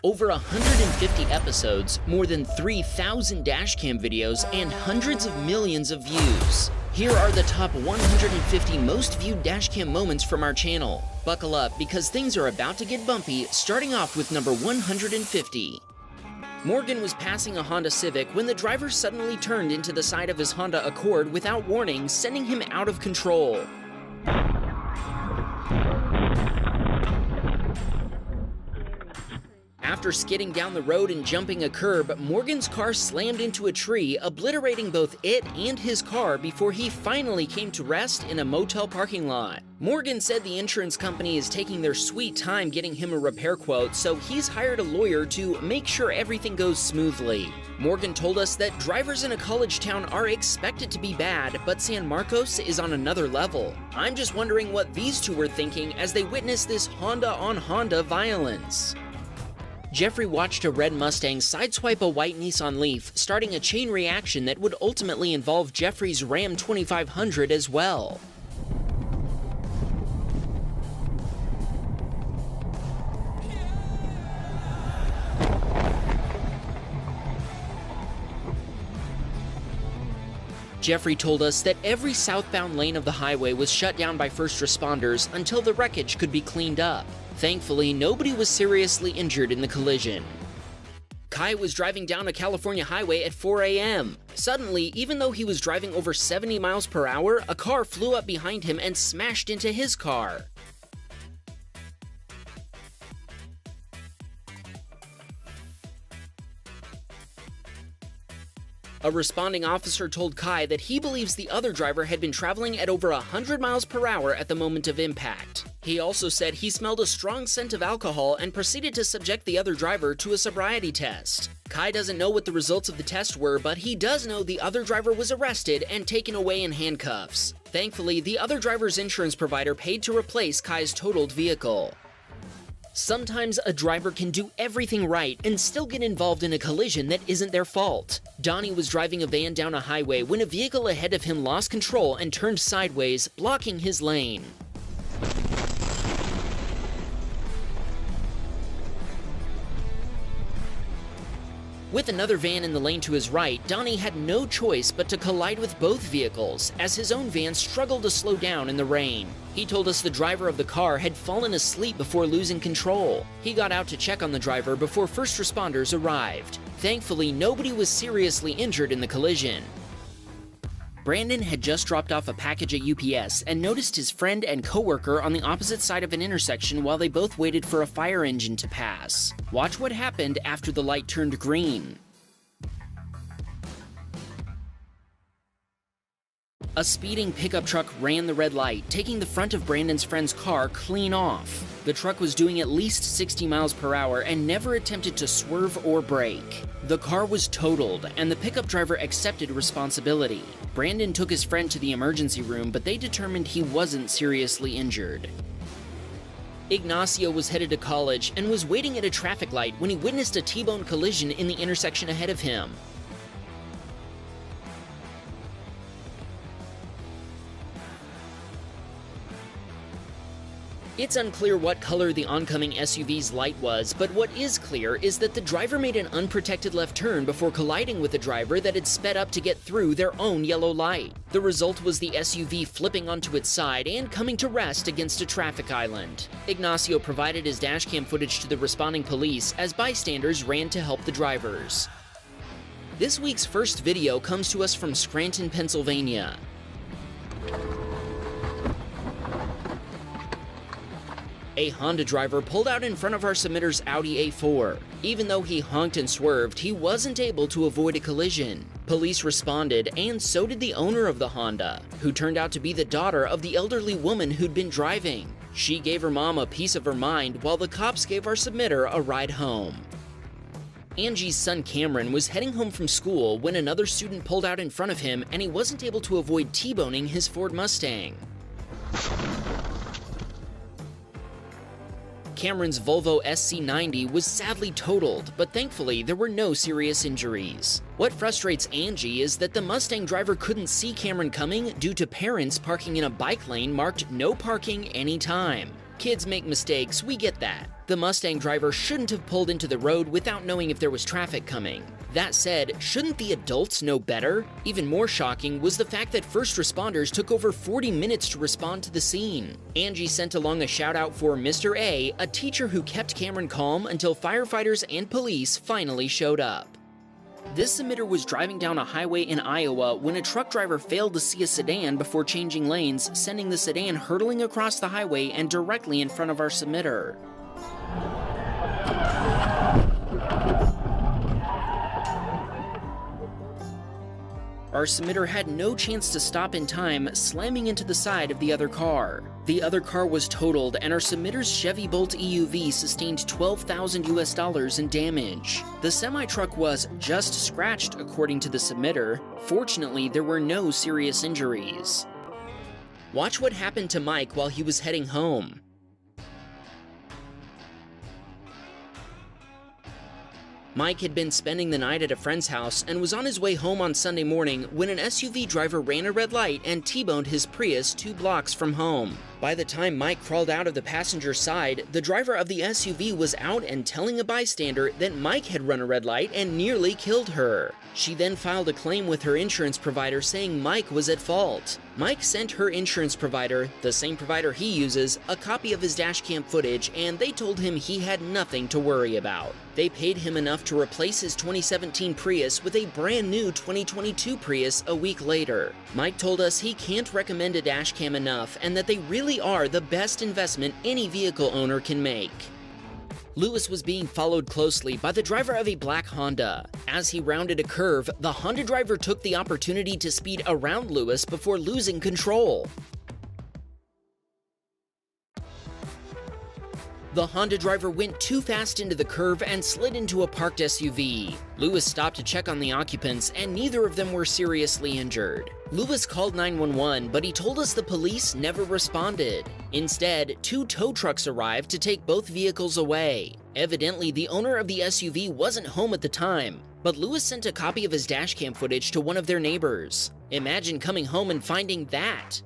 Over 150 episodes, more than 3,000 dashcam videos, and hundreds of millions of views. Here are the top 150 most viewed dashcam moments from our channel. Buckle up because things are about to get bumpy, starting off with number 150. Morgan was passing a Honda Civic when the driver suddenly turned into the side of his Honda Accord without warning, sending him out of control. After skidding down the road and jumping a curb, Morgan's car slammed into a tree, obliterating both it and his car before he finally came to rest in a motel parking lot. Morgan said the insurance company is taking their sweet time getting him a repair quote, so he's hired a lawyer to make sure everything goes smoothly. Morgan told us that drivers in a college town are expected to be bad, but San Marcos is on another level. I'm just wondering what these two were thinking as they witnessed this Honda-on-Honda violence. Jeffrey watched a red Mustang sideswipe a white Nissan Leaf, starting a chain reaction that would ultimately involve Jeffrey's Ram 2500 as well. Jeffrey told us that every southbound lane of the highway was shut down by first responders until the wreckage could be cleaned up. Thankfully, nobody was seriously injured in the collision. Kai was driving down a California highway at 4 a.m. Suddenly, even though he was driving over 70 miles per hour, a car flew up behind him and smashed into his car. A responding officer told Kai that he believes the other driver had been traveling at over 100 miles per hour at the moment of impact. He also said he smelled a strong scent of alcohol and proceeded to subject the other driver to a sobriety test. Kai doesn't know what the results of the test were, but he does know the other driver was arrested and taken away in handcuffs. Thankfully, the other driver's insurance provider paid to replace Kai's totaled vehicle. Sometimes a driver can do everything right and still get involved in a collision that isn't their fault. Donnie was driving a van down a highway when a vehicle ahead of him lost control and turned sideways, blocking his lane. With another van in the lane to his right, Donnie had no choice but to collide with both vehicles, as his own van struggled to slow down in the rain. He told us the driver of the car had fallen asleep before losing control. He got out to check on the driver before first responders arrived. Thankfully, nobody was seriously injured in the collision. Brandon had just dropped off a package at UPS and noticed his friend and coworker on the opposite side of an intersection while they both waited for a fire engine to pass. Watch what happened after the light turned green. A speeding pickup truck ran the red light, taking the front of Brandon's friend's car clean off. The truck was doing at least 60 miles per hour and never attempted to swerve or brake. The car was totaled, and the pickup driver accepted responsibility. Brandon took his friend to the emergency room, but they determined he wasn't seriously injured. Ignacio was headed to college and was waiting at a traffic light when he witnessed a T-bone collision in the intersection ahead of him. It's unclear what color the oncoming SUV's light was, but what is clear is that the driver made an unprotected left turn before colliding with a driver that had sped up to get through their own yellow light. The result was the SUV flipping onto its side and coming to rest against a traffic island. Ignacio provided his dashcam footage to the responding police as bystanders ran to help the drivers. This week's first video comes to us from Scranton, Pennsylvania. A Honda driver pulled out in front of our submitter's Audi A4. Even though he honked and swerved, he wasn't able to avoid a collision. Police responded, and so did the owner of the Honda, who turned out to be the daughter of the elderly woman who'd been driving. She gave her mom a piece of her mind, while the cops gave our submitter a ride home. Angie's son Cameron was heading home from school when another student pulled out in front of him, and he wasn't able to avoid T-boning his Ford Mustang. Cameron's Volvo SC90 was sadly totaled, but thankfully there were no serious injuries. What frustrates Angie is that the Mustang driver couldn't see Cameron coming due to parents parking in a bike lane marked "No parking anytime." Kids make mistakes, we get that. The Mustang driver shouldn't have pulled into the road without knowing if there was traffic coming. That said, shouldn't the adults know better? Even more shocking was the fact that first responders took over 40 minutes to respond to the scene. Angie sent along a shout out for Mr. A teacher who kept Cameron calm until firefighters and police finally showed up. This submitter was driving down a highway in Iowa when a truck driver failed to see a sedan before changing lanes, sending the sedan hurtling across the highway and directly in front of our submitter. Our submitter had no chance to stop in time, slamming into the side of the other car. The other car was totaled, and our submitter's Chevy Bolt EUV sustained $12,000 in damage. The semi-truck was just scratched, according to the submitter. Fortunately, there were no serious injuries. Watch what happened to Mike while he was heading home. Mike had been spending the night at a friend's house and was on his way home on Sunday morning when an SUV driver ran a red light and T-boned his Prius 2 blocks from home. By the time Mike crawled out of the passenger side, the driver of the SUV was out and telling a bystander that Mike had run a red light and nearly killed her. She then filed a claim with her insurance provider saying Mike was at fault. Mike sent her insurance provider, the same provider he uses, a copy of his dashcam footage, and they told him he had nothing to worry about. They paid him enough to replace his 2017 Prius with a brand new 2022 Prius a week later. Mike told us he can't recommend a dashcam enough and that they really are the best investment any vehicle owner can make. Lewis was being followed closely by the driver of a black Honda. As he rounded a curve, the Honda driver took the opportunity to speed around Lewis before losing control. The Honda driver went too fast into the curve and slid into a parked SUV. Lewis stopped to check on the occupants, and neither of them were seriously injured. Lewis called 911, but he told us the police never responded. Instead, 2 tow trucks arrived to take both vehicles away. Evidently, the owner of the SUV wasn't home at the time, but Lewis sent a copy of his dashcam footage to one of their neighbors. Imagine coming home and finding that.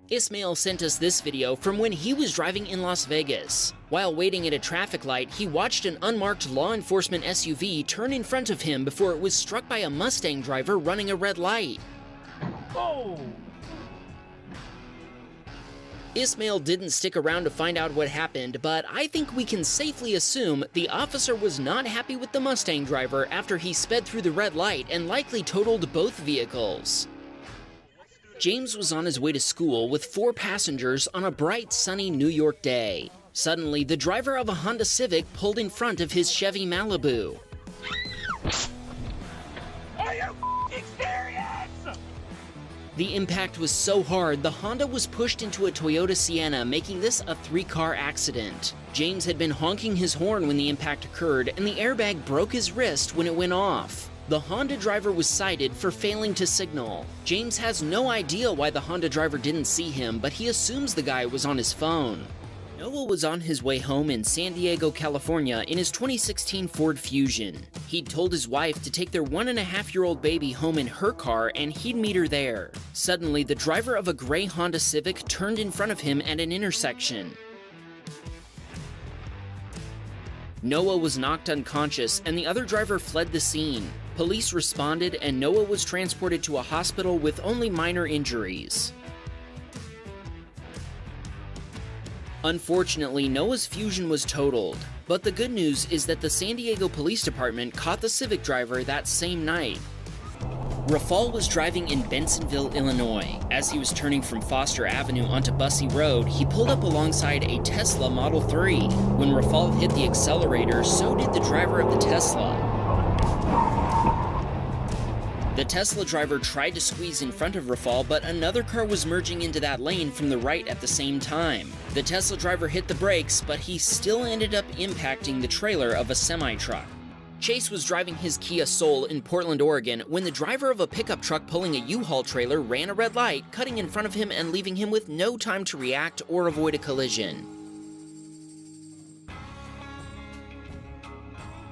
Ismail sent us this video from when he was driving in Las Vegas. While waiting at a traffic light, he watched an unmarked law enforcement SUV turn in front of him before it was struck by a Mustang driver running a red light. Oh! Ismail didn't stick around to find out what happened, but I think we can safely assume the officer was not happy with the Mustang driver after he sped through the red light and likely totaled both vehicles. James was on his way to school with 4 passengers on a bright, sunny New York day. Suddenly, the driver of a Honda Civic pulled in front of his Chevy Malibu. Are you serious? The impact was so hard, the Honda was pushed into a Toyota Sienna, making this a 3-car accident. James had been honking his horn when the impact occurred, and the airbag broke his wrist when it went off. The Honda driver was cited for failing to signal. James has no idea why the Honda driver didn't see him, but he assumes the guy was on his phone. Noah was on his way home in San Diego, California in his 2016 Ford Fusion. He'd told his wife to take their 1.5-year-old baby home in her car and he'd meet her there. Suddenly, the driver of a gray Honda Civic turned in front of him at an intersection. Noah was knocked unconscious and the other driver fled the scene. Police responded and Noah was transported to a hospital with only minor injuries. Unfortunately, Noah's Fusion was totaled, but the good news is that the San Diego Police Department caught the Civic driver that same night. Rafal was driving in Bensonville, Illinois. As he was turning from Foster Avenue onto Bussey Road, he pulled up alongside a Tesla Model 3. When Rafal hit the accelerator, so did the driver of the Tesla. The Tesla driver tried to squeeze in front of Rafal, but another car was merging into that lane from the right at the same time. The Tesla driver hit the brakes, but he still ended up impacting the trailer of a semi-truck. Chase was driving his Kia Soul in Portland, Oregon, when the driver of a pickup truck pulling a U-Haul trailer ran a red light, cutting in front of him and leaving him with no time to react or avoid a collision.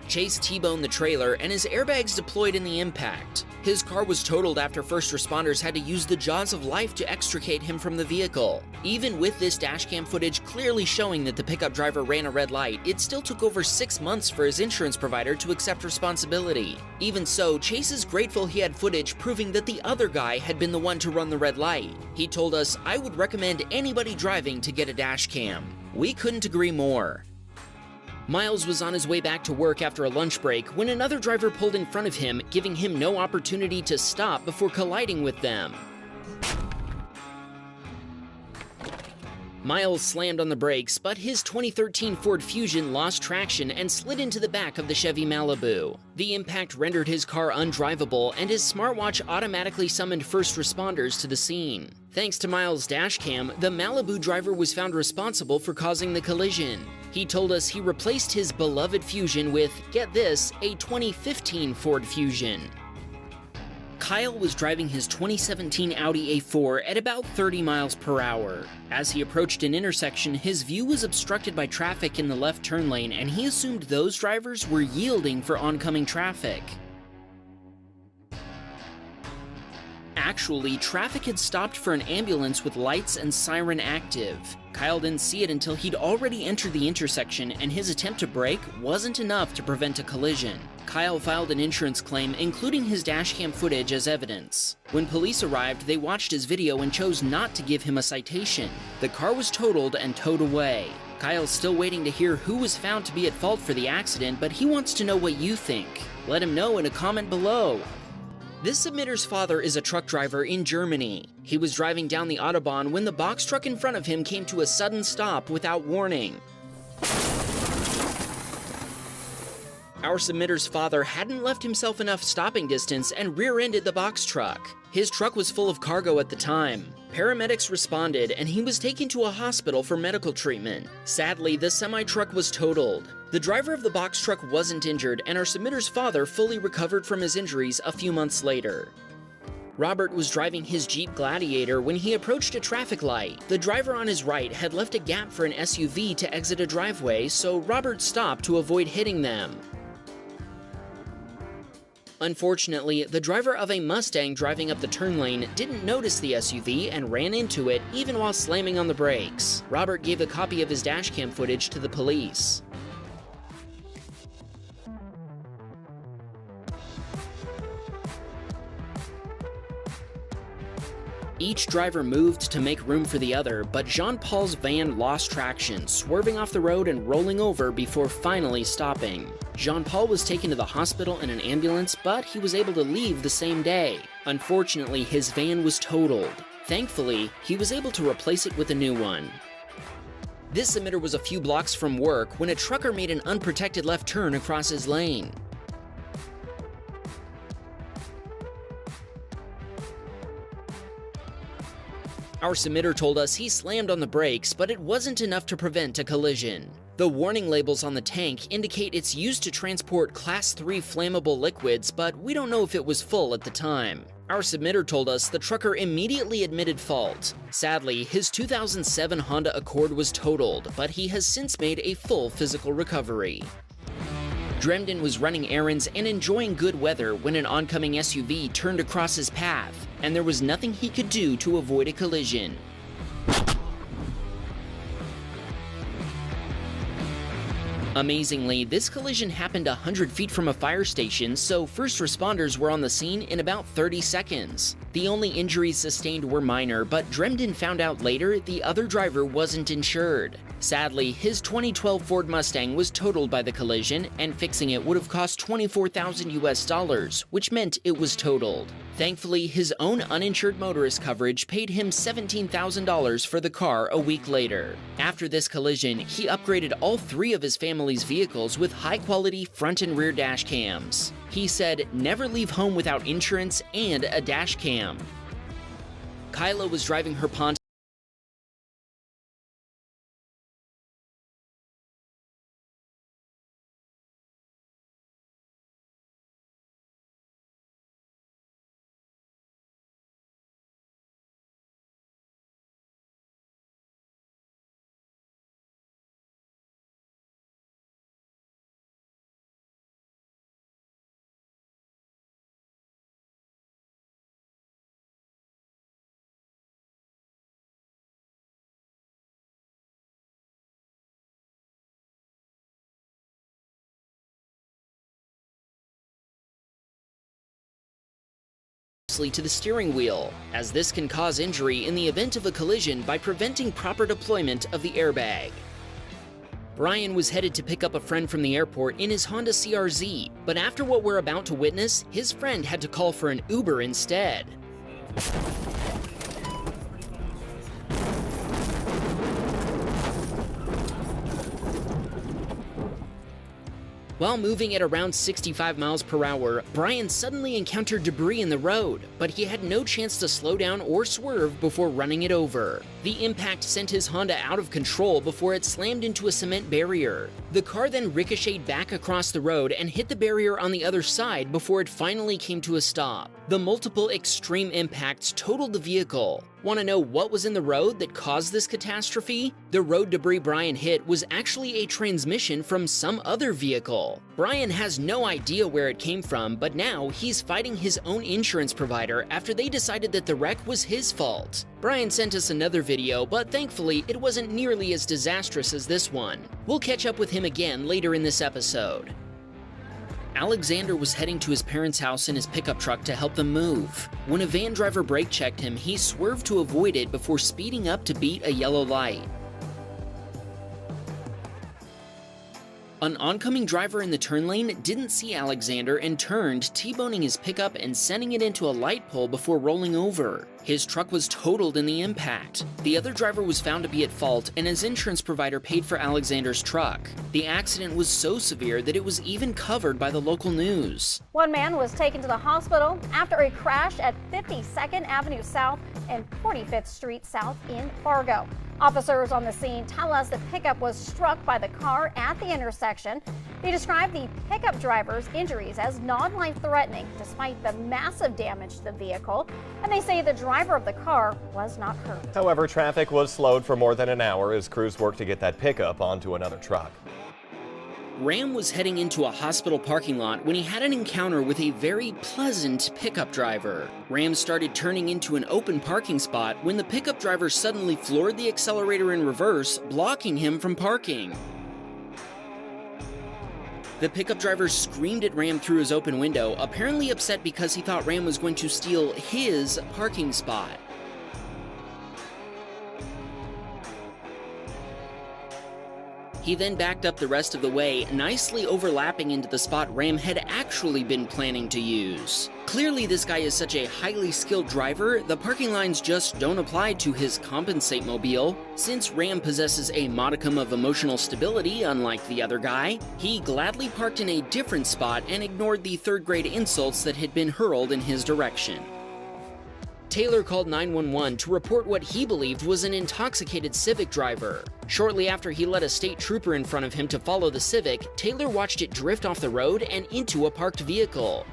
Chase T-boned the trailer and his airbags deployed in the impact. His car was totaled after first responders had to use the jaws of life to extricate him from the vehicle. Even with this dashcam footage clearly showing that the pickup driver ran a red light, it still took over 6 months for his insurance provider to accept responsibility. Even so, Chase is grateful he had footage proving that the other guy had been the one to run the red light. He told us, "I would recommend anybody driving to get a dashcam." We couldn't agree more. Miles was on his way back to work after a lunch break when another driver pulled in front of him, giving him no opportunity to stop before colliding with them. Miles slammed on the brakes, but his 2013 Ford Fusion lost traction and slid into the back of the Chevy Malibu. The impact rendered his car undrivable, and his smartwatch automatically summoned first responders to the scene. Thanks to Miles' dashcam, the Malibu driver was found responsible for causing the collision. He told us he replaced his beloved Fusion with, get this, a 2015 Ford Fusion. Kyle was driving his 2017 Audi A4 at about 30 miles per hour. As he approached an intersection, his view was obstructed by traffic in the left turn lane, and he assumed those drivers were yielding for oncoming traffic. Actually, traffic had stopped for an ambulance with lights and siren active. Kyle didn't see it until he'd already entered the intersection, and his attempt to brake wasn't enough to prevent a collision. Kyle filed an insurance claim, including his dashcam footage as evidence. When police arrived, they watched his video and chose not to give him a citation. The car was totaled and towed away. Kyle's still waiting to hear who was found to be at fault for the accident, but he wants to know what you think. Let him know in a comment below. This submitter's father is a truck driver in Germany. He was driving down the Autobahn when the box truck in front of him came to a sudden stop without warning. Our submitter's father hadn't left himself enough stopping distance and rear-ended the box truck. His truck was full of cargo at the time. Paramedics responded, and he was taken to a hospital for medical treatment. Sadly, the semi-truck was totaled. The driver of the box truck wasn't injured, and our submitter's father fully recovered from his injuries a few months later. Robert was driving his Jeep Gladiator when he approached a traffic light. The driver on his right had left a gap for an SUV to exit a driveway, so Robert stopped to avoid hitting them. Unfortunately, the driver of a Mustang driving up the turn lane didn't notice the SUV and ran into it even while slamming on the brakes. Robert gave a copy of his dashcam footage to the police. Each driver moved to make room for the other, but Jean-Paul's van lost traction, swerving off the road and rolling over before finally stopping. Jean-Paul was taken to the hospital in an ambulance, but he was able to leave the same day. Unfortunately, his van was totaled. Thankfully, he was able to replace it with a new one. This submitter was a few blocks from work when a trucker made an unprotected left turn across his lane. Our submitter told us he slammed on the brakes, but it wasn't enough to prevent a collision. The warning labels on the tank indicate it's used to transport Class 3 flammable liquids, but we don't know if it was full at the time. Our submitter told us the trucker immediately admitted fault. Sadly, his 2007 Honda Accord was totaled, but he has since made a full physical recovery. Dremden was running errands and enjoying good weather when an oncoming SUV turned across his path, and there was nothing he could do to avoid a collision. Amazingly, this collision happened 100 feet from a fire station, so first responders were on the scene in about 30 seconds. The only injuries sustained were minor, but Dremden found out later the other driver wasn't insured. Sadly, his 2012 Ford Mustang was totaled by the collision, and fixing it would have cost $24,000 US, which meant it was totaled. Thankfully, his own uninsured motorist coverage paid him $17,000 for the car a week later. After this collision, he upgraded all 3 of his family's vehicles with high-quality front and rear dash cams. He said, "Never leave home without insurance and a dash cam." Kyla was driving her Pontiac closely to the steering wheel, as this can cause injury in the event of a collision by preventing proper deployment of the airbag. Brian was headed to pick up a friend from the airport in his Honda CR-Z, but after what we're about to witness, his friend had to call for an Uber instead. While moving at around 65 miles per hour, Brian suddenly encountered debris in the road, but he had no chance to slow down or swerve before running it over. The impact sent his Honda out of control before it slammed into a cement barrier. The car then ricocheted back across the road and hit the barrier on the other side before it finally came to a stop. The multiple extreme impacts totaled the vehicle. Want to know what was in the road that caused this catastrophe? The road debris Brian hit was actually a transmission from some other vehicle. Brian has no idea where it came from, but now he's fighting his own insurance provider after they decided that the wreck was his fault. Brian sent us another video, but thankfully it wasn't nearly as disastrous as this one. We'll catch up with him again later in this episode. Alexander was heading to his parents' house in his pickup truck to help them move. When a van driver brake checked him, he swerved to avoid it before speeding up to beat a yellow light. An oncoming driver in the turn lane didn't see Alexander and turned, T-boning his pickup and sending it into a light pole before rolling over. His truck was totaled in the impact. The other driver was found to be at fault, and his insurance provider paid for Alexander's truck. The accident was so severe that it was even covered by the local news. One man was taken to the hospital after a crash at 52nd Avenue South and 45th Street South in Fargo. Officers on the scene tell us the pickup was struck by the car at the intersection. They describe the pickup driver's injuries as non-life-threatening despite the massive damage to the vehicle, and they say the driver of the car was not hurt. However, traffic was slowed for more than an hour as crews worked to get that pickup onto another truck. Ram was heading into a hospital parking lot when he had an encounter with a very pleasant pickup driver. Ram started turning into an open parking spot when the pickup driver suddenly floored the accelerator in reverse, blocking him from parking. The pickup driver screamed at Ram through his open window, apparently upset because he thought Ram was going to steal his parking spot. He then backed up the rest of the way, nicely overlapping into the spot Ram had actually been planning to use. Clearly this guy is such a highly skilled driver, the parking lines just don't apply to his compensate mobile. Since Ram possesses a modicum of emotional stability, unlike the other guy, he gladly parked in a different spot and ignored the third-grade insults that had been hurled in his direction. Taylor called 911 to report what he believed was an intoxicated Civic driver. Shortly after he let a state trooper in front of him to follow the Civic, Taylor watched it drift off the road and into a parked vehicle.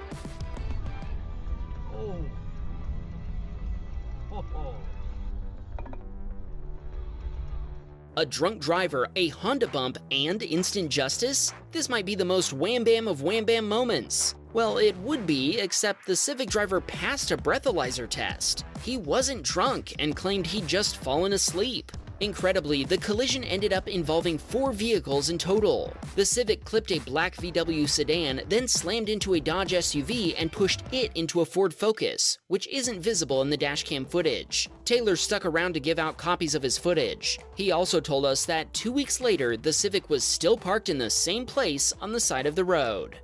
A drunk driver, a Honda bump, and instant justice? This might be the most wham bam of wham bam moments. Well, it would be, except the Civic driver passed a breathalyzer test. He wasn't drunk and claimed he'd just fallen asleep. Incredibly, the collision ended up involving 4 vehicles in total. The Civic clipped a black VW sedan, then slammed into a Dodge SUV and pushed it into a Ford Focus, which isn't visible in the dashcam footage. Taylor stuck around to give out copies of his footage. He also told us that 2 weeks later, the Civic was still parked in the same place on the side of the road.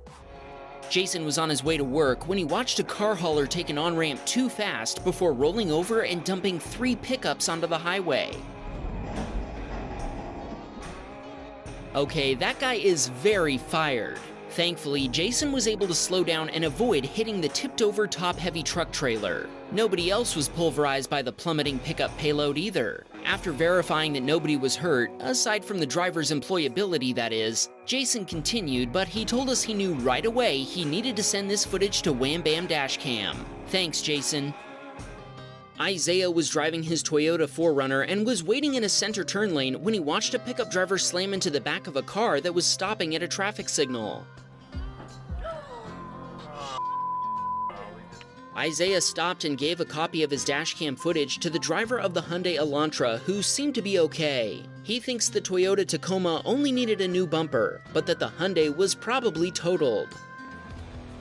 Jason was on his way to work when he watched a car hauler take an on-ramp too fast before rolling over and dumping 3 pickups onto the highway. Okay, that guy is very fired. Thankfully, Jason was able to slow down and avoid hitting the tipped-over top-heavy truck trailer. Nobody else was pulverized by the plummeting pickup payload either. After verifying that nobody was hurt, aside from the driver's employability that is, Jason continued, but he told us he knew right away he needed to send this footage to Wham Bam Dashcam. Thanks, Jason. Isaiah was driving his Toyota 4Runner and was waiting in a center turn lane when he watched a pickup driver slam into the back of a car that was stopping at a traffic signal. Isaiah stopped and gave a copy of his dashcam footage to the driver of the Hyundai Elantra, who seemed to be okay. He thinks the Toyota Tacoma only needed a new bumper, but that the Hyundai was probably totaled.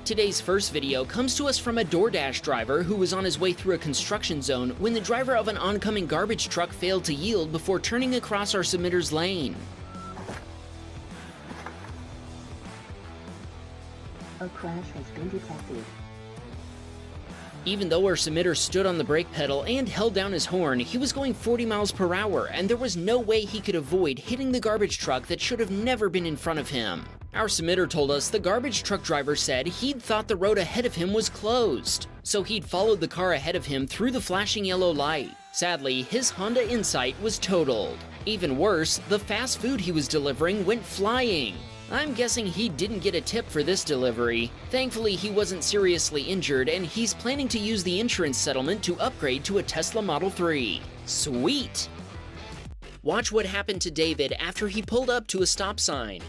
Today's first video comes to us from a DoorDash driver who was on his way through a construction zone when the driver of an oncoming garbage truck failed to yield before turning across our submitter's lane. A crash has been detected. Even though our submitter stood on the brake pedal and held down his horn, he was going 40 miles per hour, and there was no way he could avoid hitting the garbage truck that should have never been in front of him. Our submitter told us the garbage truck driver said he'd thought the road ahead of him was closed, so he'd followed the car ahead of him through the flashing yellow light. Sadly, his Honda Insight was totaled. Even worse, the fast food he was delivering went flying. I'm guessing he didn't get a tip for this delivery. Thankfully, he wasn't seriously injured, and he's planning to use the insurance settlement to upgrade to a Tesla Model 3. Sweet! Watch what happened to David after he pulled up to a stop sign.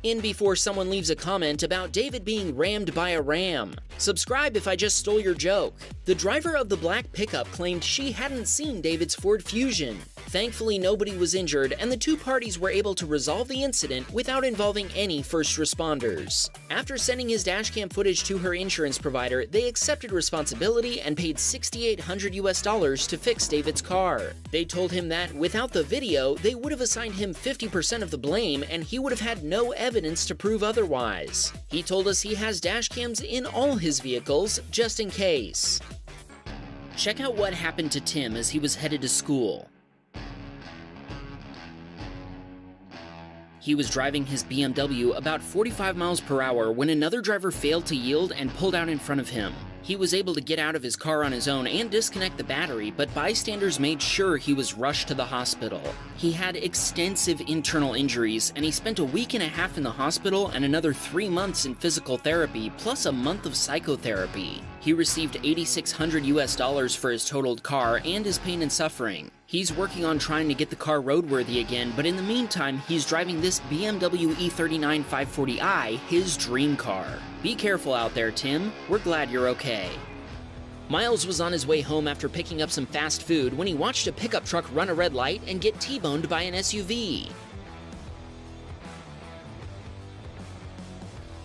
In before someone leaves a comment about David being rammed by a ram. Subscribe if I just stole your joke. The driver of the black pickup claimed she hadn't seen David's Ford Fusion. Thankfully, nobody was injured, and the two parties were able to resolve the incident without involving any first responders. After sending his dashcam footage to her insurance provider, they accepted responsibility and paid $6,800 to fix David's car. They told him that without the video, they would have assigned him 50% of the blame, and he would have had no evidence to prove otherwise. He told us he has dashcams in all his vehicles, just in case. Check out what happened to Tim as he was headed to school. He was driving his BMW about 45 miles per hour when another driver failed to yield and pulled out in front of him. He was able to get out of his car on his own and disconnect the battery, but bystanders made sure he was rushed to the hospital. He had extensive internal injuries, and he spent a week and a half in the hospital and another 3 months in physical therapy, plus a month of psychotherapy. He received $8,600 for his totaled car and his pain and suffering. He's working on trying to get the car roadworthy again, but in the meantime, he's driving this BMW E39 540i, his dream car. Be careful out there, Tim. We're glad you're okay. Miles was on his way home after picking up some fast food when he watched a pickup truck run a red light and get T-boned by an SUV.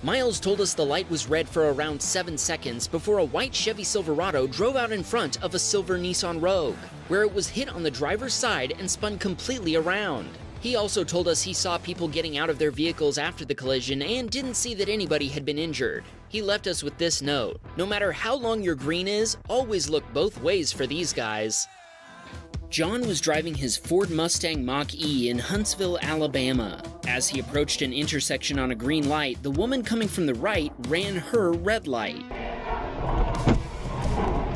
Miles told us the light was red for around 7 seconds before a white Chevy Silverado drove out in front of a silver Nissan Rogue, where it was hit on the driver's side and spun completely around. He also told us he saw people getting out of their vehicles after the collision and didn't see that anybody had been injured. He left us with this note: no matter how long your green is, always look both ways for these guys. John was driving his Ford Mustang Mach-E in Huntsville, Alabama. As he approached an intersection on a green light, the woman coming from the right ran her red light.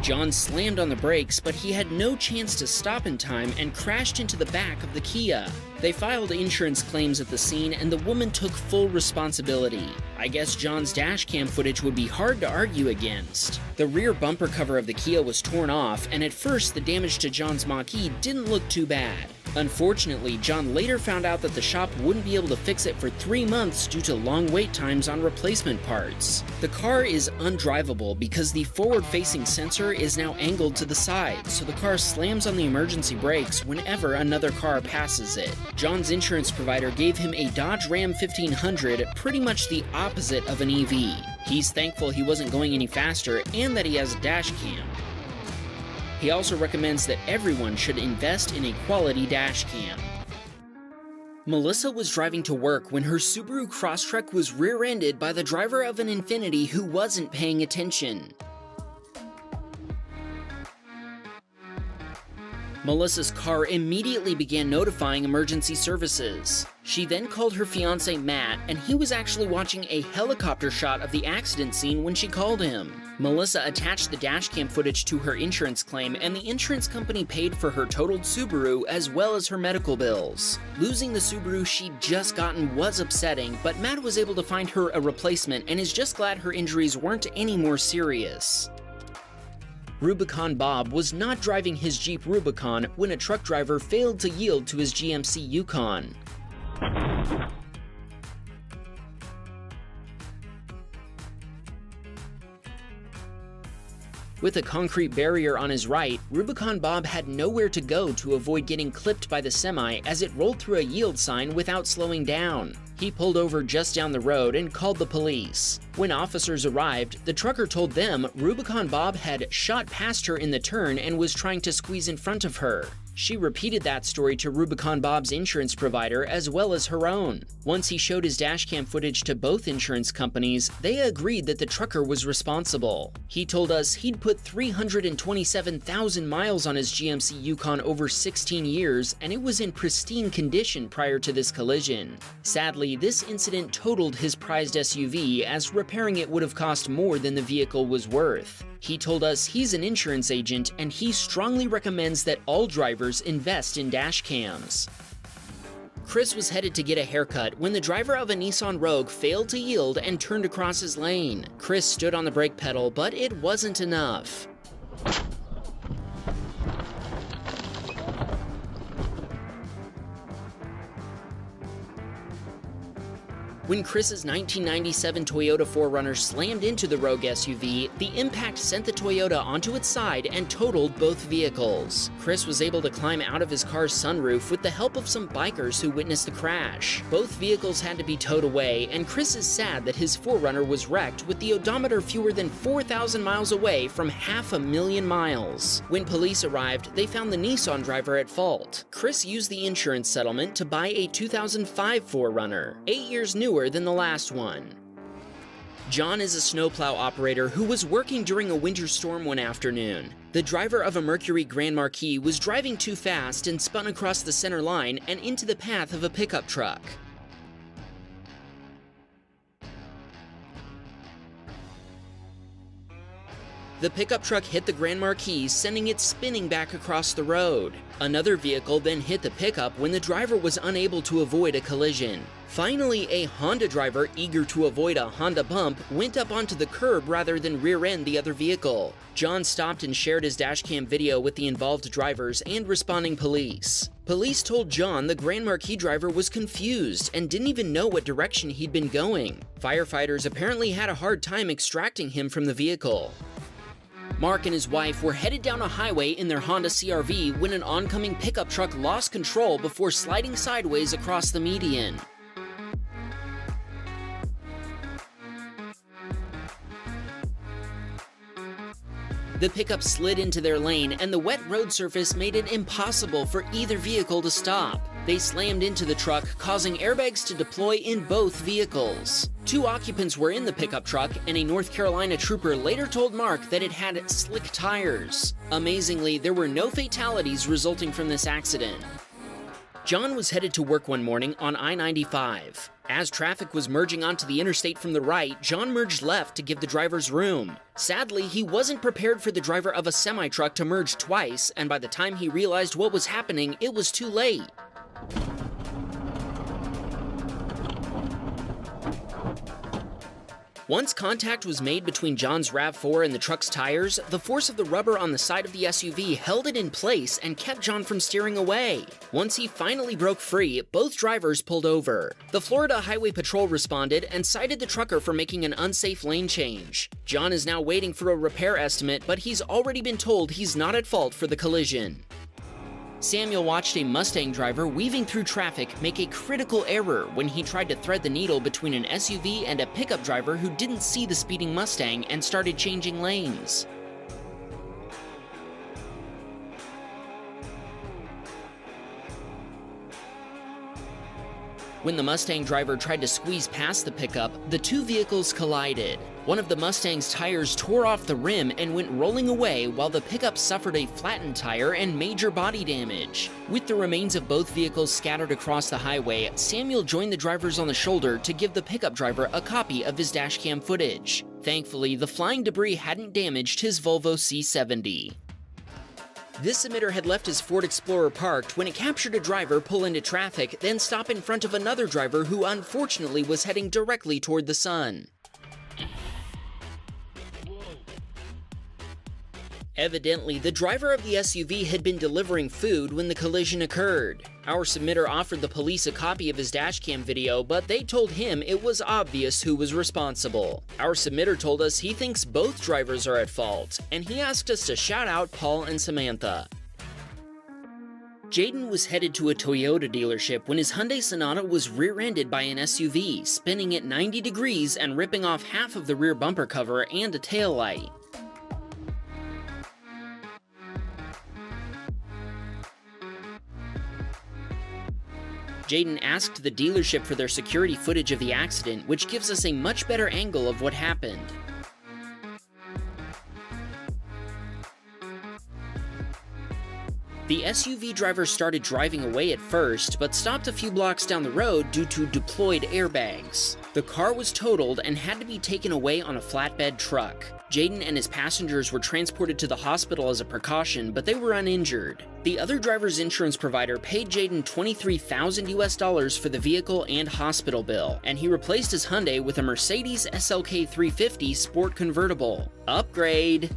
John slammed on the brakes, but he had no chance to stop in time and crashed into the back of the Kia. They filed insurance claims at the scene, and the woman took full responsibility. I guess John's dashcam footage would be hard to argue against. The rear bumper cover of the Kia was torn off, and at first the damage to John's Mach-E didn't look too bad. Unfortunately, John later found out that the shop wouldn't be able to fix it for 3 months due to long wait times on replacement parts. The car is undrivable because the forward-facing sensor is now angled to the side, so the car slams on the emergency brakes whenever another car passes it. John's insurance provider gave him a Dodge Ram 1500, pretty much the opposite of an EV. He's thankful he wasn't going any faster and that he has a dash cam. He also recommends that everyone should invest in a quality dash cam. Melissa was driving to work when her Subaru Crosstrek was rear-ended by the driver of an Infiniti who wasn't paying attention. Melissa's car immediately began notifying emergency services. She then called her fiancé Matt, and he was actually watching a helicopter shot of the accident scene when she called him. Melissa attached the dashcam footage to her insurance claim, and the insurance company paid for her totaled Subaru as well as her medical bills. Losing the Subaru she'd just gotten was upsetting, but Matt was able to find her a replacement and is just glad her injuries weren't any more serious. Rubicon Bob was not driving his Jeep Rubicon when a truck driver failed to yield to his GMC Yukon. With a concrete barrier on his right, Rubicon Bob had nowhere to go to avoid getting clipped by the semi as it rolled through a yield sign without slowing down. He pulled over just down the road and called the police. When officers arrived, the trucker told them Rubicon Bob had shot past her in the turn and was trying to squeeze in front of her. She repeated that story to Rubicon Bob's insurance provider as well as her own. Once he showed his dashcam footage to both insurance companies, they agreed that the trucker was responsible. He told us he'd put 327,000 miles on his GMC Yukon over 16 years and it was in pristine condition prior to this collision. Sadly, this incident totaled his prized SUV as repairing it would have cost more than the vehicle was worth. He told us he's an insurance agent and he strongly recommends that all drivers invest in dash cams. Chris was headed to get a haircut when the driver of a Nissan Rogue failed to yield and turned across his lane. Chris stood on the brake pedal, but it wasn't enough. When Chris's 1997 Toyota 4Runner slammed into the Rogue SUV, the impact sent the Toyota onto its side and totaled both vehicles. Chris was able to climb out of his car's sunroof with the help of some bikers who witnessed the crash. Both vehicles had to be towed away, and Chris is sad that his 4Runner was wrecked with the odometer fewer than 4,000 miles away from 500,000 miles. When police arrived, they found the Nissan driver at fault. Chris used the insurance settlement to buy a 2005 4Runner, 8 years newer than the last one. John is a snowplow operator who was working during a winter storm one afternoon. The driver of a Mercury Grand Marquis was driving too fast and spun across the center line and into the path of a pickup truck. The pickup truck hit the Grand Marquis, sending it spinning back across the road. Another vehicle then hit the pickup when the driver was unable to avoid a collision. Finally, a Honda driver, eager to avoid a Honda bump, went up onto the curb rather than rear-end the other vehicle. John stopped and shared his dashcam video with the involved drivers and responding police. Police told John the Grand Marquis driver was confused and didn't even know what direction he'd been going. Firefighters apparently had a hard time extracting him from the vehicle. Mark and his wife were headed down a highway in their Honda CR-V when an oncoming pickup truck lost control before sliding sideways across the median. The pickup slid into their lane, and the wet road surface made it impossible for either vehicle to stop. They slammed into the truck, causing airbags to deploy in both vehicles. 2 occupants were in the pickup truck, and a North Carolina trooper later told Mark that it had slick tires. Amazingly, there were no fatalities resulting from this accident. John was headed to work one morning on I-95. As traffic was merging onto the interstate from the right, John merged left to give the drivers room. Sadly, he wasn't prepared for the driver of a semi-truck to merge twice, and by the time he realized what was happening, it was too late. Once contact was made between John's RAV4 and the truck's tires, the force of the rubber on the side of the SUV held it in place and kept John from steering away. Once he finally broke free, both drivers pulled over. The Florida Highway Patrol responded and cited the trucker for making an unsafe lane change. John is now waiting for a repair estimate, but he's already been told he's not at fault for the collision. Samuel watched a Mustang driver weaving through traffic make a critical error when he tried to thread the needle between an SUV and a pickup driver who didn't see the speeding Mustang and started changing lanes. When the Mustang driver tried to squeeze past the pickup, the 2 vehicles collided. One of the Mustang's tires tore off the rim and went rolling away, while the pickup suffered a flattened tire and major body damage. With the remains of both vehicles scattered across the highway, Samuel joined the drivers on the shoulder to give the pickup driver a copy of his dashcam footage. Thankfully, the flying debris hadn't damaged his Volvo C70. This emitter had left his Ford Explorer parked when it captured a driver pull into traffic, then stop in front of another driver who unfortunately was heading directly toward the sun. Evidently, the driver of the SUV had been delivering food when the collision occurred. Our submitter offered the police a copy of his dashcam video, but they told him it was obvious who was responsible. Our submitter told us he thinks both drivers are at fault, and he asked us to shout out Paul and Samantha. Jaden was headed to a Toyota dealership when his Hyundai Sonata was rear-ended by an SUV, spinning at 90 degrees and ripping off half of the rear bumper cover and a taillight. Jaden asked the dealership for their security footage of the accident, which gives us a much better angle of what happened. The SUV driver started driving away at first, but stopped a few blocks down the road due to deployed airbags. The car was totaled and had to be taken away on a flatbed truck. Jaden and his passengers were transported to the hospital as a precaution, but they were uninjured. The other driver's insurance provider paid Jaden $23,000 for the vehicle and hospital bill, and he replaced his Hyundai with a Mercedes SLK 350 Sport Convertible. Upgrade!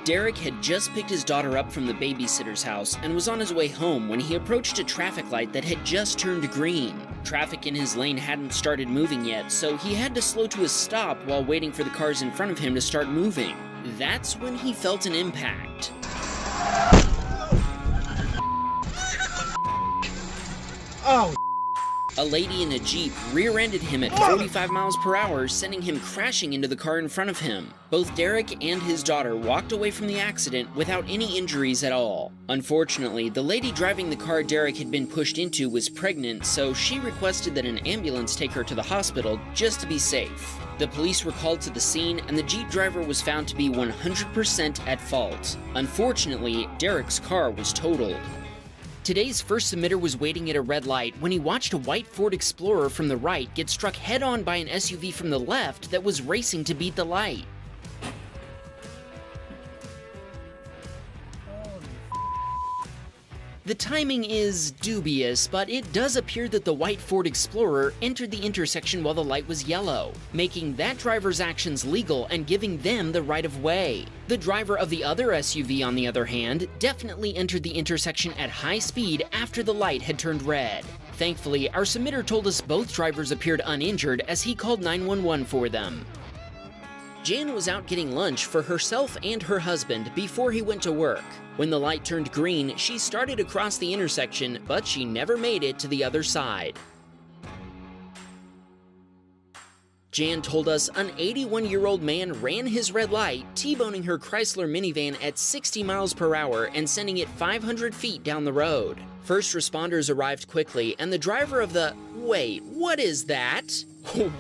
Derek had just picked his daughter up from the babysitter's house and was on his way home when he approached a traffic light that had just turned green. Traffic in his lane hadn't started moving yet, so he had to slow to a stop while waiting for the cars in front of him to start moving. That's when he felt an impact. Oh! A lady in a Jeep rear-ended him at 45 miles per hour, sending him crashing into the car in front of him. Both Derek and his daughter walked away from the accident without any injuries at all. Unfortunately, the lady driving the car Derek had been pushed into was pregnant, so she requested that an ambulance take her to the hospital just to be safe. The police were called to the scene, and the Jeep driver was found to be 100% at fault. Unfortunately, Derek's car was totaled. Today's first submitter was waiting at a red light when he watched a white Ford Explorer from the right get struck head-on by an SUV from the left that was racing to beat the light. The timing is dubious, but it does appear that the white Ford Explorer entered the intersection while the light was yellow, making that driver's actions legal and giving them the right of way. The driver of the other SUV, on the other hand, definitely entered the intersection at high speed after the light had turned red. Thankfully, our submitter told us both drivers appeared uninjured as he called 911 for them. Jan was out getting lunch for herself and her husband before he went to work. When the light turned green, she started across the intersection, but she never made it to the other side. Jan told us an 81-year-old man ran his red light, T-boning her Chrysler minivan at 60 miles per hour and sending it 500 feet down the road. First responders arrived quickly, and the driver of the... Wait, what is that?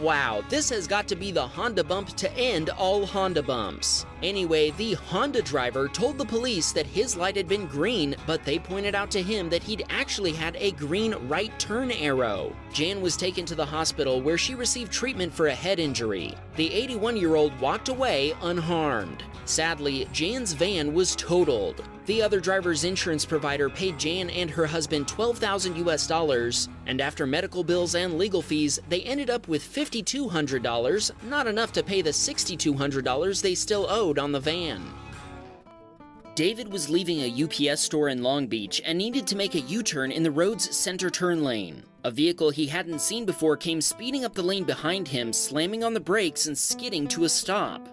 Wow, this has got to be the Honda bump to end all Honda bumps. Anyway, the Honda driver told the police that his light had been green, but they pointed out to him that he'd actually had a green right turn arrow. Jan was taken to the hospital where she received treatment for a head injury. The 81-year-old walked away unharmed. Sadly, Jan's van was totaled. The other driver's insurance provider paid Jan and her husband $12,000, and after medical bills and legal fees, they ended up with $5,200, not enough to pay the $6,200 they still owed on the van. David was leaving a UPS store in Long Beach and needed to make a U-turn in the road's center turn lane. A vehicle he hadn't seen before came speeding up the lane behind him, slamming on the brakes and skidding to a stop.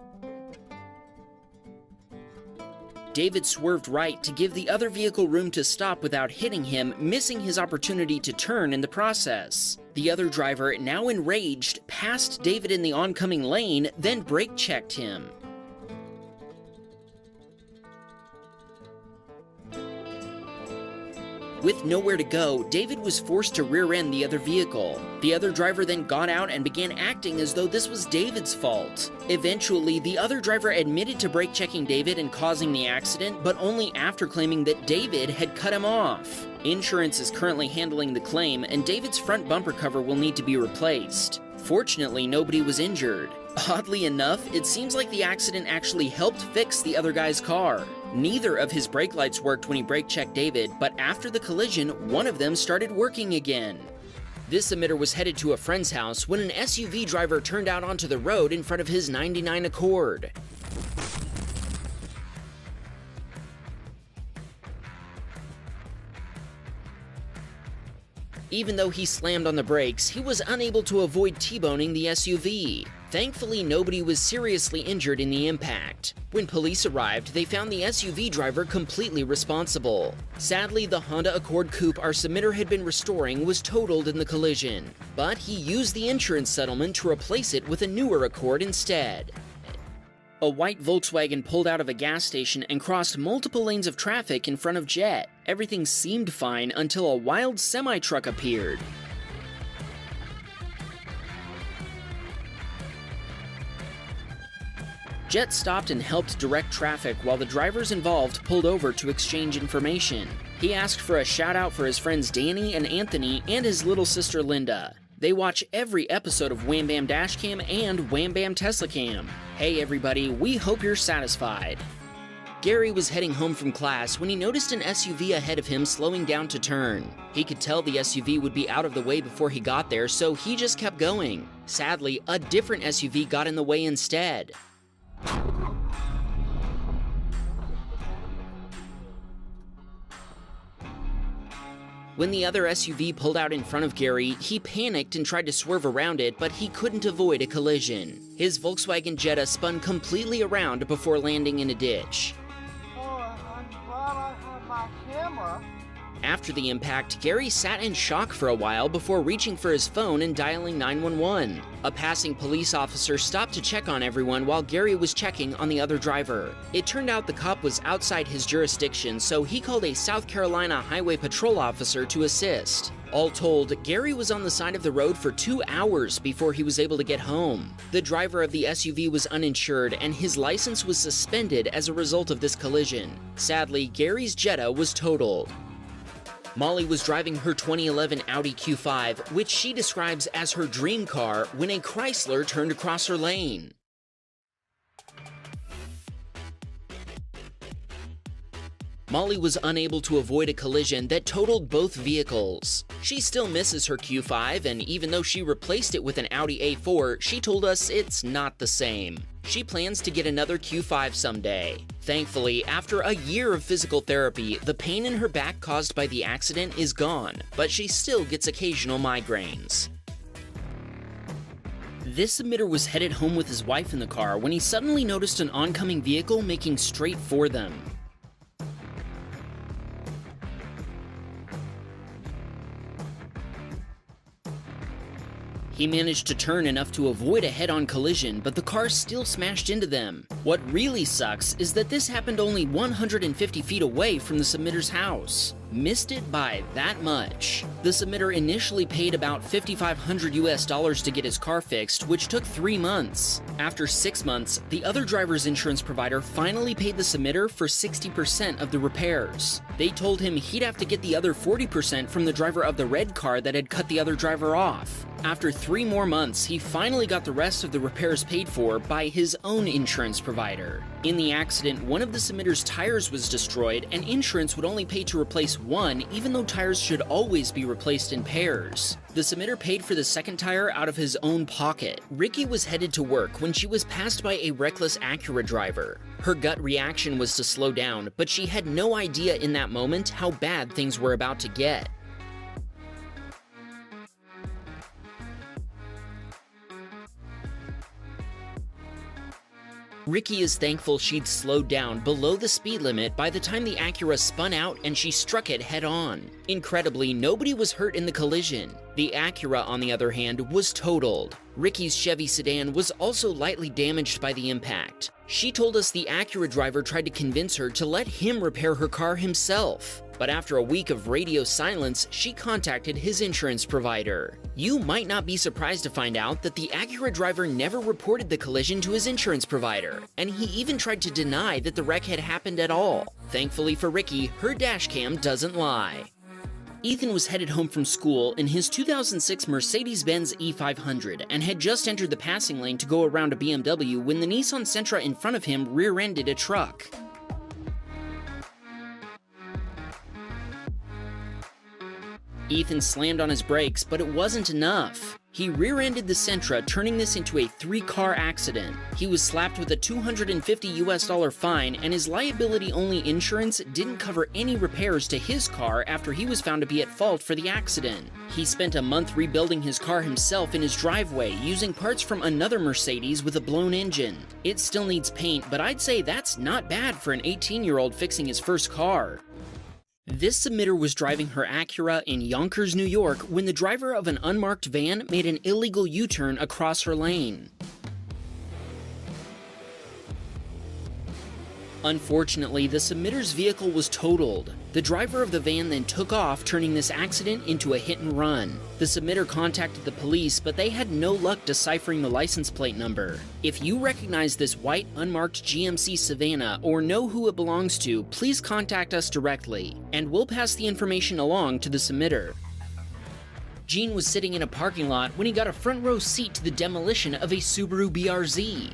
David swerved right to give the other vehicle room to stop without hitting him, missing his opportunity to turn in the process. The other driver, now enraged, passed David in the oncoming lane, then brake-checked him. With nowhere to go, David was forced to rear-end the other vehicle. The other driver then got out and began acting as though this was David's fault. Eventually, the other driver admitted to brake-checking David and causing the accident, but only after claiming that David had cut him off. Insurance is currently handling the claim, and David's front bumper cover will need to be replaced. Fortunately, nobody was injured. Oddly enough, it seems like the accident actually helped fix the other guy's car. Neither of his brake lights worked when he brake-checked David, but after the collision, one of them started working again. This submitter was headed to a friend's house when an SUV driver turned out onto the road in front of his '99 Accord. Even though he slammed on the brakes, he was unable to avoid T-boning the SUV. Thankfully, nobody was seriously injured in the impact. When police arrived, they found the SUV driver completely responsible. Sadly, the Honda Accord Coupe our submitter had been restoring was totaled in the collision, but he used the insurance settlement to replace it with a newer Accord instead. A white Volkswagen pulled out of a gas station and crossed multiple lanes of traffic in front of Jet. Everything seemed fine until a wild semi-truck appeared. Jet stopped and helped direct traffic while the drivers involved pulled over to exchange information. He asked for a shout out for his friends Danny and Anthony and his little sister Linda. They watch every episode of Wham Bam Dashcam and Wham Bam Tesla Cam. Hey everybody, we hope you're satisfied. Gary was heading home from class when he noticed an SUV ahead of him slowing down to turn. He could tell the SUV would be out of the way before he got there, so he just kept going. Sadly, a different SUV got in the way instead. When the other SUV pulled out in front of Gary, he panicked and tried to swerve around it, but he couldn't avoid a collision. His Volkswagen Jetta spun completely around before landing in a ditch. Oh, I'm glad I have my camera. After the impact, Gary sat in shock for a while before reaching for his phone and dialing 911. A passing police officer stopped to check on everyone while Gary was checking on the other driver. It turned out the cop was outside his jurisdiction, so he called a South Carolina Highway Patrol officer to assist. All told, Gary was on the side of the road for 2 hours before he was able to get home. The driver of the SUV was uninsured and his license was suspended as a result of this collision. Sadly, Gary's Jetta was totaled. Molly was driving her 2011 Audi Q5, which she describes as her dream car, when a Chrysler turned across her lane. Molly was unable to avoid a collision that totaled both vehicles. She still misses her Q5, and even though she replaced it with an Audi A4, she told us it's not the same. She plans to get another Q5 someday. Thankfully, after a year of physical therapy, the pain in her back caused by the accident is gone, but she still gets occasional migraines. This submitter was headed home with his wife in the car when he suddenly noticed an oncoming vehicle making straight for them. He managed to turn enough to avoid a head-on collision, but the car still smashed into them. What really sucks is that this happened only 150 feet away from the submitter's house. Missed it by that much. The submitter initially paid about $5,500 US to get his car fixed, which took 3 months. After 6 months, the other driver's insurance provider finally paid the submitter for 60% of the repairs. They told him he'd have to get the other 40% from the driver of the red car that had cut the other driver off. After 3 more months, he finally got the rest of the repairs paid for by his own insurance provider. In the accident, one of the submitter's tires was destroyed, and insurance would only pay to replace one, even though tires should always be replaced in pairs. The submitter paid for the second tire out of his own pocket. Ricky was headed to work when she was passed by a reckless Acura driver. Her gut reaction was to slow down, but she had no idea in that moment how bad things were about to get. Ricky is thankful she'd slowed down below the speed limit by the time the Acura spun out and she struck it head-on. Incredibly, nobody was hurt in the collision. The Acura, on the other hand, was totaled. Ricky's Chevy sedan was also lightly damaged by the impact. She told us the Acura driver tried to convince her to let him repair her car himself. But after a week of radio silence, she contacted his insurance provider. You might not be surprised to find out that the Acura driver never reported the collision to his insurance provider, and he even tried to deny that the wreck had happened at all. Thankfully for Ricky, her dashcam doesn't lie. Ethan was headed home from school in his 2006 Mercedes-Benz E500 and had just entered the passing lane to go around a BMW when the Nissan Sentra in front of him rear-ended a truck. Ethan slammed on his brakes, but it wasn't enough. He rear-ended the Sentra, turning this into a 3-car accident. He was slapped with a $250 fine, and his liability-only insurance didn't cover any repairs to his car after he was found to be at fault for the accident. He spent a month rebuilding his car himself in his driveway, using parts from another Mercedes with a blown engine. It still needs paint, but I'd say that's not bad for an 18-year-old fixing his first car. This submitter was driving her Acura in Yonkers, New York, when the driver of an unmarked van made an illegal U-turn across her lane. Unfortunately, the submitter's vehicle was totaled. The driver of the van then took off, turning this accident into a hit and run. The submitter contacted the police, but they had no luck deciphering the license plate number. If you recognize this white, unmarked GMC Savannah or know who it belongs to, please contact us directly, and we'll pass the information along to the submitter. Gene was sitting in a parking lot when he got a front row seat to the demolition of a Subaru BRZ.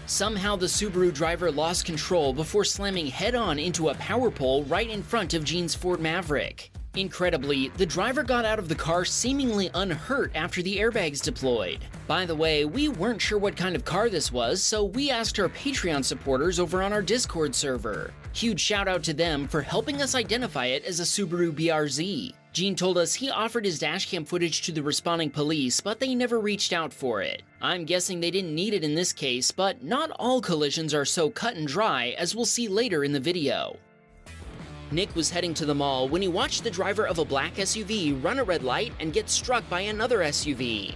Somehow the Subaru driver lost control before slamming head-on into a power pole right in front of Gene's Ford Maverick. Incredibly, the driver got out of the car seemingly unhurt after the airbags deployed. By the way, we weren't sure what kind of car this was, so we asked our Patreon supporters over on our Discord server. Huge shout out to them for helping us identify it as a Subaru BRZ. Gene told us he offered his dashcam footage to the responding police, but they never reached out for it. I'm guessing they didn't need it in this case, but not all collisions are so cut and dry, as we'll see later in the video. Nick was heading to the mall when he watched the driver of a black SUV run a red light and get struck by another SUV.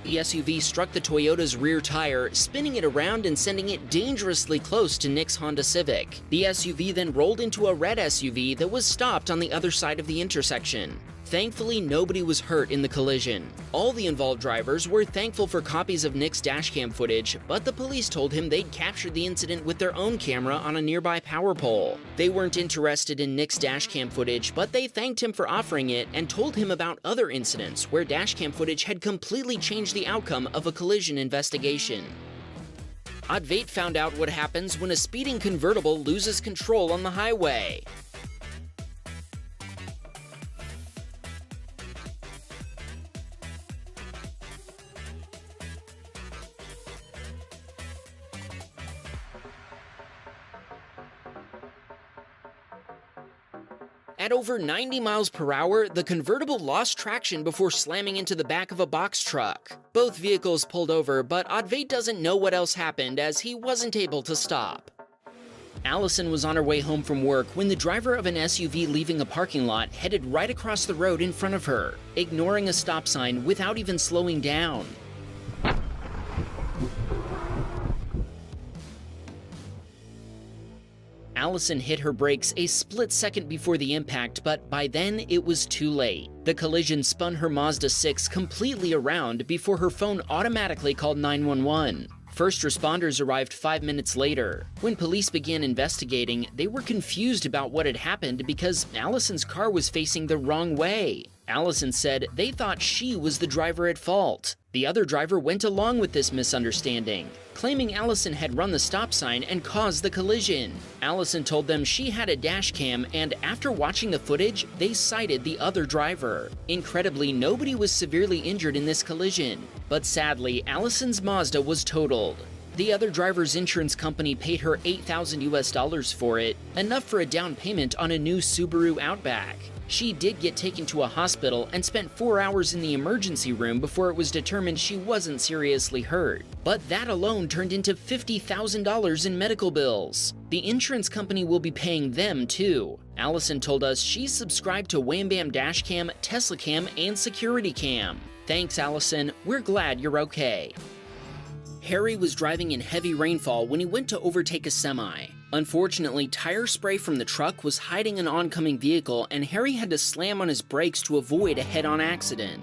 The SUV struck the Toyota's rear tire, spinning it around and sending it dangerously close to Nick's Honda Civic. The SUV then rolled into a red SUV that was stopped on the other side of the intersection. Thankfully, nobody was hurt in the collision. All the involved drivers were thankful for copies of Nick's dashcam footage, but the police told him they'd captured the incident with their own camera on a nearby power pole. They weren't interested in Nick's dashcam footage, but they thanked him for offering it and told him about other incidents where dashcam footage had completely changed the outcome of a collision investigation. Advait found out what happens when a speeding convertible loses control on the highway. At over 90 miles per hour, the convertible lost traction before slamming into the back of a box truck. Both vehicles pulled over, but Advait doesn't know what else happened as he wasn't able to stop. Allison was on her way home from work when the driver of an SUV leaving a parking lot headed right across the road in front of her, ignoring a stop sign without even slowing down. Allison hit her brakes a split second before the impact, but by then it was too late. The collision spun her Mazda 6 completely around before her phone automatically called 911. First responders arrived 5 minutes later. When police began investigating, they were confused about what had happened because Allison's car was facing the wrong way. Allison said they thought she was the driver at fault. The other driver went along with this misunderstanding, claiming Allison had run the stop sign and caused the collision. Allison told them she had a dash cam, and after watching the footage, they cited the other driver. Incredibly, nobody was severely injured in this collision, but sadly, Allison's Mazda was totaled. The other driver's insurance company paid her $8,000 for it, enough for a down payment on a new Subaru Outback. She did get taken to a hospital and spent 4 hours in the emergency room before it was determined she wasn't seriously hurt. But that alone turned into $50,000 in medical bills. The insurance company will be paying them too. Allison told us she's subscribed to Wham Bam Dashcam, Tesla Cam, and Security Cam. Thanks, Allison. We're glad you're okay. Harry was driving in heavy rainfall when he went to overtake a semi. Unfortunately, tire spray from the truck was hiding an oncoming vehicle, and Harry had to slam on his brakes to avoid a head-on accident.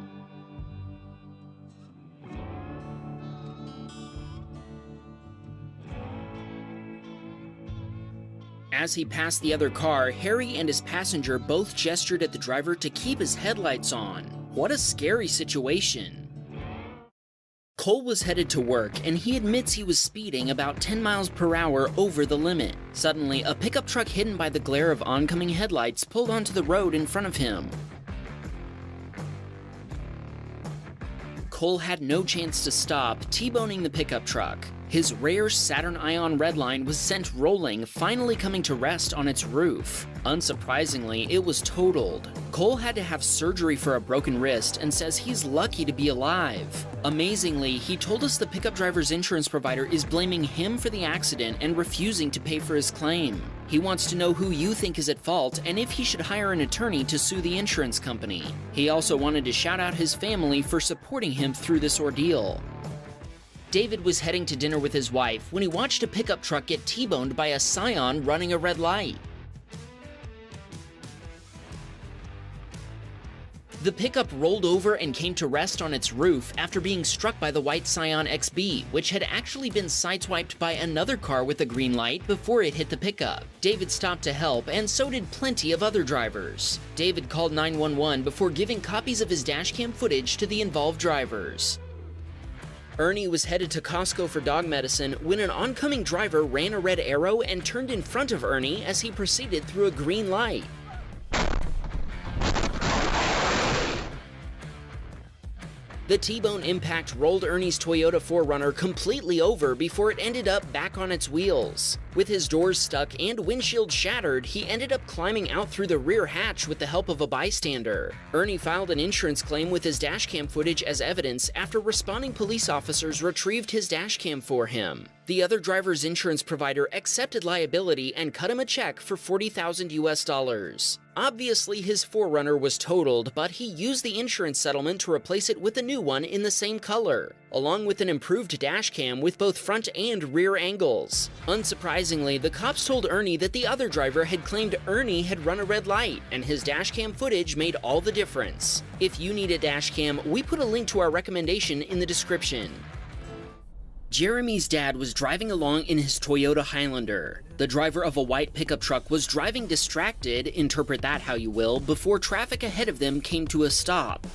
As he passed the other car, Harry and his passenger both gestured at the driver to keep his headlights on. What a scary situation. Cole was headed to work, and he admits he was speeding about 10 miles per hour over the limit. Suddenly, a pickup truck hidden by the glare of oncoming headlights pulled onto the road in front of him. Cole had no chance to stop, T-boning the pickup truck. His rare Saturn Ion Redline was sent rolling, finally coming to rest on its roof. Unsurprisingly, it was totaled. Cole had to have surgery for a broken wrist and says he's lucky to be alive. Amazingly, he told us the pickup driver's insurance provider is blaming him for the accident and refusing to pay for his claim. He wants to know who you think is at fault and if he should hire an attorney to sue the insurance company. He also wanted to shout out his family for supporting him through this ordeal. David was heading to dinner with his wife when he watched a pickup truck get T-boned by a Scion running a red light. The pickup rolled over and came to rest on its roof after being struck by the white Scion XB, which had actually been sideswiped by another car with a green light before it hit the pickup. David stopped to help, and so did plenty of other drivers. David called 911 before giving copies of his dashcam footage to the involved drivers. Ernie was headed to Costco for dog medicine when an oncoming driver ran a red arrow and turned in front of Ernie as he proceeded through a green light. The T-bone impact rolled Ernie's Toyota 4Runner completely over before it ended up back on its wheels. With his doors stuck and windshield shattered, he ended up climbing out through the rear hatch with the help of a bystander. Ernie filed an insurance claim with his dashcam footage as evidence after responding police officers retrieved his dashcam for him. The other driver's insurance provider accepted liability and cut him a check for $40,000 US. Obviously, his 4Runner was totaled, but he used the insurance settlement to replace it with a new one in the same color, along with an improved dashcam with both front and rear angles. Unsurprisingly, the cops told Ernie that the other driver had claimed Ernie had run a red light, and his dashcam footage made all the difference. If you need a dashcam, we put a link to our recommendation in the description. Jeremy's dad was driving along in his Toyota Highlander. The driver of a white pickup truck was driving distracted, interpret that how you will, before traffic ahead of them came to a stop.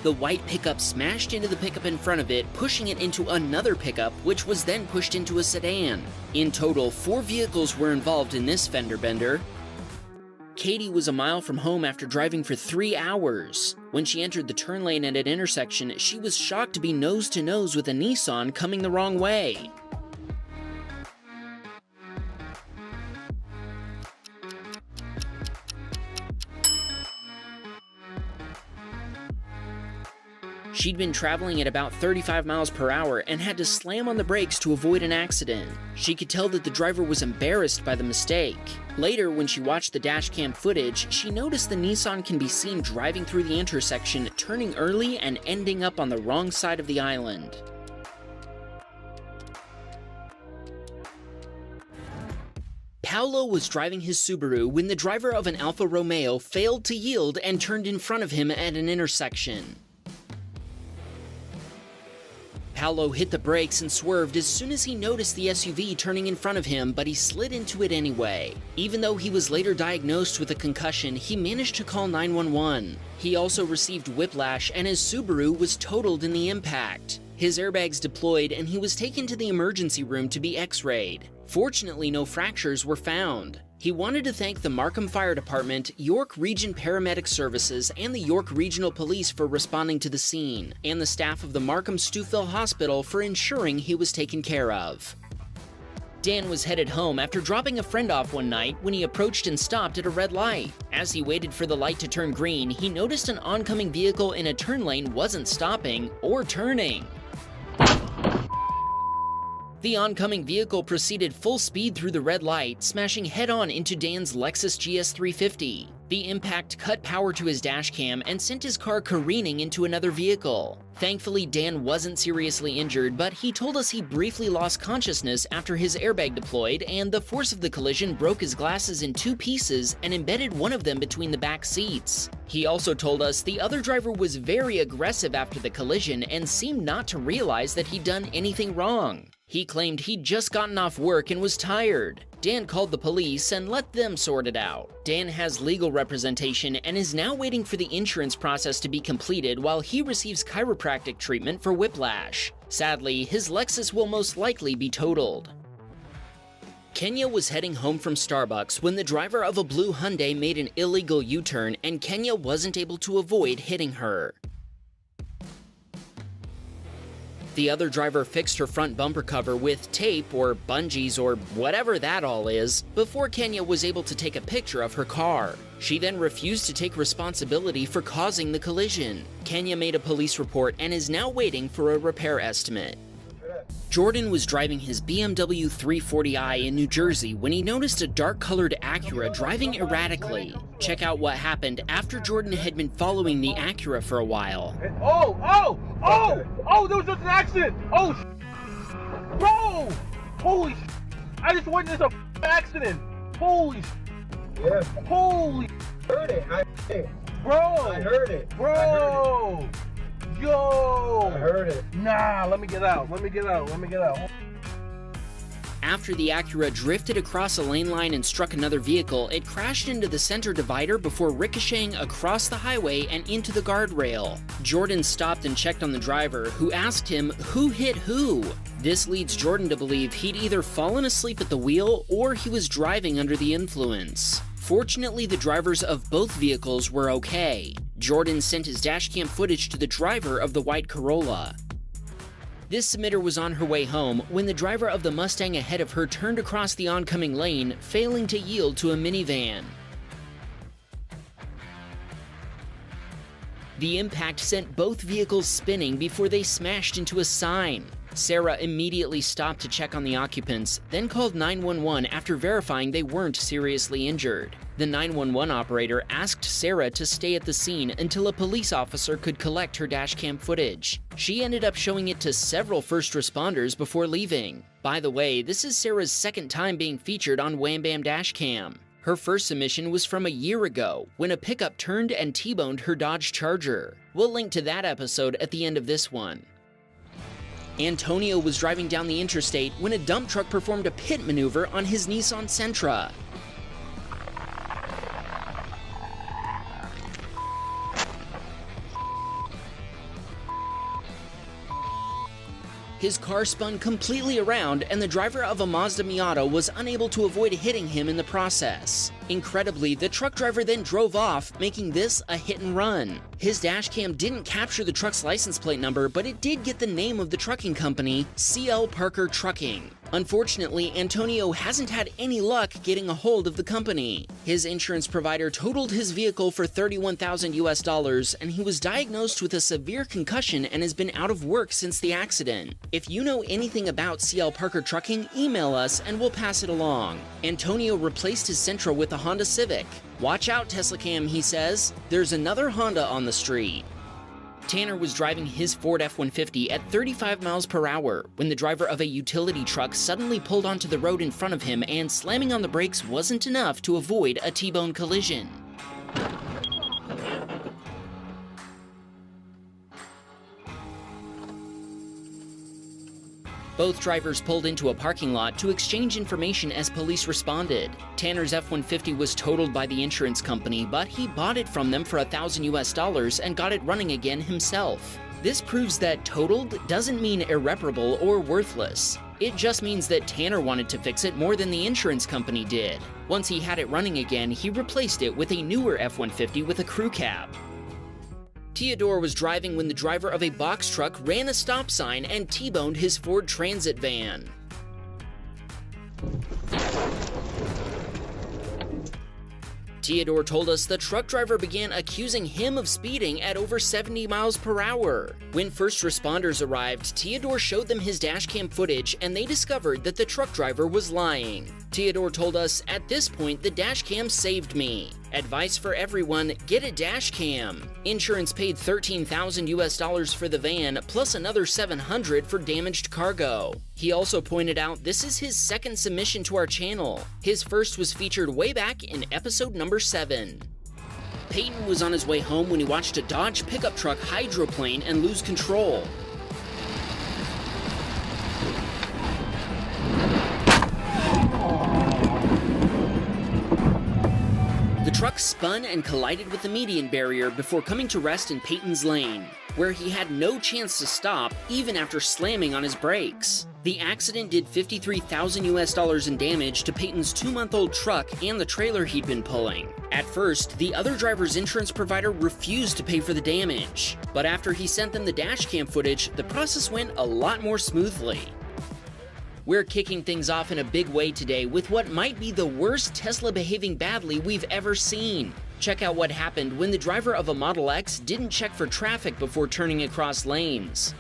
The white pickup smashed into the pickup in front of it, pushing it into another pickup, which was then pushed into a sedan. In total, 4 vehicles were involved in this fender bender. Katie was a mile from home after driving for 3 hours. When she entered the turn lane at an intersection, she was shocked to be nose to nose with a Nissan coming the wrong way. She'd been traveling at about 35 miles per hour and had to slam on the brakes to avoid an accident. She could tell that the driver was embarrassed by the mistake. Later, when she watched the dashcam footage, she noticed the Nissan can be seen driving through the intersection, turning early and ending up on the wrong side of the island. Paolo was driving his Subaru when the driver of an Alfa Romeo failed to yield and turned in front of him at an intersection. Paolo hit the brakes and swerved as soon as he noticed the SUV turning in front of him, but he slid into it anyway. Even though he was later diagnosed with a concussion, he managed to call 911. He also received whiplash, and his Subaru was totaled in the impact. His airbags deployed, and he was taken to the emergency room to be x-rayed. Fortunately, no fractures were found. He wanted to thank the Markham Fire Department, York Region Paramedic Services, and the York Regional Police for responding to the scene, and the staff of the Markham Stouffville Hospital for ensuring he was taken care of. Dan was headed home after dropping a friend off one night when he approached and stopped at a red light. As he waited for the light to turn green, he noticed an oncoming vehicle in a turn lane wasn't stopping or turning. The oncoming vehicle proceeded full speed through the red light, smashing head-on into Dan's Lexus GS350. The impact cut power to his dashcam and sent his car careening into another vehicle. Thankfully, Dan wasn't seriously injured, but he told us he briefly lost consciousness after his airbag deployed, and the force of the collision broke his glasses in 2 pieces and embedded one of them between the back seats. He also told us the other driver was very aggressive after the collision and seemed not to realize that he'd done anything wrong. He claimed he'd just gotten off work and was tired. Dan called the police and let them sort it out. Dan has legal representation and is now waiting for the insurance process to be completed while he receives chiropractic treatment for whiplash. Sadly, his Lexus will most likely be totaled. Kenya was heading home from Starbucks when the driver of a blue Hyundai made an illegal U-turn and Kenya wasn't able to avoid hitting her. The other driver fixed her front bumper cover with tape or bungees or whatever that all is before Kenya was able to take a picture of her car. She then refused to take responsibility for causing the collision. Kenya made a police report and is now waiting for a repair estimate. Jordan was driving his BMW 340i in New Jersey when he noticed a dark-colored Acura driving erratically. Check out what happened after Jordan had been following the Acura for a while. There was just an accident! Bro! Holy I just witnessed a accident! Holy Yeah. Holy Heard it. Bro! I heard it. Bro! Yo! I heard it. Nah, let me get out. After the Acura drifted across a lane line and struck another vehicle, it crashed into the center divider before ricocheting across the highway and into the guardrail. Jordan stopped and checked on the driver, who asked him who hit who. This leads Jordan to believe he'd either fallen asleep at the wheel or he was driving under the influence. Fortunately, the drivers of both vehicles were okay. Jordan sent his dashcam footage to the driver of the white Corolla. This submitter was on her way home when the driver of the Mustang ahead of her turned across the oncoming lane, failing to yield to a minivan. The impact sent both vehicles spinning before they smashed into a sign. Sarah immediately stopped to check on the occupants, then called 911 after verifying they weren't seriously injured. The 911 operator asked Sarah to stay at the scene until a police officer could collect her dashcam footage. She ended up showing it to several first responders before leaving. By the way, this is Sarah's second time being featured on Wham Bam Dashcam. Her first submission was from a year ago, when a pickup turned and T-boned her Dodge Charger. We'll link to that episode at the end of this one. Antonio was driving down the interstate when a dump truck performed a pit maneuver on his Nissan Sentra. His car spun completely around, and the driver of a Mazda Miata was unable to avoid hitting him in the process. Incredibly, the truck driver then drove off, making this a hit and run. His dashcam didn't capture the truck's license plate number, but it did get the name of the trucking company, C.L. Parker Trucking. Unfortunately, Antonio hasn't had any luck getting a hold of the company. His insurance provider totaled his vehicle for $31,000, and he was diagnosed with a severe concussion and has been out of work since the accident. If you know anything about C.L. Parker Trucking, email us and we'll pass it along. Antonio replaced his Sentra with a Honda Civic. Watch out, Tesla Cam, he says. There's another Honda on the street. Tanner was driving his Ford F-150 at 35 miles per hour when the driver of a utility truck suddenly pulled onto the road in front of him, and slamming on the brakes wasn't enough to avoid a T-bone collision. Both drivers pulled into a parking lot to exchange information as police responded. Tanner's F-150 was totaled by the insurance company, but he bought it from them for $1,000 and got it running again himself. This proves that totaled doesn't mean irreparable or worthless. It just means that Tanner wanted to fix it more than the insurance company did. Once he had it running again, he replaced it with a newer F-150 with a crew cab. Theodore was driving when the driver of a box truck ran a stop sign and T-boned his Ford Transit van. Theodore told us the truck driver began accusing him of speeding at over 70 miles per hour. When first responders arrived, Theodore showed them his dashcam footage and they discovered that the truck driver was lying. Theodore told us, "At this point, the dashcam saved me. Advice for everyone, get a dashcam." Insurance paid $13,000 for the van, plus another $700 for damaged cargo. He also pointed out this is his second submission to our channel. His first was featured way back in episode number 7. Peyton was on his way home when he watched a Dodge pickup truck hydroplane and lose control. truck spun and collided with the median barrier before coming to rest in Peyton's lane, where he had no chance to stop even after slamming on his brakes. The accident did $53,000 in damage to Peyton's 2-month-old truck and the trailer he'd been pulling. At first, the other driver's insurance provider refused to pay for the damage, but after he sent them the dashcam footage, the process went a lot more smoothly. We're kicking things off in a big way today with what might be the worst Tesla behaving badly we've ever seen. Check out what happened when the driver of a Model X didn't check for traffic before turning across lanes.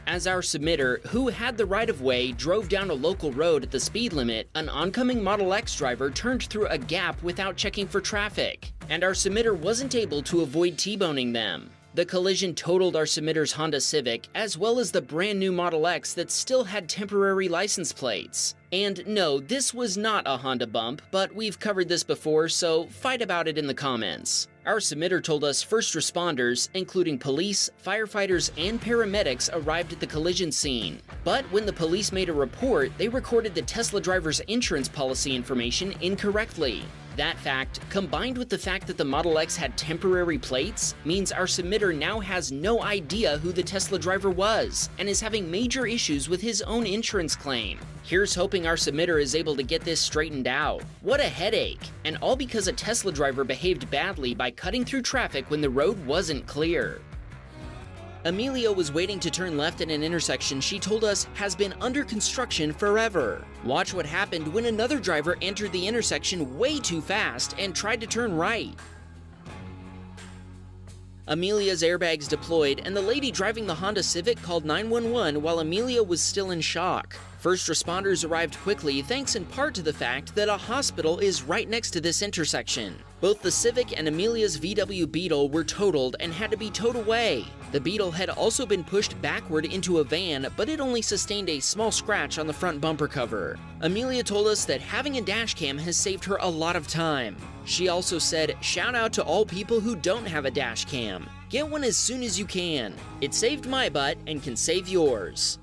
As our submitter, who had the right-of-way, drove down a local road at the speed limit, an oncoming Model X driver turned through a gap without checking for traffic, and our submitter wasn't able to avoid T-boning them. The collision totaled our submitter's Honda Civic, as well as the brand new Model X that still had temporary license plates. And no, this was not a Honda bump, but we've covered this before, so fight about it in the comments. Our submitter told us first responders, including police, firefighters, and paramedics, arrived at the collision scene. But when the police made a report, they recorded the Tesla driver's insurance policy information incorrectly. That fact, combined with the fact that the Model X had temporary plates, means our submitter now has no idea who the Tesla driver was, and is having major issues with his own insurance claim. Here's hoping our submitter is able to get this straightened out. What a headache! And all because a Tesla driver behaved badly by cutting through traffic when the road wasn't clear. Amelia was waiting to turn left at an intersection she told us has been under construction forever. Watch what happened when another driver entered the intersection way too fast and tried to turn right. Amelia's airbags deployed, and the lady driving the Honda Civic called 911 while Amelia was still in shock. First responders arrived quickly thanks in part to the fact that a hospital is right next to this intersection. Both the Civic and Amelia's VW Beetle were totaled and had to be towed away. The Beetle had also been pushed backward into a van, but it only sustained a small scratch on the front bumper cover. Amelia told us that having a dashcam has saved her a lot of time. She also said, "Shout out to all people who don't have a dashcam. Get one as soon as you can. It saved my butt and can save yours."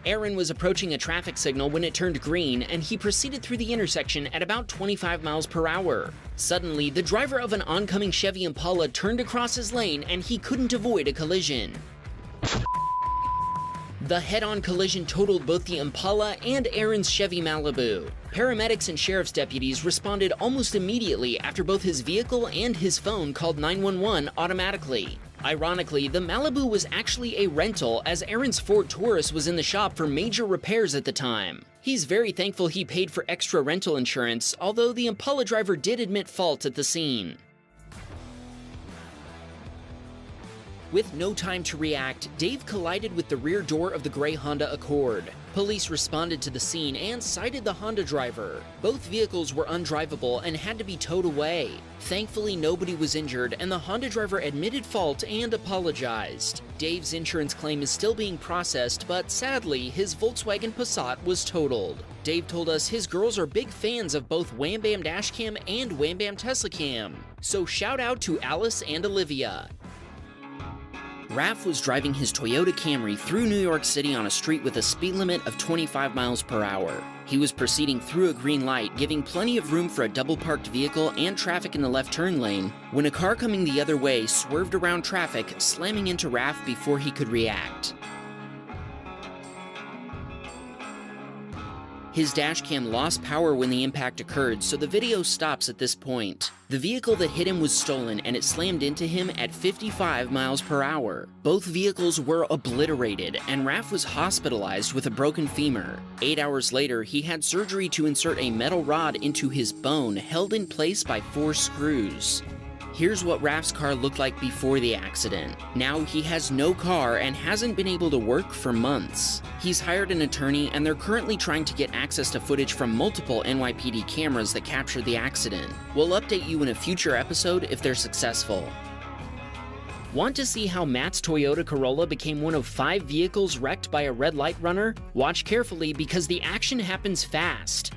Aaron was approaching a traffic signal when it turned green, and he proceeded through the intersection at about 25 miles per hour. Suddenly, the driver of an oncoming Chevy Impala turned across his lane, and he couldn't avoid a collision. The head-on collision totaled both the Impala and Aaron's Chevy Malibu. Paramedics and sheriff's deputies responded almost immediately after both his vehicle and his phone called 911 automatically. Ironically, the Malibu was actually a rental, as Aaron's Ford Taurus was in the shop for major repairs at the time. He's very thankful he paid for extra rental insurance, although the Impala driver did admit fault at the scene. With no time to react, Dave collided with the rear door of the gray Honda Accord. Police responded to the scene and cited the Honda driver. Both vehicles were undrivable and had to be towed away. Thankfully, nobody was injured, and the Honda driver admitted fault and apologized. Dave's insurance claim is still being processed, but sadly, his Volkswagen Passat was totaled. Dave told us his girls are big fans of both Wham Bam Dashcam and Wham Bam Tesla Cam. So shout out to Alice and Olivia. Raph was driving his Toyota Camry through New York City on a street with a speed limit of 25 miles per hour. He was proceeding through a green light, giving plenty of room for a double-parked vehicle and traffic in the left turn lane, when a car coming the other way swerved around traffic, slamming into Raph before he could react. His dashcam lost power when the impact occurred, so the video stops at this point. The vehicle that hit him was stolen, and it slammed into him at 55 miles per hour. Both vehicles were obliterated, and Raph was hospitalized with a broken femur. 8 hours later, he had surgery to insert a metal rod into his bone, held in place by 4 screws. Here's what Raph's car looked like before the accident. Now he has no car and hasn't been able to work for months. He's hired an attorney, and they're currently trying to get access to footage from multiple NYPD cameras that captured the accident. We'll update you in a future episode if they're successful. Want to see how Matt's Toyota Corolla became one of 5 vehicles wrecked by a red light runner? Watch carefully because the action happens fast.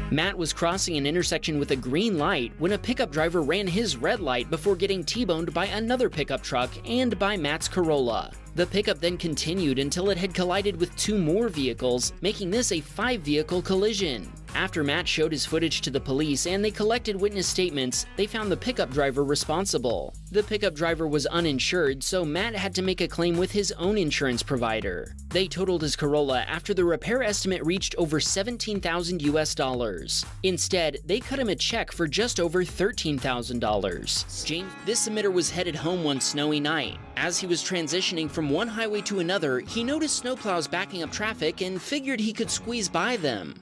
Matt was crossing an intersection with a green light when a pickup driver ran his red light before getting T-boned by another pickup truck and by Matt's Corolla. The pickup then continued until it had collided with 2 more vehicles, making this a 5-vehicle collision. After Matt showed his footage to the police and they collected witness statements, they found the pickup driver responsible. The pickup driver was uninsured, so Matt had to make a claim with his own insurance provider. They totaled his Corolla after the repair estimate reached over $17,000 US. Instead, they cut him a check for just over $13,000. James, this submitter was headed home one snowy night. As he was transitioning from one highway to another, he noticed snowplows backing up traffic and figured he could squeeze by them.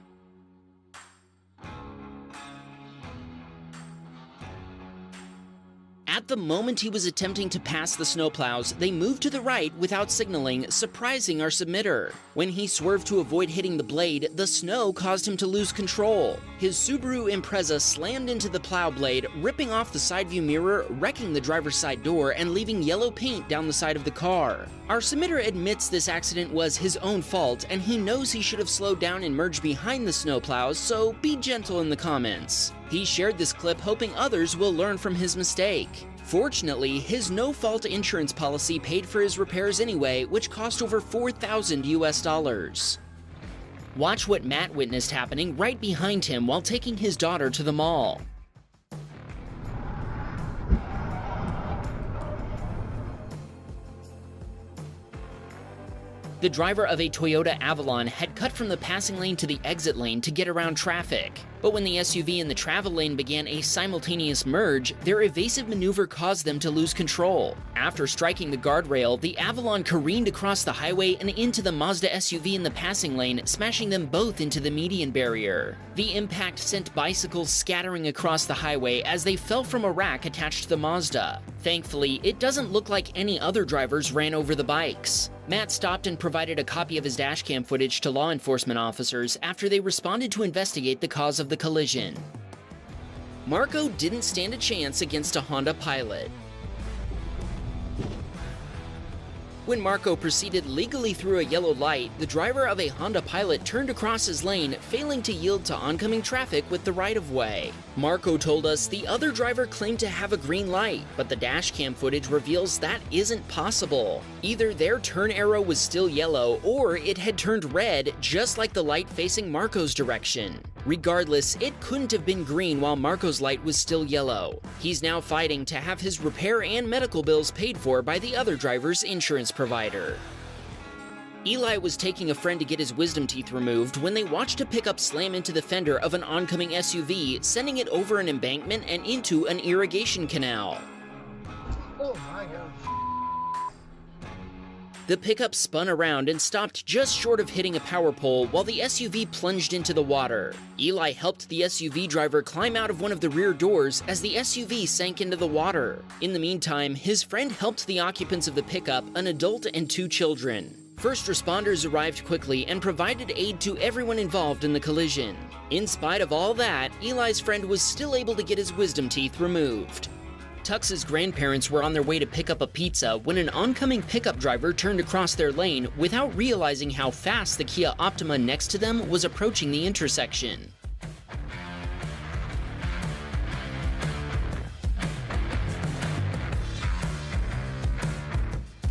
At the moment he was attempting to pass the snowplows, they moved to the right without signaling, surprising our submitter. When he swerved to avoid hitting the blade, the snow caused him to lose control. His Subaru Impreza slammed into the plow blade, ripping off the side view mirror, wrecking the driver's side door, and leaving yellow paint down the side of the car. Our submitter admits this accident was his own fault, and he knows he should have slowed down and merged behind the snowplows, so be gentle in the comments. He shared this clip hoping others will learn from his mistake. Fortunately, his no-fault insurance policy paid for his repairs anyway, which cost over $4,000 US. Watch what Matt witnessed happening right behind him while taking his daughter to the mall. The driver of a Toyota Avalon had cut from the passing lane to the exit lane to get around traffic. But when the SUV and the travel lane began a simultaneous merge, their evasive maneuver caused them to lose control. After striking the guardrail, the Avalon careened across the highway and into the Mazda SUV in the passing lane, smashing them both into the median barrier. The impact sent bicycles scattering across the highway as they fell from a rack attached to the Mazda. Thankfully, it doesn't look like any other drivers ran over the bikes. Matt stopped and provided a copy of his dashcam footage to law enforcement officers after they responded to investigate the cause of the collision. Marco didn't stand a chance against a Honda Pilot. When Marco proceeded legally through a yellow light, the driver of a Honda Pilot turned across his lane, failing to yield to oncoming traffic with the right-of-way. Marco told us the other driver claimed to have a green light, but the dashcam footage reveals that isn't possible. Either their turn arrow was still yellow, or it had turned red, just like the light facing Marco's direction. Regardless, it couldn't have been green while Marco's light was still yellow. He's now fighting to have his repair and medical bills paid for by the other driver's insurance provider. Eli was taking a friend to get his wisdom teeth removed when they watched a pickup slam into the fender of an oncoming SUV, sending it over an embankment and into an irrigation canal. Oh my God. The pickup spun around and stopped just short of hitting a power pole while the SUV plunged into the water. Eli helped the SUV driver climb out of one of the rear doors as the SUV sank into the water. In the meantime, his friend helped the occupants of the pickup, an adult and 2 children. First responders arrived quickly and provided aid to everyone involved in the collision. In spite of all that, Eli's friend was still able to get his wisdom teeth removed. Tux's grandparents were on their way to pick up a pizza when an oncoming pickup driver turned across their lane without realizing how fast the Kia Optima next to them was approaching the intersection.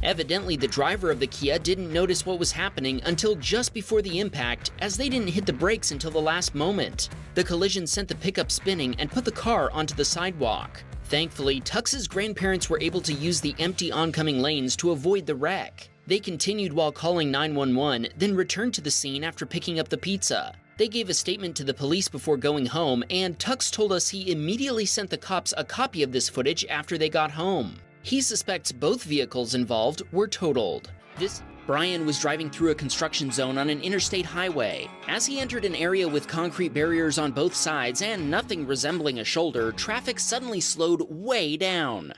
Evidently, the driver of the Kia didn't notice what was happening until just before the impact, as they didn't hit the brakes until the last moment. The collision sent the pickup spinning and put the car onto the sidewalk. Thankfully, Tux's grandparents were able to use the empty oncoming lanes to avoid the wreck. They continued while calling 911, then returned to the scene after picking up the pizza. They gave a statement to the police before going home, and Tux told us he immediately sent the cops a copy of this footage after they got home. He suspects both vehicles involved were totaled. Brian was driving through a construction zone on an interstate highway. As he entered an area with concrete barriers on both sides and nothing resembling a shoulder, traffic suddenly slowed way down.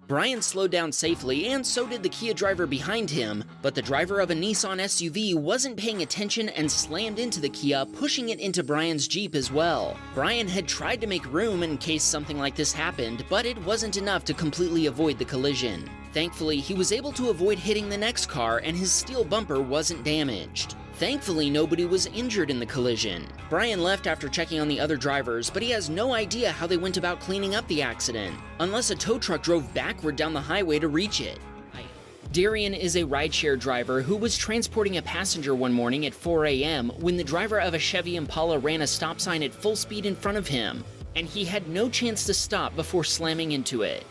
Brian slowed down safely, and so did the Kia driver behind him, but the driver of a Nissan SUV wasn't paying attention and slammed into the Kia, pushing it into Brian's Jeep as well. Brian had tried to make room in case something like this happened, but it wasn't enough to completely avoid the collision. Thankfully, he was able to avoid hitting the next car and his steel bumper wasn't damaged. Thankfully, nobody was injured in the collision. Brian left after checking on the other drivers, but he has no idea how they went about cleaning up the accident, unless a tow truck drove backward down the highway to reach it. Darian is a rideshare driver who was transporting a passenger one morning at 4 a.m. when the driver of a Chevy Impala ran a stop sign at full speed in front of him, and he had no chance to stop before slamming into it.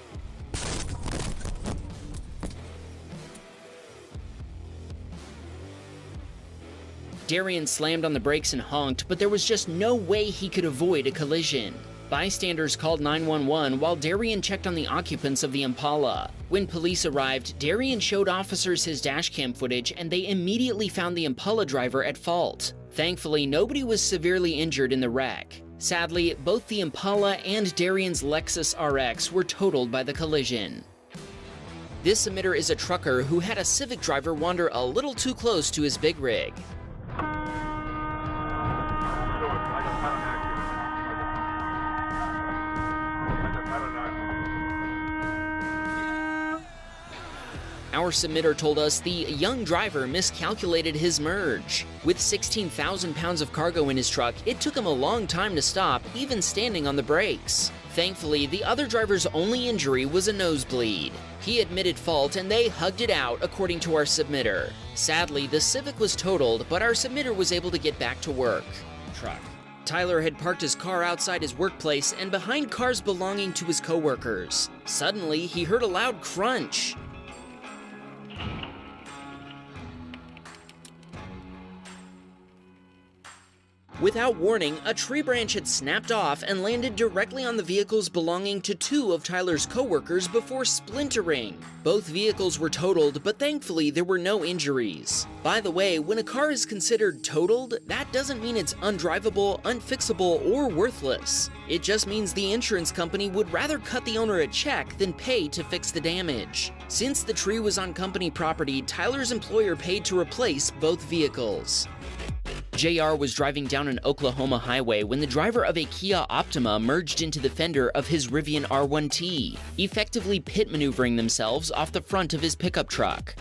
Darian slammed on the brakes and honked, but there was just no way he could avoid a collision. Bystanders called 911 while Darian checked on the occupants of the Impala. When police arrived, Darian showed officers his dashcam footage and they immediately found the Impala driver at fault. Thankfully, nobody was severely injured in the wreck. Sadly, both the Impala and Darian's Lexus RX were totaled by the collision. This submitter is a trucker who had a Civic driver wander a little too close to his big rig. Our submitter told us the young driver miscalculated his merge. With 16,000 pounds of cargo in his truck, it took him a long time to stop, even standing on the brakes. Thankfully, the other driver's only injury was a nosebleed. He admitted fault and they hugged it out, according to our submitter. Sadly, the Civic was totaled, but our submitter was able to get back to work. Tyler had parked his car outside his workplace and behind cars belonging to his coworkers. Suddenly, he heard a loud crunch. Without warning, a tree branch had snapped off and landed directly on the vehicles belonging to two of Tyler's coworkers before splintering. Both vehicles were totaled, but thankfully there were no injuries. By the way, when a car is considered totaled, that doesn't mean it's undrivable, unfixable, or worthless. It just means the insurance company would rather cut the owner a check than pay to fix the damage. Since the tree was on company property, Tyler's employer paid to replace both vehicles. JR was driving down an Oklahoma highway when the driver of a Kia Optima merged into the fender of his Rivian R1T, effectively pit maneuvering themselves off the front of his pickup truck.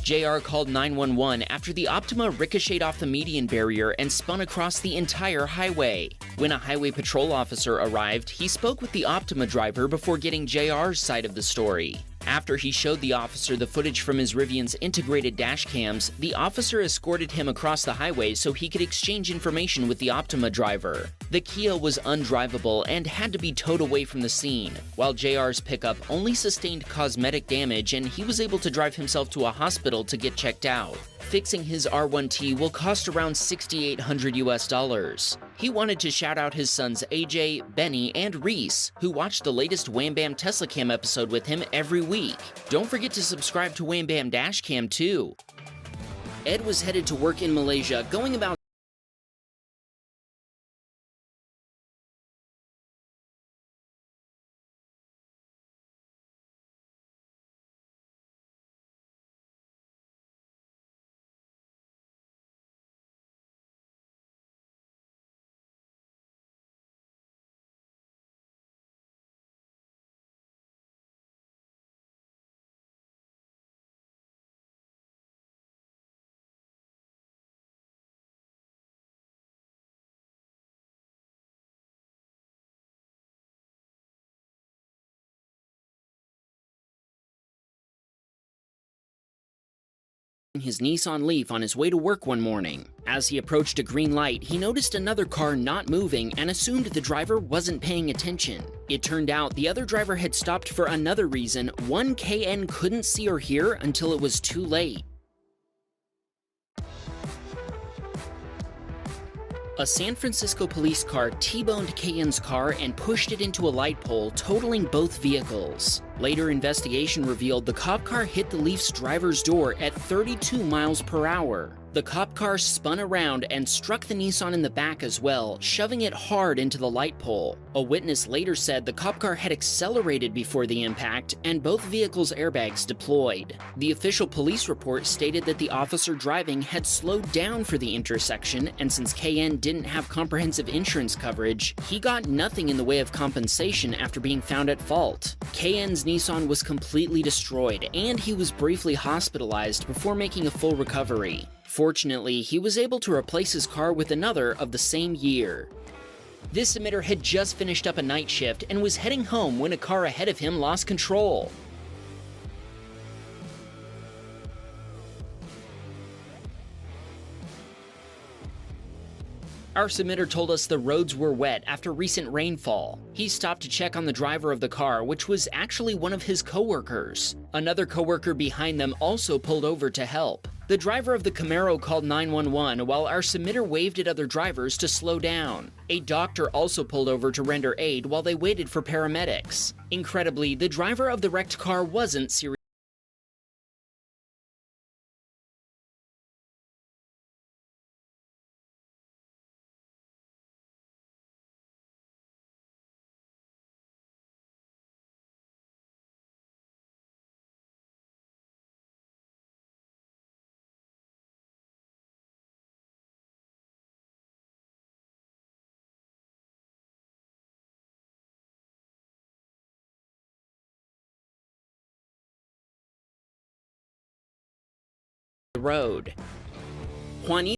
JR called 911 after the Optima ricocheted off the median barrier and spun across the entire highway. When a highway patrol officer arrived, he spoke with the Optima driver before getting JR's side of the story. After he showed the officer the footage from his Rivian's integrated dash cams, the officer escorted him across the highway so he could exchange information with the Optima driver. The Kia was undrivable and had to be towed away from the scene, while JR's pickup only sustained cosmetic damage and he was able to drive himself to a hospital to get checked out. Fixing his R1T will cost around $6,800 US. He wanted to shout out his sons AJ, Benny, and Reese, who watch the latest Wham Bam Tesla Cam episode with him every week. Don't forget to subscribe to Wham Bam Dash Cam too. Ed was headed to work in Malaysia, going about his Nissan Leaf on his way to work one morning. As he approached a green light, he noticed another car not moving and assumed the driver wasn't paying attention. It turned out the other driver had stopped for another reason one KN couldn't see or hear until it was too late. A San Francisco police car T-boned KN's car and pushed it into a light pole, totaling both vehicles. Later investigation revealed the cop car hit the Leaf's driver's door at 32 miles per hour. The cop car spun around and struck the Nissan in the back as well, shoving it hard into the light pole. A witness later said the cop car had accelerated before the impact, and both vehicles' airbags deployed. The official police report stated that the officer driving had slowed down for the intersection, and since KN didn't have comprehensive insurance coverage, he got nothing in the way of compensation after being found at fault. KN's Nissan was completely destroyed, and he was briefly hospitalized before making a full recovery. Fortunately, he was able to replace his car with another of the same year. This emitter had just finished up a night shift and was heading home when a car ahead of him lost control. Our submitter told us the roads were wet after recent rainfall. He stopped to check on the driver of the car, which was actually one of his coworkers. Another coworker behind them also pulled over to help. The driver of the Camaro called 911 while our submitter waved at other drivers to slow down. A doctor also pulled over to render aid while they waited for paramedics. Incredibly, the driver of the wrecked car wasn't seriously the road. Juanito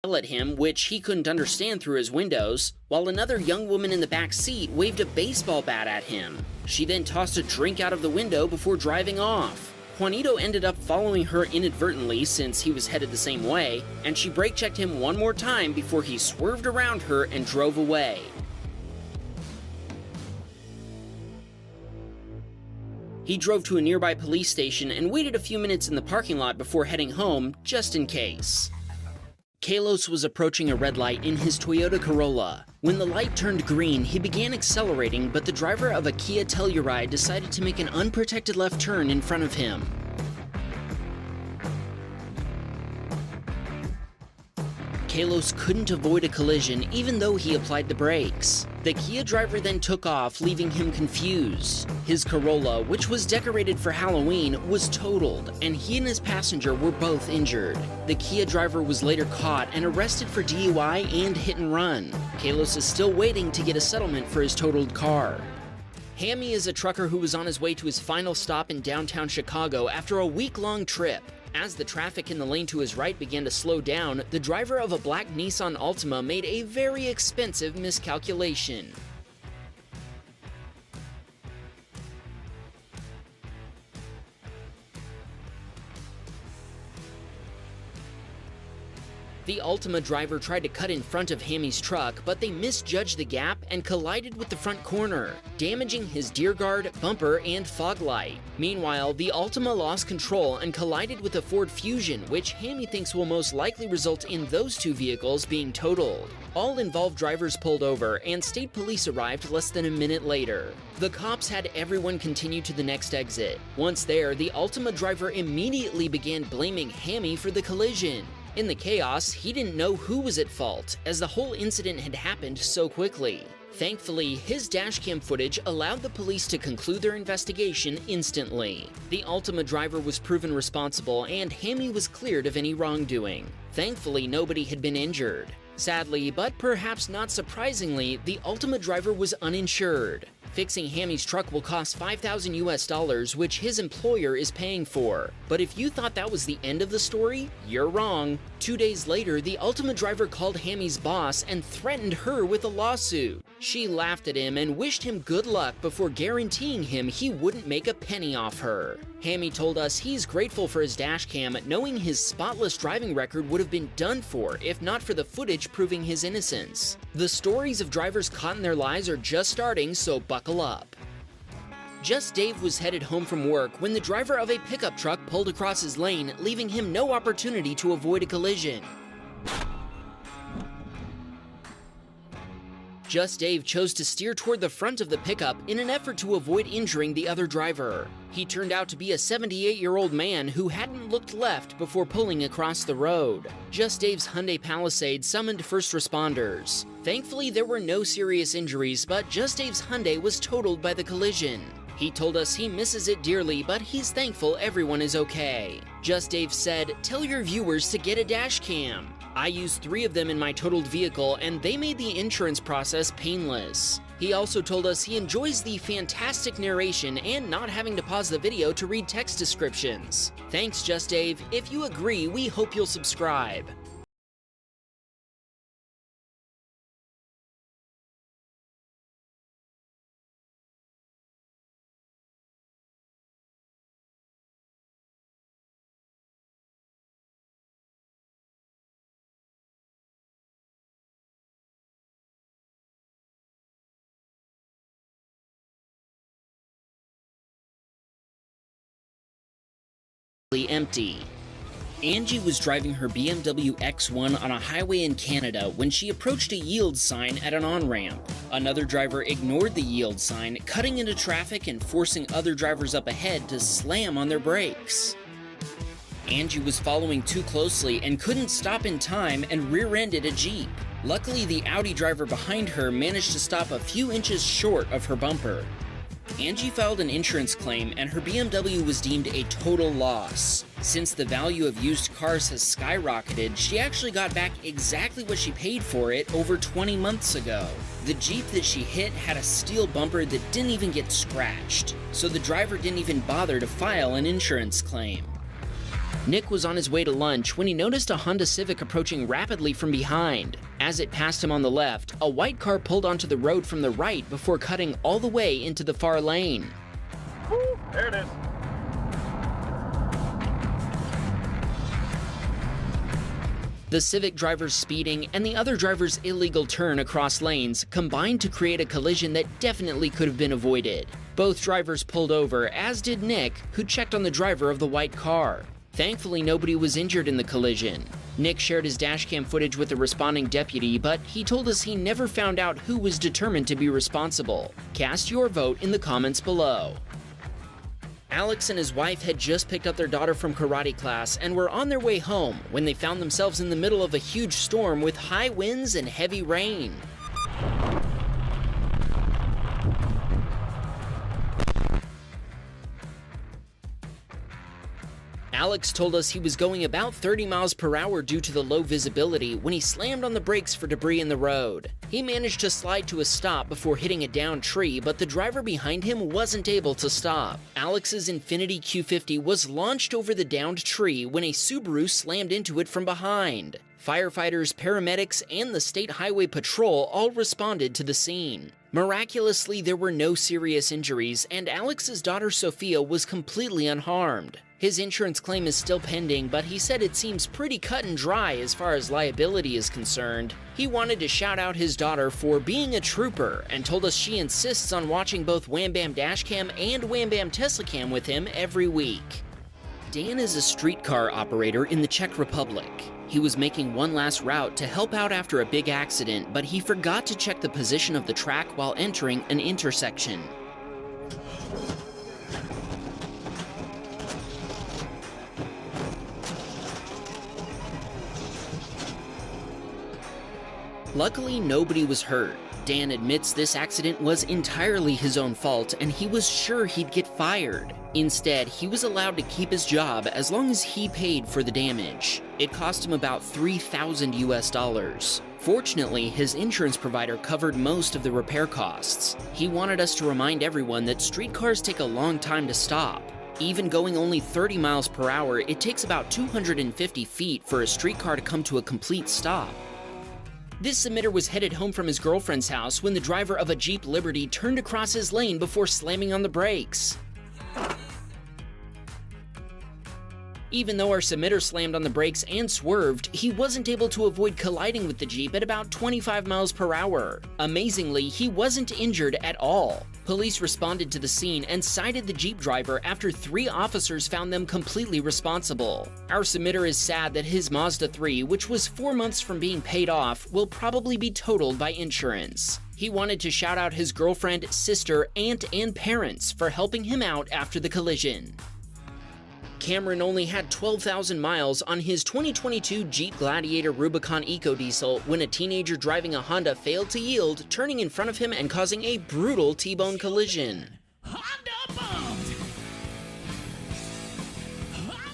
yelled at him, which he couldn't understand through his windows, while another young woman in the back seat waved a baseball bat at him. She then tossed a drink out of the window before driving off. Juanito ended up following her inadvertently since he was headed the same way, and she brake checked him one more time before he swerved around her and drove away. He drove to a nearby police station and waited a few minutes in the parking lot before heading home, just in case. Kalos was approaching a red light in his Toyota Corolla. When the light turned green, he began accelerating, but the driver of a Kia Telluride decided to make an unprotected left turn in front of him. Kalos couldn't avoid a collision even though he applied the brakes. The Kia driver then took off, leaving him confused. His Corolla, which was decorated for Halloween, was totaled, and he and his passenger were both injured. The Kia driver was later caught and arrested for DUI and hit and run. Kalos is still waiting to get a settlement for his totaled car. Hammy is a trucker who was on his way to his final stop in downtown Chicago after a week-long trip. As the traffic in the lane to his right began to slow down, the driver of a black Nissan Altima made a very expensive miscalculation. The Altima driver tried to cut in front of Hammy's truck, but they misjudged the gap and collided with the front corner, damaging his deer guard, bumper, and fog light. Meanwhile, the Altima lost control and collided with a Ford Fusion, which Hammy thinks will most likely result in those two vehicles being totaled. All involved drivers pulled over, and state police arrived less than a minute later. The cops had everyone continue to the next exit. Once there, the Altima driver immediately began blaming Hammy for the collision. In the chaos, he didn't know who was at fault, as the whole incident had happened so quickly. Thankfully, his dashcam footage allowed the police to conclude their investigation instantly. The Altima driver was proven responsible and Hammy was cleared of any wrongdoing. Thankfully, nobody had been injured. Sadly, but perhaps not surprisingly, the Altima driver was uninsured. Fixing Hammy's truck will cost $5,000 US, which his employer is paying for. But if you thought that was the end of the story, you're wrong. 2 days later, the Altima driver called Hammy's boss and threatened her with a lawsuit. She laughed at him and wished him good luck before guaranteeing him he wouldn't make a penny off her. Hammy told us he's grateful for his dashcam, knowing his spotless driving record would have been done for if not for the footage proving his innocence. The stories of drivers caught in their lies are just starting, so buckle up. Just Dave was headed home from work when the driver of a pickup truck pulled across his lane, leaving him no opportunity to avoid a collision. Just Dave chose to steer toward the front of the pickup in an effort to avoid injuring the other driver. He turned out to be a 78-year-old man who hadn't looked left before pulling across the road. Just Dave's Hyundai Palisade summoned first responders. Thankfully, there were no serious injuries, but Just Dave's Hyundai was totaled by the collision. He told us he misses it dearly, but he's thankful everyone is okay. Just Dave said, "Tell your viewers to get a dash cam. I used 3 of them in my totaled vehicle and they made the insurance process painless." He also told us he enjoys the fantastic narration and not having to pause the video to read text descriptions. Thanks, Just Dave. If you agree, we hope you'll subscribe. Empty. Angie was driving her BMW X1 on a highway in Canada when she approached a yield sign at an on-ramp. Another driver ignored the yield sign, cutting into traffic and forcing other drivers up ahead to slam on their brakes. Angie was following too closely and couldn't stop in time and rear-ended a Jeep. Luckily, the Audi driver behind her managed to stop a few inches short of her bumper. Angie filed an insurance claim and her BMW was deemed a total loss. Since the value of used cars has skyrocketed, she actually got back exactly what she paid for it over 20 months ago. The Jeep that she hit had a steel bumper that didn't even get scratched, so the driver didn't even bother to file an insurance claim. Nick was on his way to lunch when he noticed a Honda Civic approaching rapidly from behind. As it passed him on the left, a white car pulled onto the road from the right before cutting all the way into the far lane. Woo, there it is. The Civic driver's speeding and the other driver's illegal turn across lanes combined to create a collision that definitely could have been avoided. Both drivers pulled over, as did Nick, who checked on the driver of the white car. Thankfully, nobody was injured in the collision. Nick shared his dashcam footage with the responding deputy, but he told us he never found out who was determined to be responsible. Cast your vote in the comments below. Alex and his wife had just picked up their daughter from karate class and were on their way home when they found themselves in the middle of a huge storm with high winds and heavy rain. Alex told us he was going about 30 miles per hour due to the low visibility when he slammed on the brakes for debris in the road. He managed to slide to a stop before hitting a downed tree, but the driver behind him wasn't able to stop. Alex's Infiniti Q50 was launched over the downed tree when a Subaru slammed into it from behind. Firefighters, paramedics, and the State Highway Patrol all responded to the scene. Miraculously, there were no serious injuries, and Alex's daughter Sophia was completely unharmed. His insurance claim is still pending, but he said it seems pretty cut and dry as far as liability is concerned. He wanted to shout out his daughter for being a trooper and told us she insists on watching both Wham Bam Dashcam and Wham Bam Teslacam with him every week. Dan is a streetcar operator in the Czech Republic. He was making one last route to help out after a big accident, but he forgot to check the position of the track while entering an intersection. Luckily, nobody was hurt. Dan admits this accident was entirely his own fault and he was sure he'd get fired. Instead, he was allowed to keep his job as long as he paid for the damage. It cost him about $3,000 US. Fortunately, his insurance provider covered most of the repair costs. He wanted us to remind everyone that streetcars take a long time to stop. Even going only 30 miles per hour, it takes about 250 feet for a streetcar to come to a complete stop. This submitter was headed home from his girlfriend's house when the driver of a Jeep Liberty turned across his lane before slamming on the brakes. Even though our submitter slammed on the brakes and swerved, he wasn't able to avoid colliding with the Jeep at about 25 miles per hour. Amazingly, he wasn't injured at all. Police responded to the scene and cited the Jeep driver after 3 officers found them completely responsible. Our submitter is sad that his Mazda 3, which was 4 months from being paid off, will probably be totaled by insurance. He wanted to shout out his girlfriend, sister, aunt, and parents for helping him out after the collision. Cameron only had 12,000 miles on his 2022 Jeep Gladiator Rubicon EcoDiesel when a teenager driving a Honda failed to yield, turning in front of him and causing a brutal T-bone collision.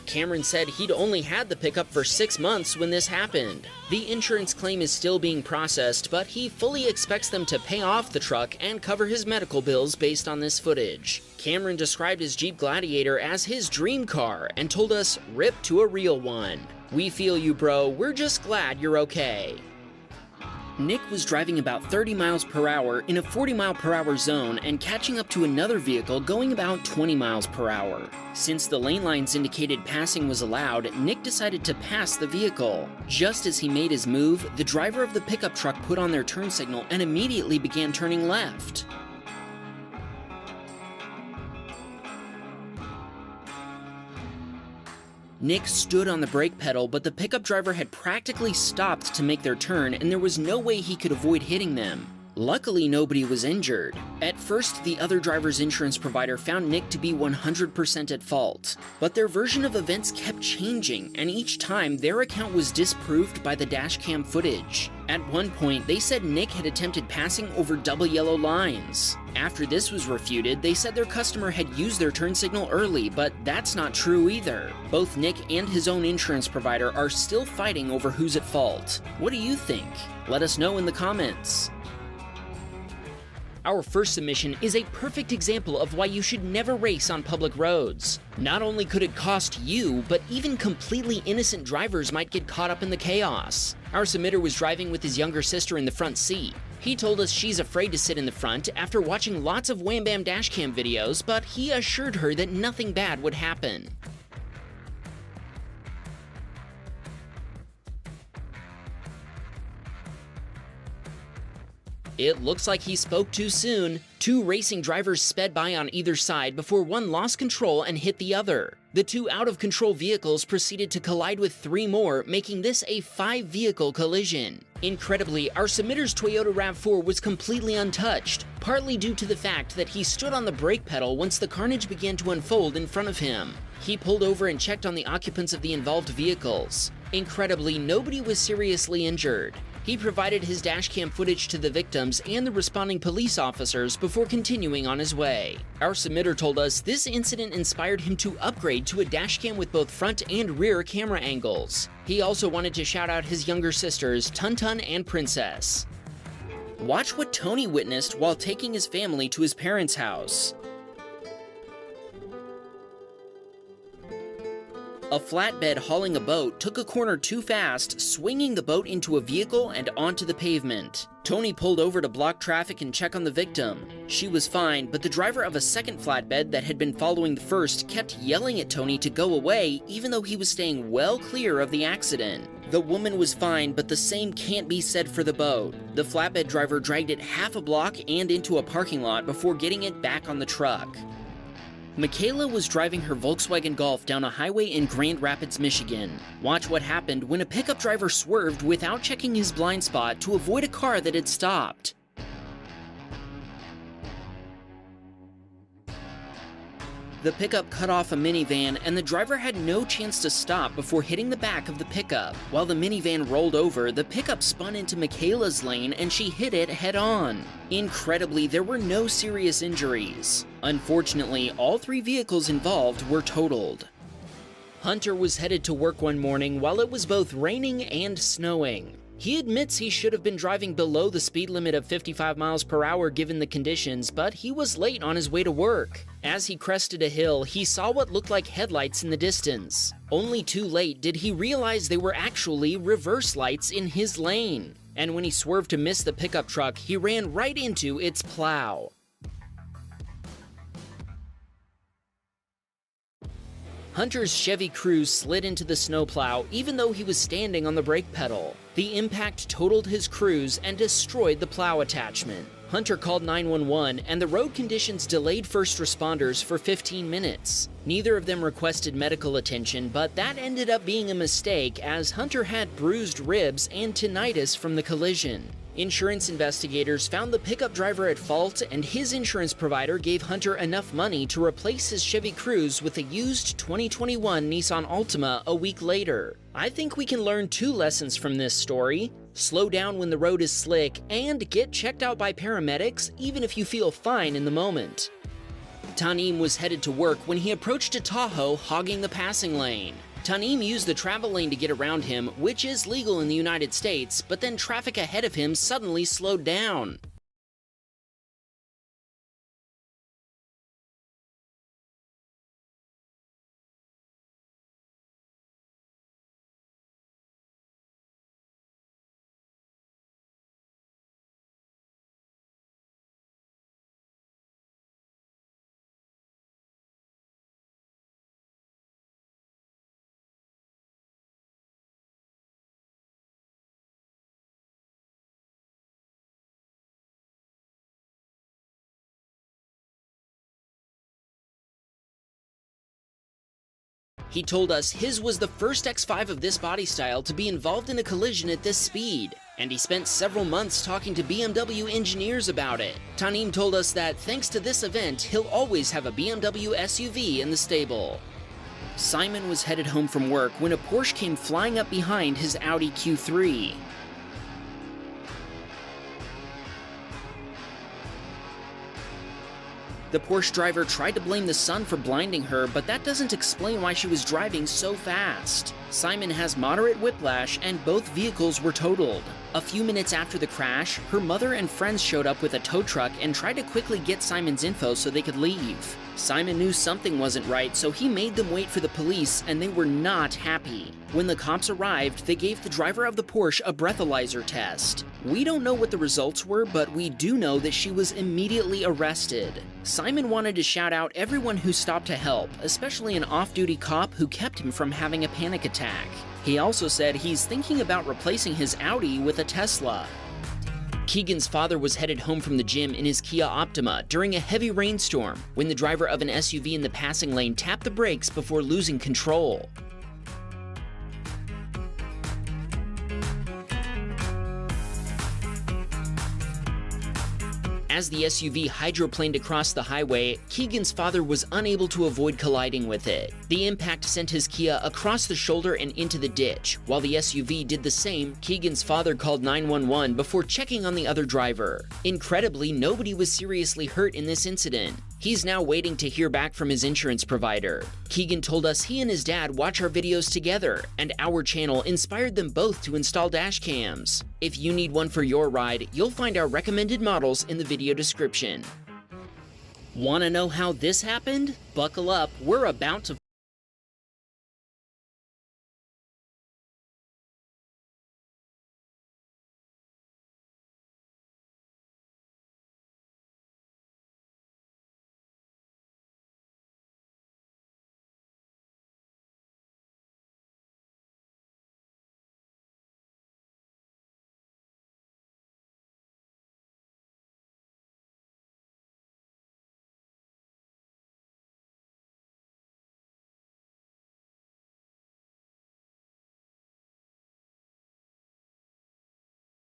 Cameron said he'd only had the pickup for 6 months when this happened. The insurance claim is still being processed, but he fully expects them to pay off the truck and cover his medical bills based on this footage. Cameron described his Jeep Gladiator as his dream car and told us, "Rip to a real one. We feel you, bro. We're just glad you're okay." Nick was driving about 30 miles per hour in a 40 mile per hour zone and catching up to another vehicle going about 20 miles per hour. Since the lane lines indicated passing was allowed, Nick decided to pass the vehicle. Just as he made his move, the driver of the pickup truck put on their turn signal and immediately began turning left. Nick stood on the brake pedal, but the pickup driver had practically stopped to make their turn and there was no way he could avoid hitting them. Luckily, nobody was injured. At first, the other driver's insurance provider found Nick to be 100% at fault, but their version of events kept changing, and each time their account was disproved by the dashcam footage. At one point, they said Nick had attempted passing over double yellow lines. After this was refuted, they said their customer had used their turn signal early, but that's not true either. Both Nick and his own insurance provider are still fighting over who's at fault. What do you think? Let us know in the comments. Our first submission is a perfect example of why you should never race on public roads. Not only could it cost you, but even completely innocent drivers might get caught up in the chaos. Our submitter was driving with his younger sister in the front seat. He told us she's afraid to sit in the front after watching lots of Wham Bam dashcam videos, but he assured her that nothing bad would happen. It looks like he spoke too soon. 2 racing drivers sped by on either side before one lost control and hit the other. The 2 out-of-control vehicles proceeded to collide with 3 more, making this a 5-vehicle collision. Incredibly, our submitter's Toyota RAV4 was completely untouched, partly due to the fact that he stood on the brake pedal once the carnage began to unfold in front of him. He pulled over and checked on the occupants of the involved vehicles. Incredibly, nobody was seriously injured. He provided his dashcam footage to the victims and the responding police officers before continuing on his way. Our submitter told us this incident inspired him to upgrade to a dashcam with both front and rear camera angles. He also wanted to shout out his younger sisters, Tuntun and Princess. Watch what Tony witnessed while taking his family to his parents' house. A flatbed hauling a boat took a corner too fast, swinging the boat into a vehicle and onto the pavement. Tony pulled over to block traffic and check on the victim. She was fine, but the driver of a second flatbed that had been following the first kept yelling at Tony to go away, even though he was staying well clear of the accident. The woman was fine, but the same can't be said for the boat. The flatbed driver dragged it half a block and into a parking lot before getting it back on the truck. Michaela was driving her Volkswagen Golf down a highway in Grand Rapids, Michigan. Watch what happened when a pickup driver swerved without checking his blind spot to avoid a car that had stopped. The pickup cut off a minivan, and the driver had no chance to stop before hitting the back of the pickup. While the minivan rolled over, the pickup spun into Michaela's lane and she hit it head-on. Incredibly, there were no serious injuries. Unfortunately, all 3 vehicles involved were totaled. Hunter was headed to work one morning while it was both raining and snowing. He admits he should have been driving below the speed limit of 55 miles per hour given the conditions, but he was late on his way to work. As he crested a hill, he saw what looked like headlights in the distance. Only too late did he realize they were actually reverse lights in his lane. And when he swerved to miss the pickup truck, he ran right into its plow. Hunter's Chevy Cruze slid into the snowplow even though he was standing on the brake pedal. The impact totaled his Cruze and destroyed the plow attachment. Hunter called 911 and the road conditions delayed first responders for 15 minutes. Neither of them requested medical attention, but that ended up being a mistake as Hunter had bruised ribs and tinnitus from the collision. Insurance investigators found the pickup driver at fault, and his insurance provider gave Hunter enough money to replace his Chevy Cruze with a used 2021 Nissan Altima a week later. I think we can learn 2 lessons from this story. Slow down when the road is slick, and get checked out by paramedics even if you feel fine in the moment. Tanim was headed to work when he approached a Tahoe hogging the passing lane. Tanim used the travel lane to get around him, which is legal in the United States, but then traffic ahead of him suddenly slowed down. He told us his was the first X5 of this body style to be involved in a collision at this speed, and he spent several months talking to BMW engineers about it. Tanim told us that thanks to this event, he'll always have a BMW SUV in the stable. Simon was headed home from work when a Porsche came flying up behind his Audi Q3. The Porsche driver tried to blame the sun for blinding her, but that doesn't explain why she was driving so fast. Simon has moderate whiplash and both vehicles were totaled. A few minutes after the crash, her mother and friends showed up with a tow truck and tried to quickly get Simon's info so they could leave. Simon knew something wasn't right, so he made them wait for the police, and they were not happy. When the cops arrived, they gave the driver of the Porsche a breathalyzer test. We don't know what the results were, but we do know that she was immediately arrested. Simon wanted to shout out everyone who stopped to help, especially an off-duty cop who kept him from having a panic attack. He also said he's thinking about replacing his Audi with a Tesla. Keegan's father was headed home from the gym in his Kia Optima during a heavy rainstorm when the driver of an SUV in the passing lane tapped the brakes before losing control. As the SUV hydroplaned across the highway, Keegan's father was unable to avoid colliding with it. The impact sent his Kia across the shoulder and into the ditch. While the SUV did the same, Keegan's father called 911 before checking on the other driver. Incredibly, nobody was seriously hurt in this incident. He's now waiting to hear back from his insurance provider. Keegan told us he and his dad watch our videos together, and our channel inspired them both to install dash cams. If you need one for your ride, you'll find our recommended models in the video description. Want to know how this happened? Buckle up, we're about to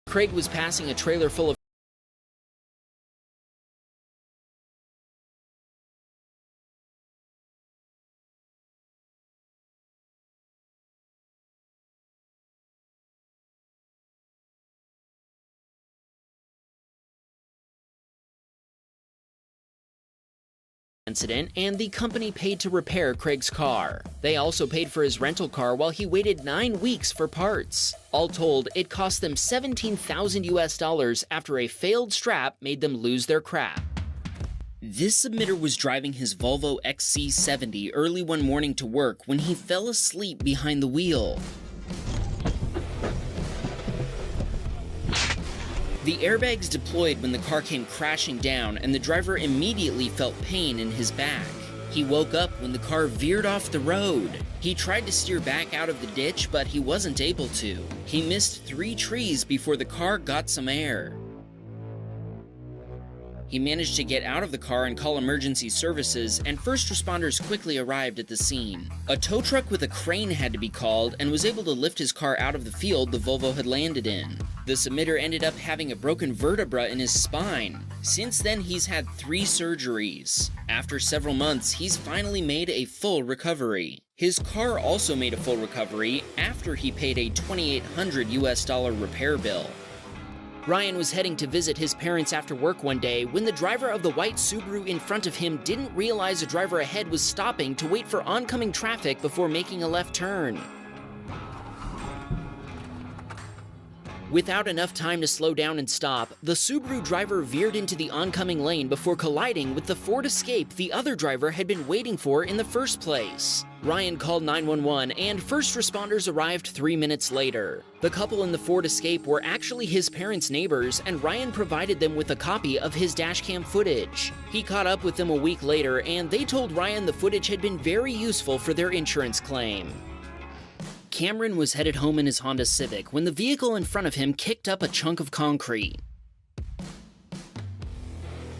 Craig was passing a trailer full of incident, and the company paid to repair Craig's car. They also paid for his rental car while he waited 9 weeks for parts. All told, it cost them $17,000 after a failed strap made them lose their crap. This submitter was driving his Volvo XC70 early one morning to work when he fell asleep behind the wheel. The airbags deployed when the car came crashing down, and the driver immediately felt pain in his back. He woke up when the car veered off the road. He tried to steer back out of the ditch, but he wasn't able to. He missed 3 trees before the car got some air. He managed to get out of the car and call emergency services, and first responders quickly arrived at the scene. A tow truck with a crane had to be called and was able to lift his car out of the field the Volvo had landed in. The submitter ended up having a broken vertebra in his spine. Since then, he's had 3 surgeries. After several months, he's finally made a full recovery. His car also made a full recovery after he paid a $2,800 repair bill. Ryan was heading to visit his parents after work one day when the driver of the white Subaru in front of him didn't realize a driver ahead was stopping to wait for oncoming traffic before making a left turn. Without enough time to slow down and stop, the Subaru driver veered into the oncoming lane before colliding with the Ford Escape the other driver had been waiting for in the first place. Ryan called 911 and first responders arrived 3 minutes later. The couple in the Ford Escape were actually his parents' neighbors, and Ryan provided them with a copy of his dashcam footage. He caught up with them a week later, and they told Ryan the footage had been very useful for their insurance claim. Cameron was headed home in his Honda Civic when the vehicle in front of him kicked up a chunk of concrete.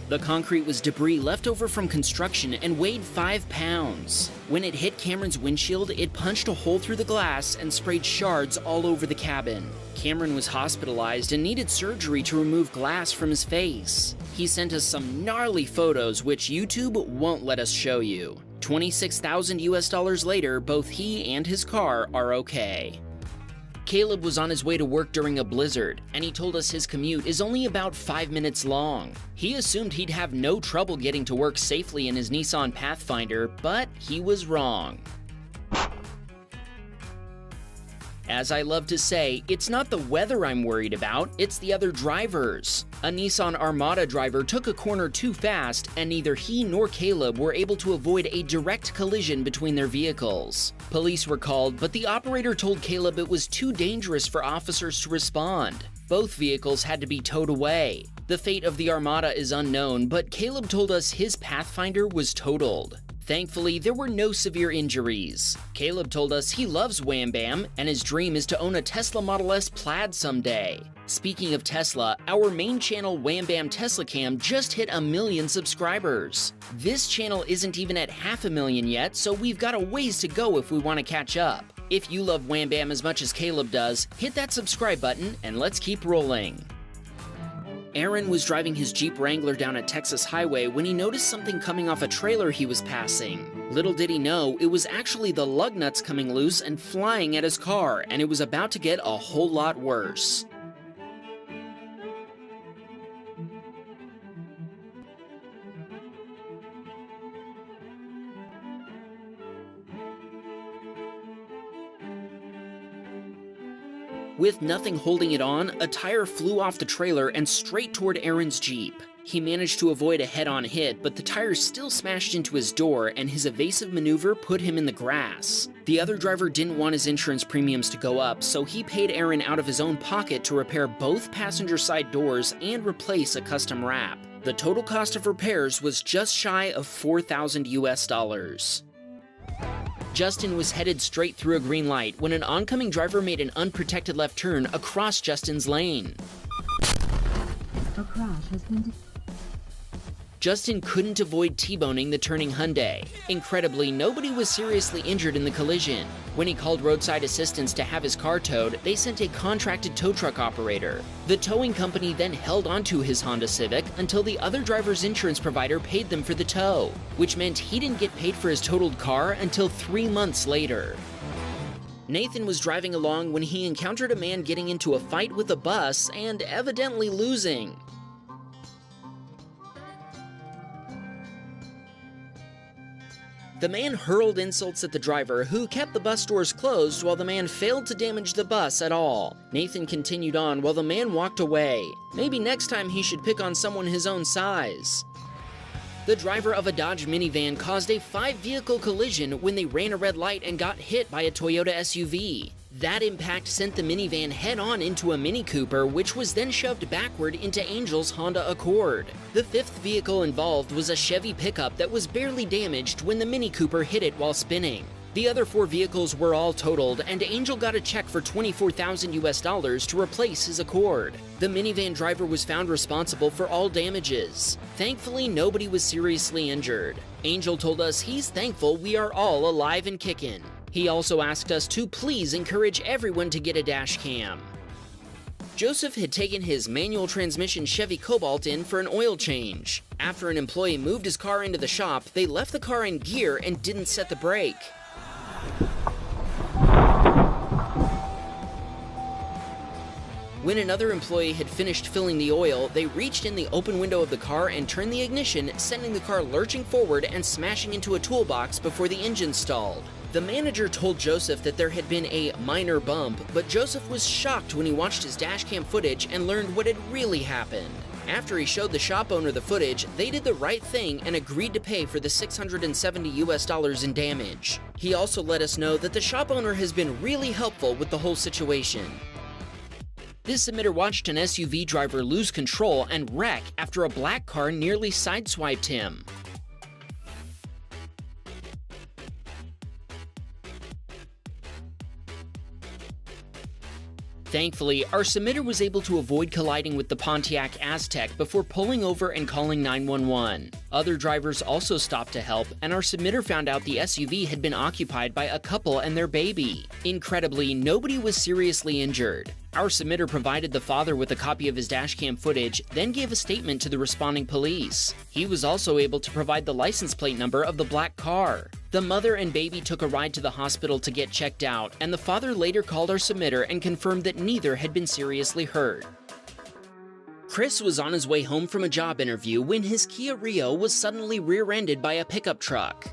The concrete was debris left over from construction and weighed 5 pounds. When it hit Cameron's windshield, it punched a hole through the glass and sprayed shards all over the cabin. Cameron was hospitalized and needed surgery to remove glass from his face. He sent us some gnarly photos, which YouTube won't let us show you. $26,000 later, both he and his car are okay. Caleb was on his way to work during a blizzard, and he told us his commute is only about 5 minutes long. He assumed he'd have no trouble getting to work safely in his Nissan Pathfinder, but he was wrong. As I love to say, it's not the weather I'm worried about, it's the other drivers. A Nissan Armada driver took a corner too fast, and neither he nor Caleb were able to avoid a direct collision between their vehicles. Police were called, but the operator told Caleb it was too dangerous for officers to respond. Both vehicles had to be towed away. The fate of the Armada is unknown, but Caleb told us his Pathfinder was totaled. Thankfully, there were no severe injuries. Caleb told us he loves Wham Bam, and his dream is to own a Tesla Model S Plaid someday. Speaking of Tesla, our main channel Wham Bam Tesla Cam just hit 1 million subscribers. This channel isn't even at 500,000 yet, so we've got a ways to go if we want to catch up. If you love Wham Bam as much as Caleb does, hit that subscribe button and let's keep rolling. Aaron was driving his Jeep Wrangler down a Texas highway when he noticed something coming off a trailer he was passing. Little did he know, it was actually the lug nuts coming loose and flying at his car, and it was about to get a whole lot worse. With nothing holding it on, a tire flew off the trailer and straight toward Aaron's Jeep. He managed to avoid a head-on hit, but the tire still smashed into his door, and his evasive maneuver put him in the grass. The other driver didn't want his insurance premiums to go up, so he paid Aaron out of his own pocket to repair both passenger side doors and replace a custom wrap. The total cost of repairs was just shy of $4,000. Justin was headed straight through a green light when an oncoming driver made an unprotected left turn across Justin's lane. A crash has been Justin couldn't avoid T-boning the turning Hyundai. Incredibly, nobody was seriously injured in the collision. When he called roadside assistance to have his car towed, they sent a contracted tow truck operator. The towing company then held onto his Honda Civic until the other driver's insurance provider paid them for the tow, which meant he didn't get paid for his totaled car until 3 months later. Nathan was driving along when he encountered a man getting into a fight with a bus and evidently losing. The man hurled insults at the driver, who kept the bus doors closed while the man failed to damage the bus at all. Nathan continued on while the man walked away. Maybe next time he should pick on someone his own size. The driver of a Dodge minivan caused a 5-vehicle collision when they ran a red light and got hit by a Toyota SUV. That impact sent the minivan head-on into a Mini Cooper, which was then shoved backward into Angel's Honda Accord. The 5th vehicle involved was a Chevy pickup that was barely damaged when the Mini Cooper hit it while spinning. The other 4 vehicles were all totaled, and Angel got a check for $24,000 to replace his Accord. The minivan driver was found responsible for all damages. Thankfully, nobody was seriously injured. Angel told us he's thankful we are all alive and kicking. He also asked us to please encourage everyone to get a dash cam. Joseph had taken his manual transmission Chevy Cobalt in for an oil change. After an employee moved his car into the shop, they left the car in gear and didn't set the brake. When another employee had finished filling the oil, they reached in the open window of the car and turned the ignition, sending the car lurching forward and smashing into a toolbox before the engine stalled. The manager told Joseph that there had been a minor bump, but Joseph was shocked when he watched his dashcam footage and learned what had really happened. After he showed the shop owner the footage, they did the right thing and agreed to pay for the $670 in damage. He also let us know that the shop owner has been really helpful with the whole situation. This submitter watched an SUV driver lose control and wreck after a black car nearly sideswiped him. Thankfully, our submitter was able to avoid colliding with the Pontiac Aztek before pulling over and calling 911. Other drivers also stopped to help, and our submitter found out the SUV had been occupied by a couple and their baby. Incredibly, nobody was seriously injured. Our submitter provided the father with a copy of his dashcam footage, then gave a statement to the responding police. He was also able to provide the license plate number of the black car. The mother and baby took a ride to the hospital to get checked out, and the father later called our submitter and confirmed that neither had been seriously hurt. Chris was on his way home from a job interview when his Kia Rio was suddenly rear-ended by a pickup truck.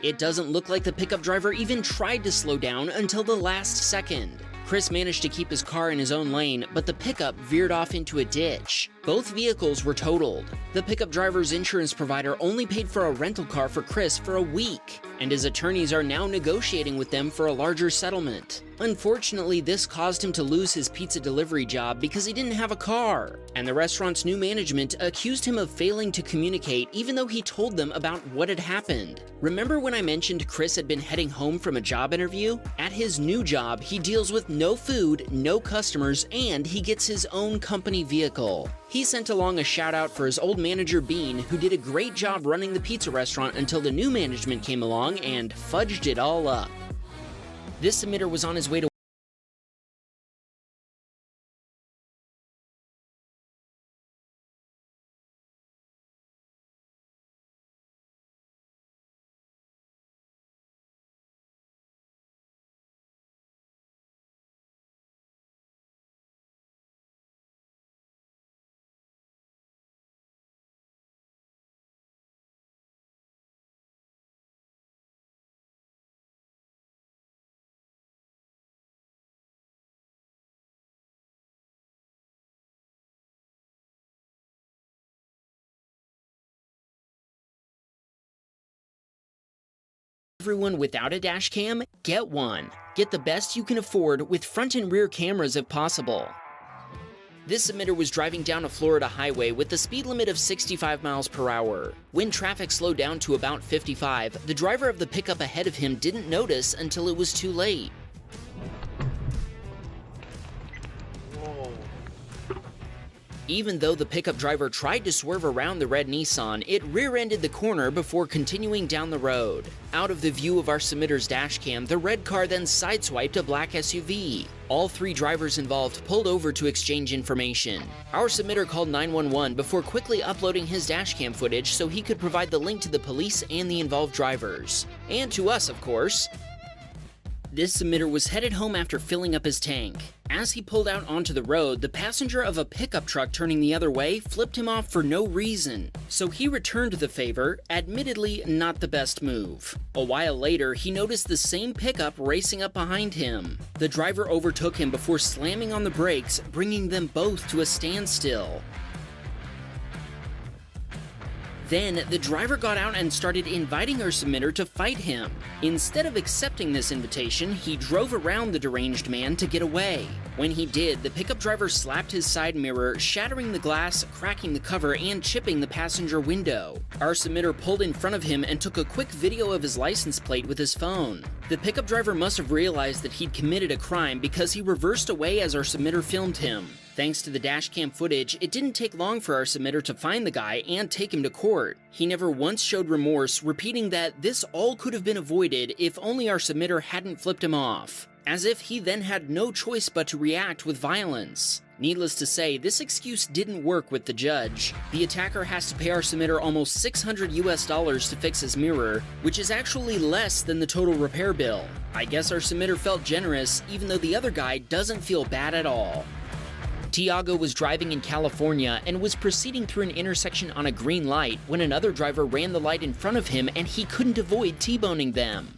It doesn't look like the pickup driver even tried to slow down until the last second. Chris managed to keep his car in his own lane, but the pickup veered off into a ditch. Both vehicles were totaled. The pickup driver's insurance provider only paid for a rental car for Chris for a week, and his attorneys are now negotiating with them for a larger settlement. Unfortunately, this caused him to lose his pizza delivery job because he didn't have a car, and the restaurant's new management accused him of failing to communicate even though he told them about what had happened. Remember when I mentioned Chris had been heading home from a job interview? At his new job, he deals with no food, no customers, and he gets his own company vehicle. He sent along a shout out for his old manager Bean, who did a great job running the pizza restaurant until the new management came along and fudged it all up. This submitter was on his way to everyone without a dash cam, get one. Get the best you can afford with front and rear cameras if possible. This submitter was driving down a Florida highway with the speed limit of 65 miles per hour. When traffic slowed down to about 55, the driver of the pickup ahead of him didn't notice until it was too late. Even though the pickup driver tried to swerve around the red Nissan, it rear-ended the corner before continuing down the road. Out of the view of our submitter's dashcam, the red car then sideswiped a black SUV. All 3 drivers involved pulled over to exchange information. Our submitter called 911 before quickly uploading his dashcam footage so he could provide the link to the police and the involved drivers. And to us, of course. This submitter was headed home after filling up his tank. As he pulled out onto the road, the passenger of a pickup truck turning the other way flipped him off for no reason. So he returned the favor, admittedly not the best move. A while later, he noticed the same pickup racing up behind him. The driver overtook him before slamming on the brakes, bringing them both to a standstill. Then, the driver got out and started inviting our submitter to fight him. Instead of accepting this invitation, he drove around the deranged man to get away. When he did, the pickup driver slapped his side mirror, shattering the glass, cracking the cover, and chipping the passenger window. Our submitter pulled in front of him and took a quick video of his license plate with his phone. The pickup driver must have realized that he'd committed a crime because he reversed away as our submitter filmed him. Thanks to the dashcam footage, it didn't take long for our submitter to find the guy and take him to court. He never once showed remorse, repeating that this all could have been avoided if only our submitter hadn't flipped him off, as if he then had no choice but to react with violence. Needless to say, this excuse didn't work with the judge. The attacker has to pay our submitter almost $600 to fix his mirror, which is actually less than the total repair bill. I guess our submitter felt generous, even though the other guy doesn't feel bad at all. Tiago was driving in California and was proceeding through an intersection on a green light when another driver ran the light in front of him and he couldn't avoid T-boning them.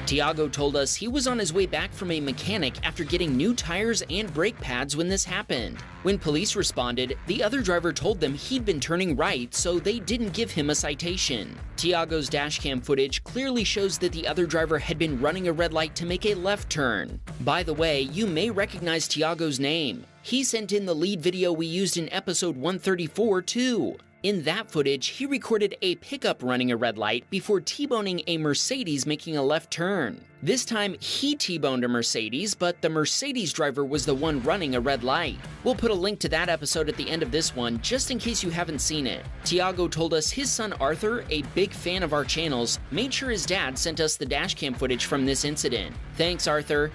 Tiago told us he was on his way back from a mechanic after getting new tires and brake pads when this happened. When police responded, the other driver told them he'd been turning right, so they didn't give him a citation. Tiago's dashcam footage clearly shows that the other driver had been running a red light to make a left turn. By the way, you may recognize Tiago's name. He sent in the lead video we used in episode 134 too. In that footage, he recorded a pickup running a red light before T-boning a Mercedes making a left turn. This time, he T-boned a Mercedes, but the Mercedes driver was the one running a red light. We'll put a link to that episode at the end of this one, just in case you haven't seen it. Tiago told us his son Arthur, a big fan of our channels, made sure his dad sent us the dashcam footage from this incident. Thanks, Arthur.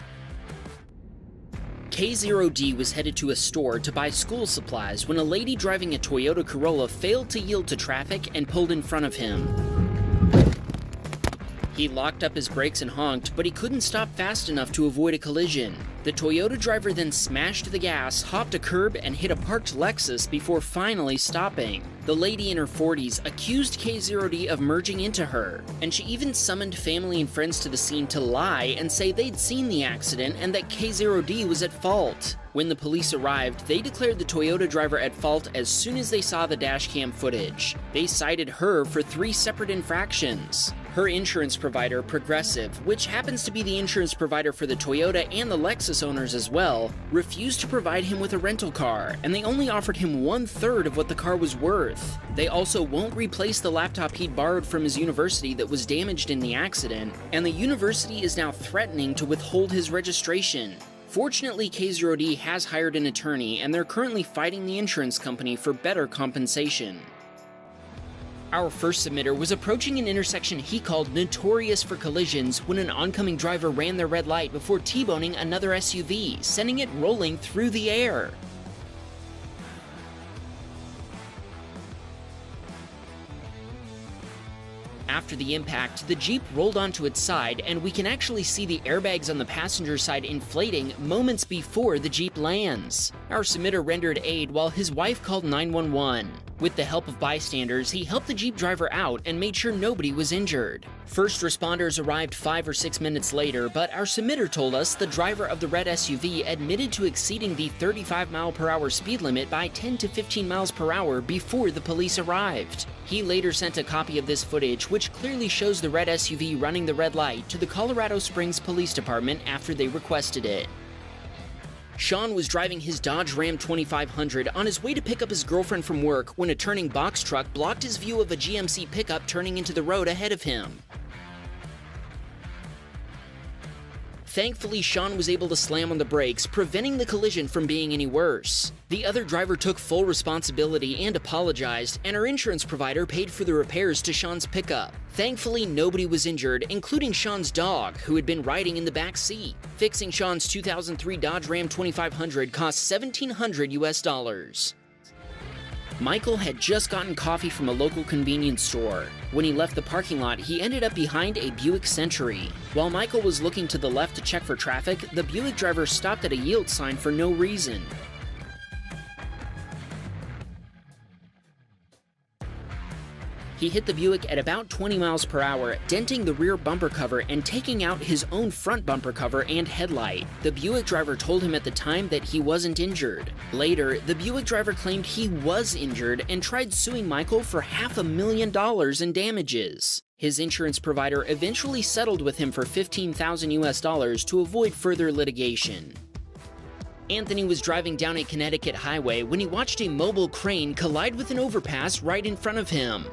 K0D was headed to a store to buy school supplies when a lady driving a Toyota Corolla failed to yield to traffic and pulled in front of him. He locked up his brakes and honked, but he couldn't stop fast enough to avoid a collision. The Toyota driver then smashed the gas, hopped a curb, and hit a parked Lexus before finally stopping. The lady in her 40s accused K0D of merging into her, and she even summoned family and friends to the scene to lie and say they'd seen the accident and that K0D was at fault. When the police arrived, they declared the Toyota driver at fault as soon as they saw the dashcam footage. They cited her for 3 separate infractions. Her insurance provider, Progressive, which happens to be the insurance provider for the Toyota and the Lexus owners as well, refused to provide him with a rental car, and they only offered him 1/3 of what the car was worth. They also won't replace the laptop he'd borrowed from his university that was damaged in the accident, and the university is now threatening to withhold his registration. Fortunately, K0D has hired an attorney, and they're currently fighting the insurance company for better compensation. Our first submitter was approaching an intersection he called notorious for collisions when an oncoming driver ran their red light before T-boning another SUV, sending it rolling through the air. After the impact, the Jeep rolled onto its side, and we can actually see the airbags on the passenger side inflating moments before the Jeep lands. Our submitter rendered aid while his wife called 911. With the help of bystanders, he helped the Jeep driver out and made sure nobody was injured. First responders arrived 5 or 6 minutes later, but our submitter told us the driver of the red SUV admitted to exceeding the 35-mile-per-hour speed limit by 10 to 15 miles per hour before the police arrived. He later sent a copy of this footage, which clearly shows the red SUV running the red light, to the Colorado Springs Police Department after they requested it. Sean was driving his Dodge Ram 2500 on his way to pick up his girlfriend from work when a turning box truck blocked his view of a GMC pickup turning into the road ahead of him. Thankfully, Sean was able to slam on the brakes, preventing the collision from being any worse. The other driver took full responsibility and apologized, and our insurance provider paid for the repairs to Sean's pickup. Thankfully, nobody was injured, including Sean's dog, who had been riding in the back seat. Fixing Sean's 2003 Dodge Ram 2500 cost $1,700 US. Michael had just gotten coffee from a local convenience store. When he left the parking lot, he ended up behind a Buick Century. While Michael was looking to the left to check for traffic, the Buick driver stopped at a yield sign for no reason. He hit the Buick at about 20 miles per hour, denting the rear bumper cover and taking out his own front bumper cover and headlight. The Buick driver told him at the time that he wasn't injured. Later, the Buick driver claimed he was injured and tried suing Michael for $500,000 in damages. His insurance provider eventually settled with him for $15,000 to avoid further litigation. Anthony was driving down a Connecticut highway when he watched a mobile crane collide with an overpass right in front of him.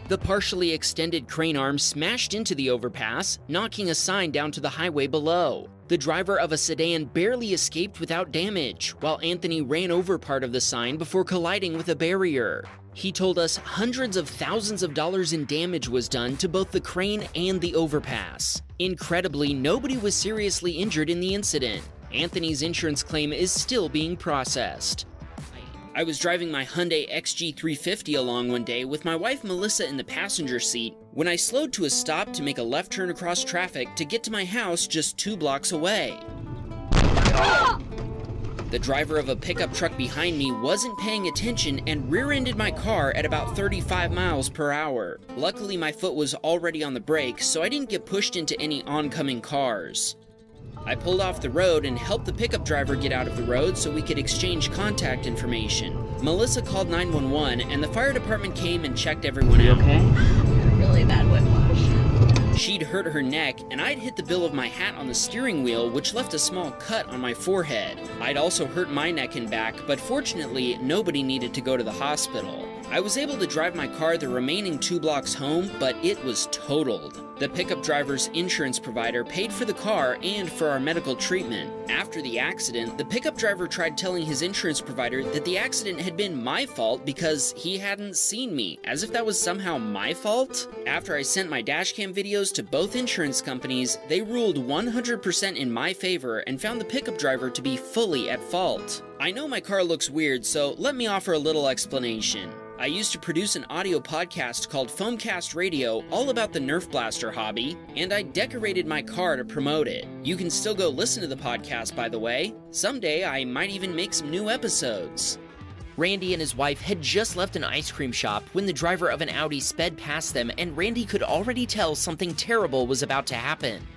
The partially extended crane arm smashed into the overpass, knocking a sign down to the highway below. The driver of a sedan barely escaped without damage, while Anthony ran over part of the sign before colliding with a barrier. He told us hundreds of thousands of dollars in damage was done to both the crane and the overpass. Incredibly, nobody was seriously injured in the incident. Anthony's insurance claim is still being processed. I was driving my Hyundai XG350 along one day with my wife Melissa in the passenger seat when I slowed to a stop to make a left turn across traffic to get to my house just 2 blocks away. The driver of a pickup truck behind me wasn't paying attention and rear-ended my car at about 35 miles per hour. Luckily, my foot was already on the brake, so I didn't get pushed into any oncoming cars. I pulled off the road and helped the pickup driver get out of the road so we could exchange contact information. Melissa called 911 and the fire department came and checked everyone out. Really bad whiplash. She'd hurt her neck and I'd hit the bill of my hat on the steering wheel, which left a small cut on my forehead. I'd also hurt my neck and back, but fortunately nobody needed to go to the hospital. I was able to drive my car the remaining 2 blocks home, but it was totaled. The pickup driver's insurance provider paid for the car and for our medical treatment. After the accident, the pickup driver tried telling his insurance provider that the accident had been my fault because he hadn't seen me, as if that was somehow my fault. After I sent my dashcam videos to both insurance companies, they ruled 100% in my favor and found the pickup driver to be fully at fault. I know my car looks weird, so let me offer a little explanation. I used to produce an audio podcast called Foamcast Radio all about the Nerf Blaster hobby, and I decorated my car to promote it. You can still go listen to the podcast, by the way. Someday I might even make some new episodes. Randy and his wife had just left an ice cream shop when the driver of an Audi sped past them, and Randy could already tell something terrible was about to happen.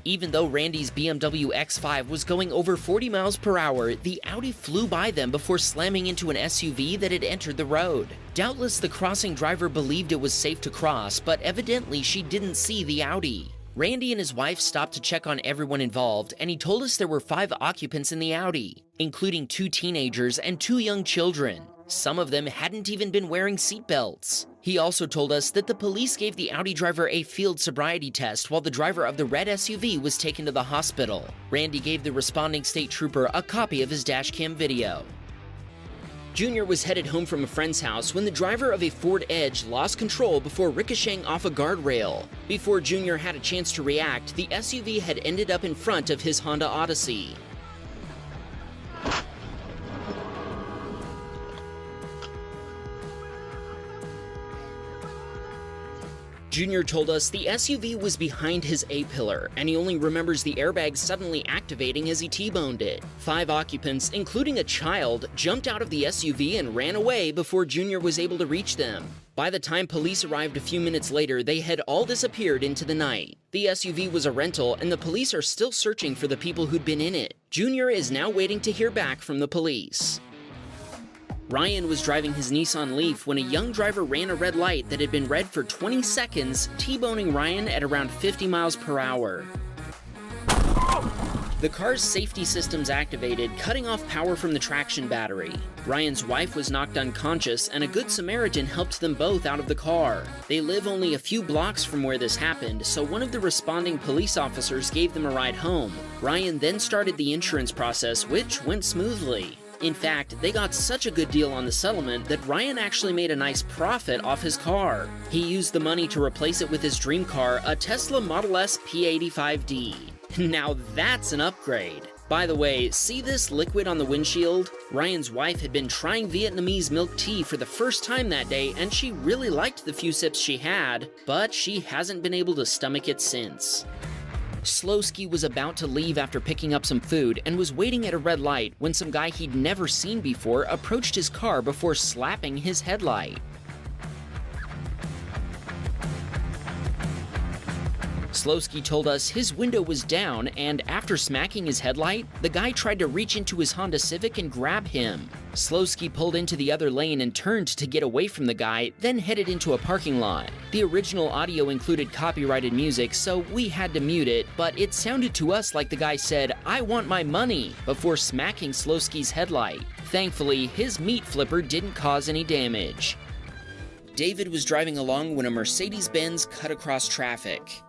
Even though Randy's BMW X5 was going over 40 miles per hour, the Audi flew by them before slamming into an SUV that had entered the road. Doubtless the crossing driver believed it was safe to cross, but evidently she didn't see the Audi. Randy and his wife stopped to check on everyone involved, and he told us there were 5 occupants in the Audi, including 2 teenagers and 2 young children. Some of them hadn't even been wearing seatbelts. He also told us that the police gave the Audi driver a field sobriety test while the driver of the red SUV was taken to the hospital. Randy gave the responding state trooper a copy of his dashcam video. Junior was headed home from a friend's house when the driver of a Ford Edge lost control before ricocheting off a guardrail. Before Junior had a chance to react, the SUV had ended up in front of his Honda Odyssey. Junior told us the SUV was behind his A-pillar, and he only remembers the airbag suddenly activating as he T-boned it. 5 occupants, including a child, jumped out of the SUV and ran away before Junior was able to reach them. By the time police arrived a few minutes later, they had all disappeared into the night. The SUV was a rental, and the police are still searching for the people who'd been in it. Junior is now waiting to hear back from the police. Ryan was driving his Nissan Leaf when a young driver ran a red light that had been red for 20 seconds, T-boning Ryan at around 50 miles per hour. The car's safety systems activated, cutting off power from the traction battery. Ryan's wife was knocked unconscious, and a Good Samaritan helped them both out of the car. They live only a few blocks from where this happened, so one of the responding police officers gave them a ride home. Ryan then started the insurance process, which went smoothly. In fact, they got such a good deal on the settlement that Ryan actually made a nice profit off his car. He used the money to replace it with his dream car, a Tesla Model S P85D. Now that's an upgrade. By the way, see this liquid on the windshield? Ryan's wife had been trying Vietnamese milk tea for the first time that day, and she really liked the few sips she had, but she hasn't been able to stomach it since. Slowski was about to leave after picking up some food and was waiting at a red light when some guy he'd never seen before approached his car before slapping his headlight. Slowski told us his window was down, and after smacking his headlight, the guy tried to reach into his Honda Civic and grab him. Slowski pulled into the other lane and turned to get away from the guy, then headed into a parking lot. The original audio included copyrighted music, so we had to mute it, but it sounded to us like the guy said, "I want my money," before smacking Slowski's headlight. Thankfully, his meat flipper didn't cause any damage. David was driving along when a Mercedes-Benz cut across traffic.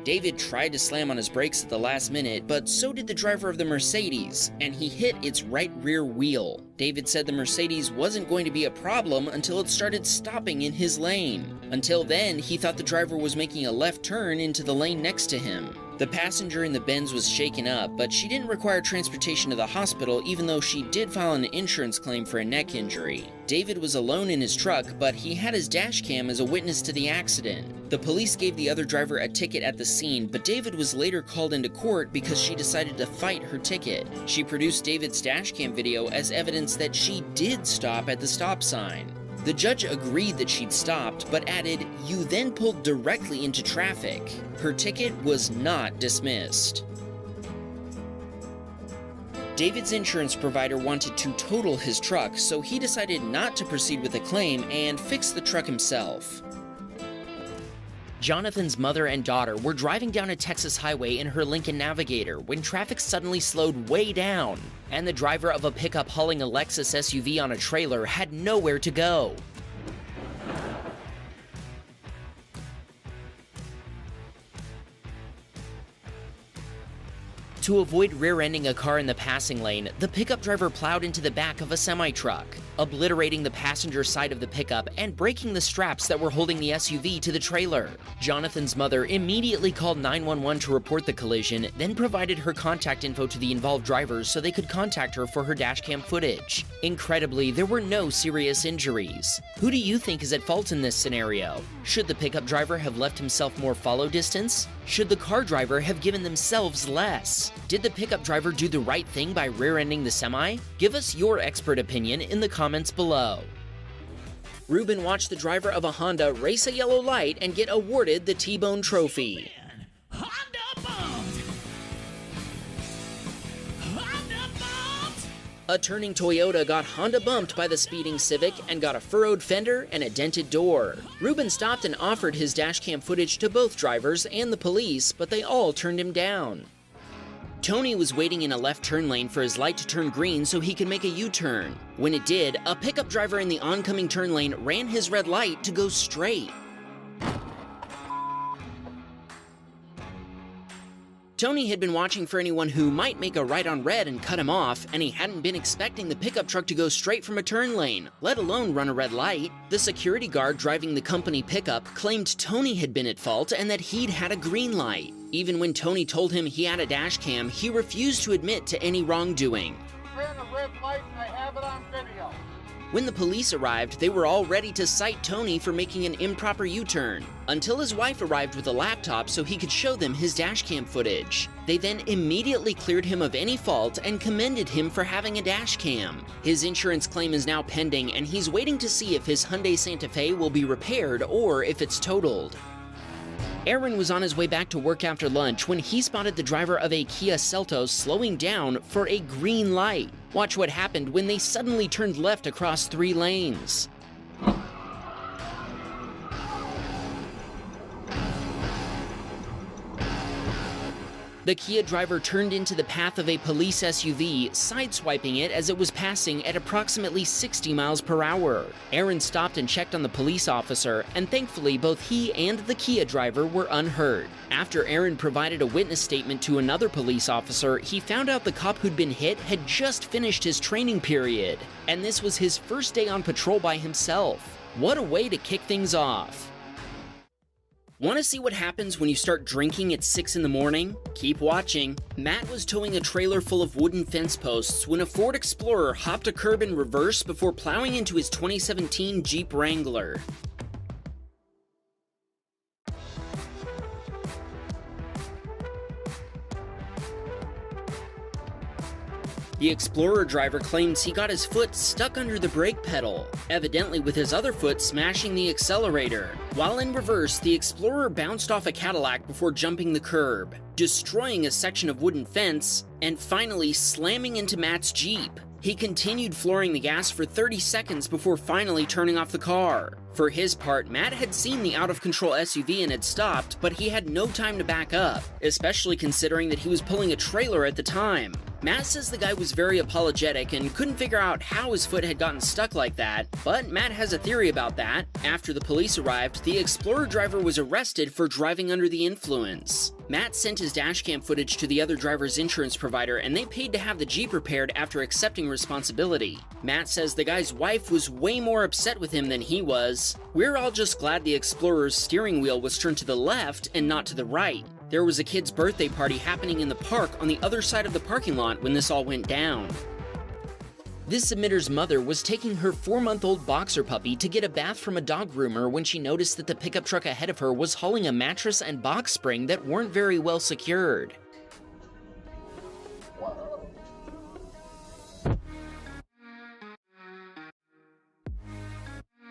David tried to slam on his brakes at the last minute, but so did the driver of the Mercedes, and he hit its right rear wheel. David said the Mercedes wasn't going to be a problem until it started stopping in his lane. Until then, he thought the driver was making a left turn into the lane next to him. The passenger in the Benz was shaken up, but she didn't require transportation to the hospital, even though she did file an insurance claim for a neck injury. David was alone in his truck, but he had his dash cam as a witness to the accident. The police gave the other driver a ticket at the scene, but David was later called into court because she decided to fight her ticket. She produced David's dash cam video as evidence that she did stop at the stop sign. The judge agreed that she'd stopped, but added, "You then pulled directly into traffic." Her ticket was not dismissed. David's insurance provider wanted to total his truck, so he decided not to proceed with the claim and fix the truck himself. Jonathan's mother and daughter were driving down a Texas highway in her Lincoln Navigator when traffic suddenly slowed way down, and the driver of a pickup hauling a Lexus SUV on a trailer had nowhere to go. To avoid rear-ending a car in the passing lane, the pickup driver plowed into the back of a semi-truck, obliterating the passenger side of the pickup and breaking the straps that were holding the SUV to the trailer. Jonathan's mother immediately called 911 to report the collision, then provided her contact info to the involved drivers so they could contact her for her dashcam footage. Incredibly, there were no serious injuries. Who do you think is at fault in this scenario? Should the pickup driver have left himself more follow distance? Should the car driver have given themselves less? Did the pickup driver do the right thing by rear-ending the semi? Give us your expert opinion in the comments below. Ruben watched the driver of a Honda race a yellow light and get awarded the T-Bone Trophy. Honda bumped! Honda bumped! A turning Toyota got Honda bumped by the speeding Civic and got a furrowed fender and a dented door. Ruben stopped and offered his dashcam footage to both drivers and the police, but they all turned him down. Tony was waiting in a left turn lane for his light to turn green so he could make a U-turn. When it did, a pickup driver in the oncoming turn lane ran his red light to go straight. Tony had been watching for anyone who might make a right on red and cut him off, and he hadn't been expecting the pickup truck to go straight from a turn lane, let alone run a red light. The security guard driving the company pickup claimed Tony had been at fault and that he'd had a green light. Even when Tony told him he had a dash cam, he refused to admit to any wrongdoing. Ran a red light and I have it on video. When the police arrived, they were all ready to cite Tony for making an improper U-turn, until his wife arrived with a laptop so he could show them his dashcam footage. They then immediately cleared him of any fault and commended him for having a dashcam. His insurance claim is now pending, and he's waiting to see if his Hyundai Santa Fe will be repaired or if it's totaled. Aaron was on his way back to work after lunch when he spotted the driver of a Kia Seltos slowing down for a green light. Watch what happened when they suddenly turned left across 3 lanes. The Kia driver turned into the path of a police SUV, sideswiping it as it was passing at approximately 60 miles per hour. Aaron stopped and checked on the police officer, and thankfully both he and the Kia driver were unhurt. After Aaron provided a witness statement to another police officer, he found out the cop who'd been hit had just finished his training period, and this was his first day on patrol by himself. What a way to kick things off. Want to see what happens when you start drinking at 6 in the morning? Keep watching. Matt was towing a trailer full of wooden fence posts when a Ford Explorer hopped a curb in reverse before plowing into his 2017 Jeep Wrangler. The Explorer driver claims he got his foot stuck under the brake pedal, evidently with his other foot smashing the accelerator. While in reverse, the Explorer bounced off a Cadillac before jumping the curb, destroying a section of wooden fence, and finally slamming into Matt's Jeep. He continued flooring the gas for 30 seconds before finally turning off the car. For his part, Matt had seen the out-of-control SUV and had stopped, but he had no time to back up, especially considering that he was pulling a trailer at the time. Matt says the guy was very apologetic and couldn't figure out how his foot had gotten stuck like that, but Matt has a theory about that. After the police arrived, the Explorer driver was arrested for driving under the influence. Matt sent his dashcam footage to the other driver's insurance provider, and they paid to have the Jeep repaired after accepting responsibility. Matt says the guy's wife was way more upset with him than he was. We're all just glad the Explorer's steering wheel was turned to the left and not to the right. There was a kid's birthday party happening in the park on the other side of the parking lot when this all went down. This submitter's mother was taking her 4-month-old boxer puppy to get a bath from a dog groomer when she noticed that the pickup truck ahead of her was hauling a mattress and box spring that weren't very well secured.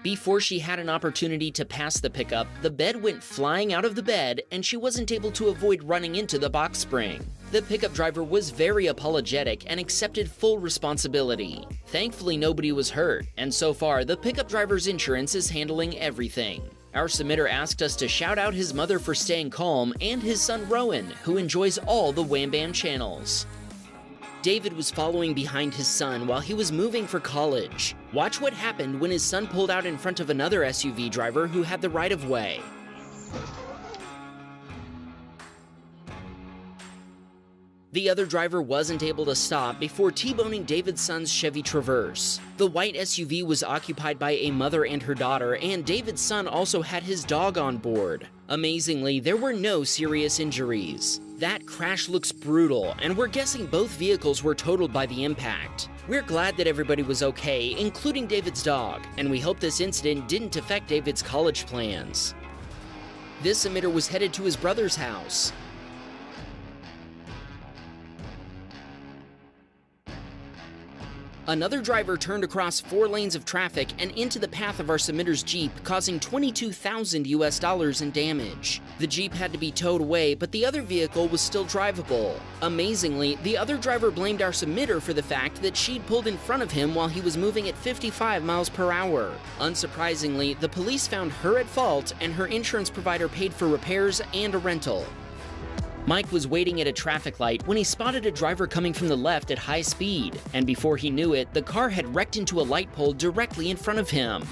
Before she had an opportunity to pass the pickup, the bed went flying out of the bed and she wasn't able to avoid running into the box spring. The pickup driver was very apologetic and accepted full responsibility. Thankfully, nobody was hurt, and so far, the pickup driver's insurance is handling everything. Our submitter asked us to shout out his mother for staying calm and his son Rowan, who enjoys all the Wham Bam channels. David was following behind his son while he was moving for college. Watch what happened when his son pulled out in front of another SUV driver who had the right-of-way. The other driver wasn't able to stop before T-boning David's son's Chevy Traverse. The white SUV was occupied by a mother and her daughter, and David's son also had his dog on board. Amazingly, there were no serious injuries. That crash looks brutal, and we're guessing both vehicles were totaled by the impact. We're glad that everybody was okay, including David's dog, and we hope this incident didn't affect David's college plans. This emitter was headed to his brother's house. Another driver turned across 4 lanes of traffic and into the path of our submitter's Jeep, causing $22,000 in damage. The Jeep had to be towed away, but the other vehicle was still drivable. Amazingly, the other driver blamed our submitter for the fact that she'd pulled in front of him while he was moving at 55 miles per hour. Unsurprisingly, the police found her at fault, and her insurance provider paid for repairs and a rental. Mike was waiting at a traffic light when he spotted a driver coming from the left at high speed, and before he knew it, the car had wrecked into a light pole directly in front of him.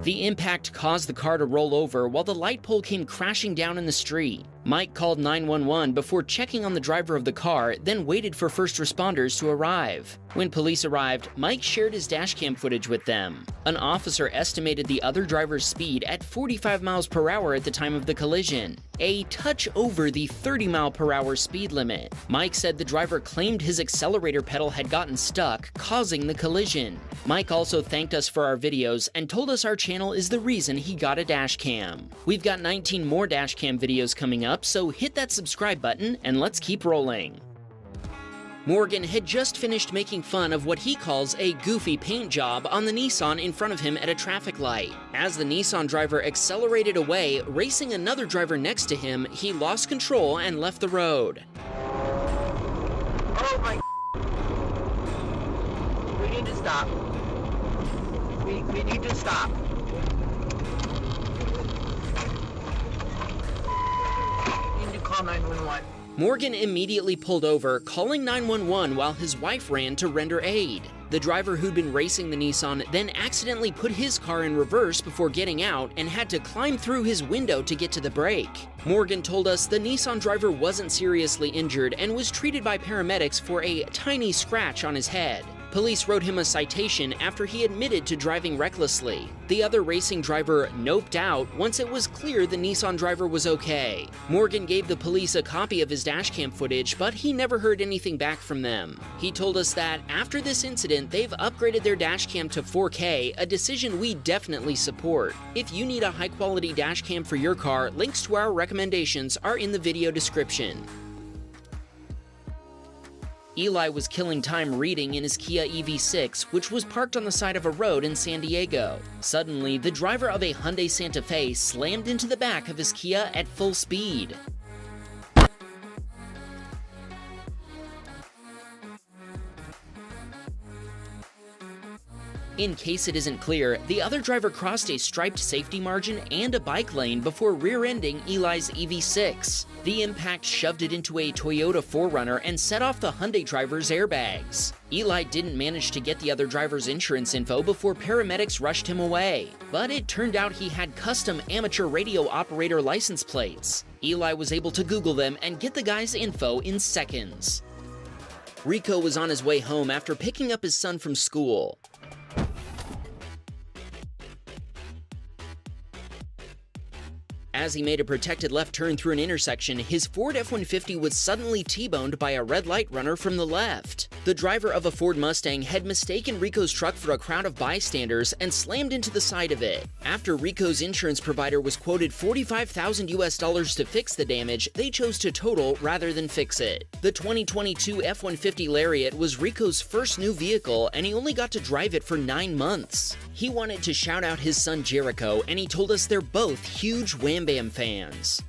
The impact caused the car to roll over while the light pole came crashing down in the street. Mike called 911 before checking on the driver of the car, then waited for first responders to arrive. When police arrived, Mike shared his dashcam footage with them. An officer estimated the other driver's speed at 45 miles per hour at the time of the collision, a touch over the 30 mile per hour speed limit. Mike said the driver claimed his accelerator pedal had gotten stuck, causing the collision. Mike also thanked us for our videos and told us our channel is the reason he got a dashcam. We've got 19 more dashcam videos coming up, so hit that subscribe button and let's keep rolling. Morgan had just finished making fun of what he calls a goofy paint job on the Nissan in front of him at a traffic light. As the Nissan driver accelerated away, racing another driver next to him, he lost control and left the road. Oh my. We need to stop. We need to stop. call 911. Morgan immediately pulled over, calling 911 while his wife ran to render aid. The driver who'd been racing the Nissan then accidentally put his car in reverse before getting out and had to climb through his window to get to the brake. Morgan told us the Nissan driver wasn't seriously injured and was treated by paramedics for a tiny scratch on his head. Police wrote him a citation after he admitted to driving recklessly. The other racing driver noped out once it was clear the Nissan driver was okay. Morgan gave the police a copy of his dashcam footage, but he never heard anything back from them. He told us that after this incident, they've upgraded their dashcam to 4K, a decision we definitely support. If you need a high-quality dashcam for your car, links to our recommendations are in the video description. Eli was killing time reading in his Kia EV6, which was parked on the side of a road in San Diego. Suddenly, the driver of a Hyundai Santa Fe slammed into the back of his Kia at full speed. In case it isn't clear, the other driver crossed a striped safety margin and a bike lane before rear-ending Eli's EV6. The impact shoved it into a Toyota 4Runner and set off the Hyundai driver's airbags. Eli didn't manage to get the other driver's insurance info before paramedics rushed him away. But it turned out he had custom amateur radio operator license plates. Eli was able to Google them and get the guy's info in seconds. Rico was on his way home after picking up his son from school. As he made a protected left turn through an intersection, his Ford F-150 was suddenly T-boned by a red light runner from the left. The driver of a Ford Mustang had mistaken Rico's truck for a crowd of bystanders and slammed into the side of it. After Rico's insurance provider was quoted $45,000 to fix the damage, they chose to total rather than fix it. The 2022 F-150 Lariat was Rico's first new vehicle, and he only got to drive it for 9 months. He wanted to shout out his son Jericho, and he told us they're both huge Wham Bam fans.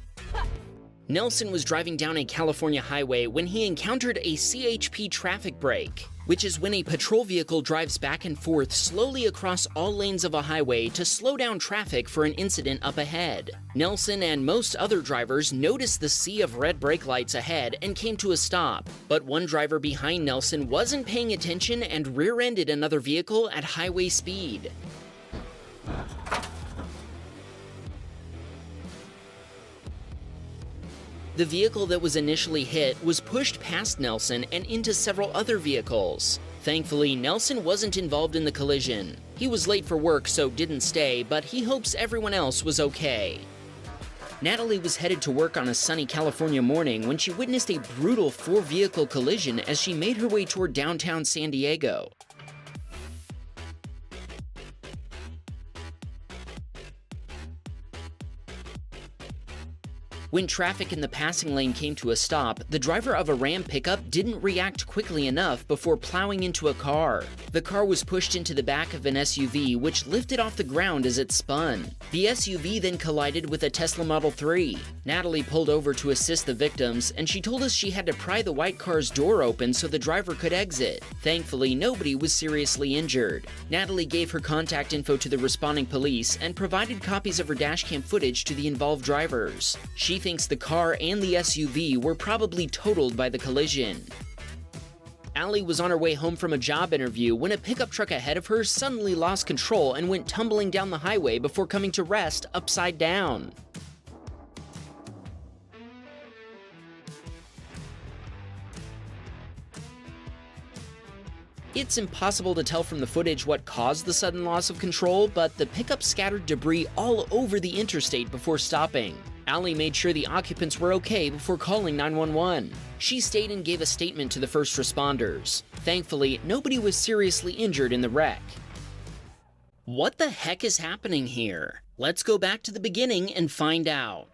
Nelson was driving down a California highway when he encountered a CHP traffic break, which is when a patrol vehicle drives back and forth slowly across all lanes of a highway to slow down traffic for an incident up ahead. Nelson and most other drivers noticed the sea of red brake lights ahead and came to a stop, but one driver behind Nelson wasn't paying attention and rear-ended another vehicle at highway speed. The vehicle that was initially hit was pushed past Nelson and into several other vehicles. Thankfully, Nelson wasn't involved in the collision. He was late for work, so didn't stay, but he hopes everyone else was okay. Natalie was headed to work on a sunny California morning when she witnessed a brutal 4-vehicle collision as she made her way toward downtown San Diego. When traffic in the passing lane came to a stop, the driver of a Ram pickup didn't react quickly enough before plowing into a car. The car was pushed into the back of an SUV, which lifted off the ground as it spun. The SUV then collided with a Tesla Model 3. Natalie pulled over to assist the victims, and she told us she had to pry the white car's door open so the driver could exit. Thankfully, nobody was seriously injured. Natalie gave her contact info to the responding police and provided copies of her dashcam footage to the involved drivers. She thinks the car and the SUV were probably totaled by the collision. Allie was on her way home from a job interview when a pickup truck ahead of her suddenly lost control and went tumbling down the highway before coming to rest upside down. It's impossible to tell from the footage what caused the sudden loss of control, but the pickup scattered debris all over the interstate before stopping. Allie made sure the occupants were okay before calling 911. She stayed and gave a statement to the first responders. Thankfully, nobody was seriously injured in the wreck. What the heck is happening here? Let's go back to the beginning and find out.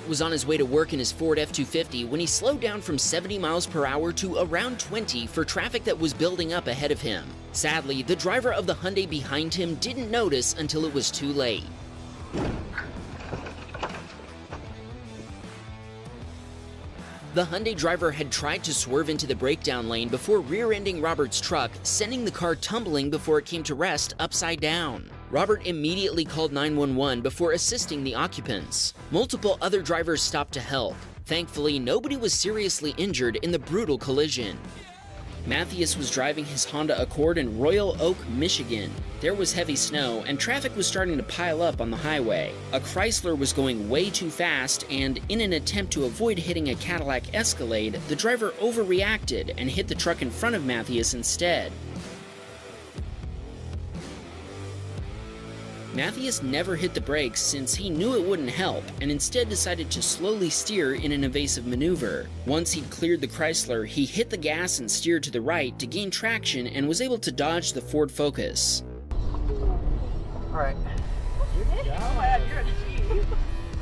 was on his way to work in his Ford F-250 when he slowed down from 70 miles per hour to around 20 for traffic that was building up ahead of him. Sadly, the driver of the Hyundai behind him didn't notice until it was too late. The Hyundai driver had tried to swerve into the breakdown lane before rear-ending Robert's truck, sending the car tumbling before it came to rest upside down. Robert immediately called 911 before assisting the occupants. Multiple other drivers stopped to help. Thankfully, nobody was seriously injured in the brutal collision. Matthias was driving his Honda Accord in Royal Oak, Michigan. There was heavy snow, and traffic was starting to pile up on the highway. A Chrysler was going way too fast, and in an attempt to avoid hitting a Cadillac Escalade, the driver overreacted and hit the truck in front of Matthias instead. Matthias never hit the brakes since he knew it wouldn't help, and instead decided to slowly steer in an evasive maneuver. Once he'd cleared the Chrysler, he hit the gas and steered to the right to gain traction and was able to dodge the Ford Focus. Alright.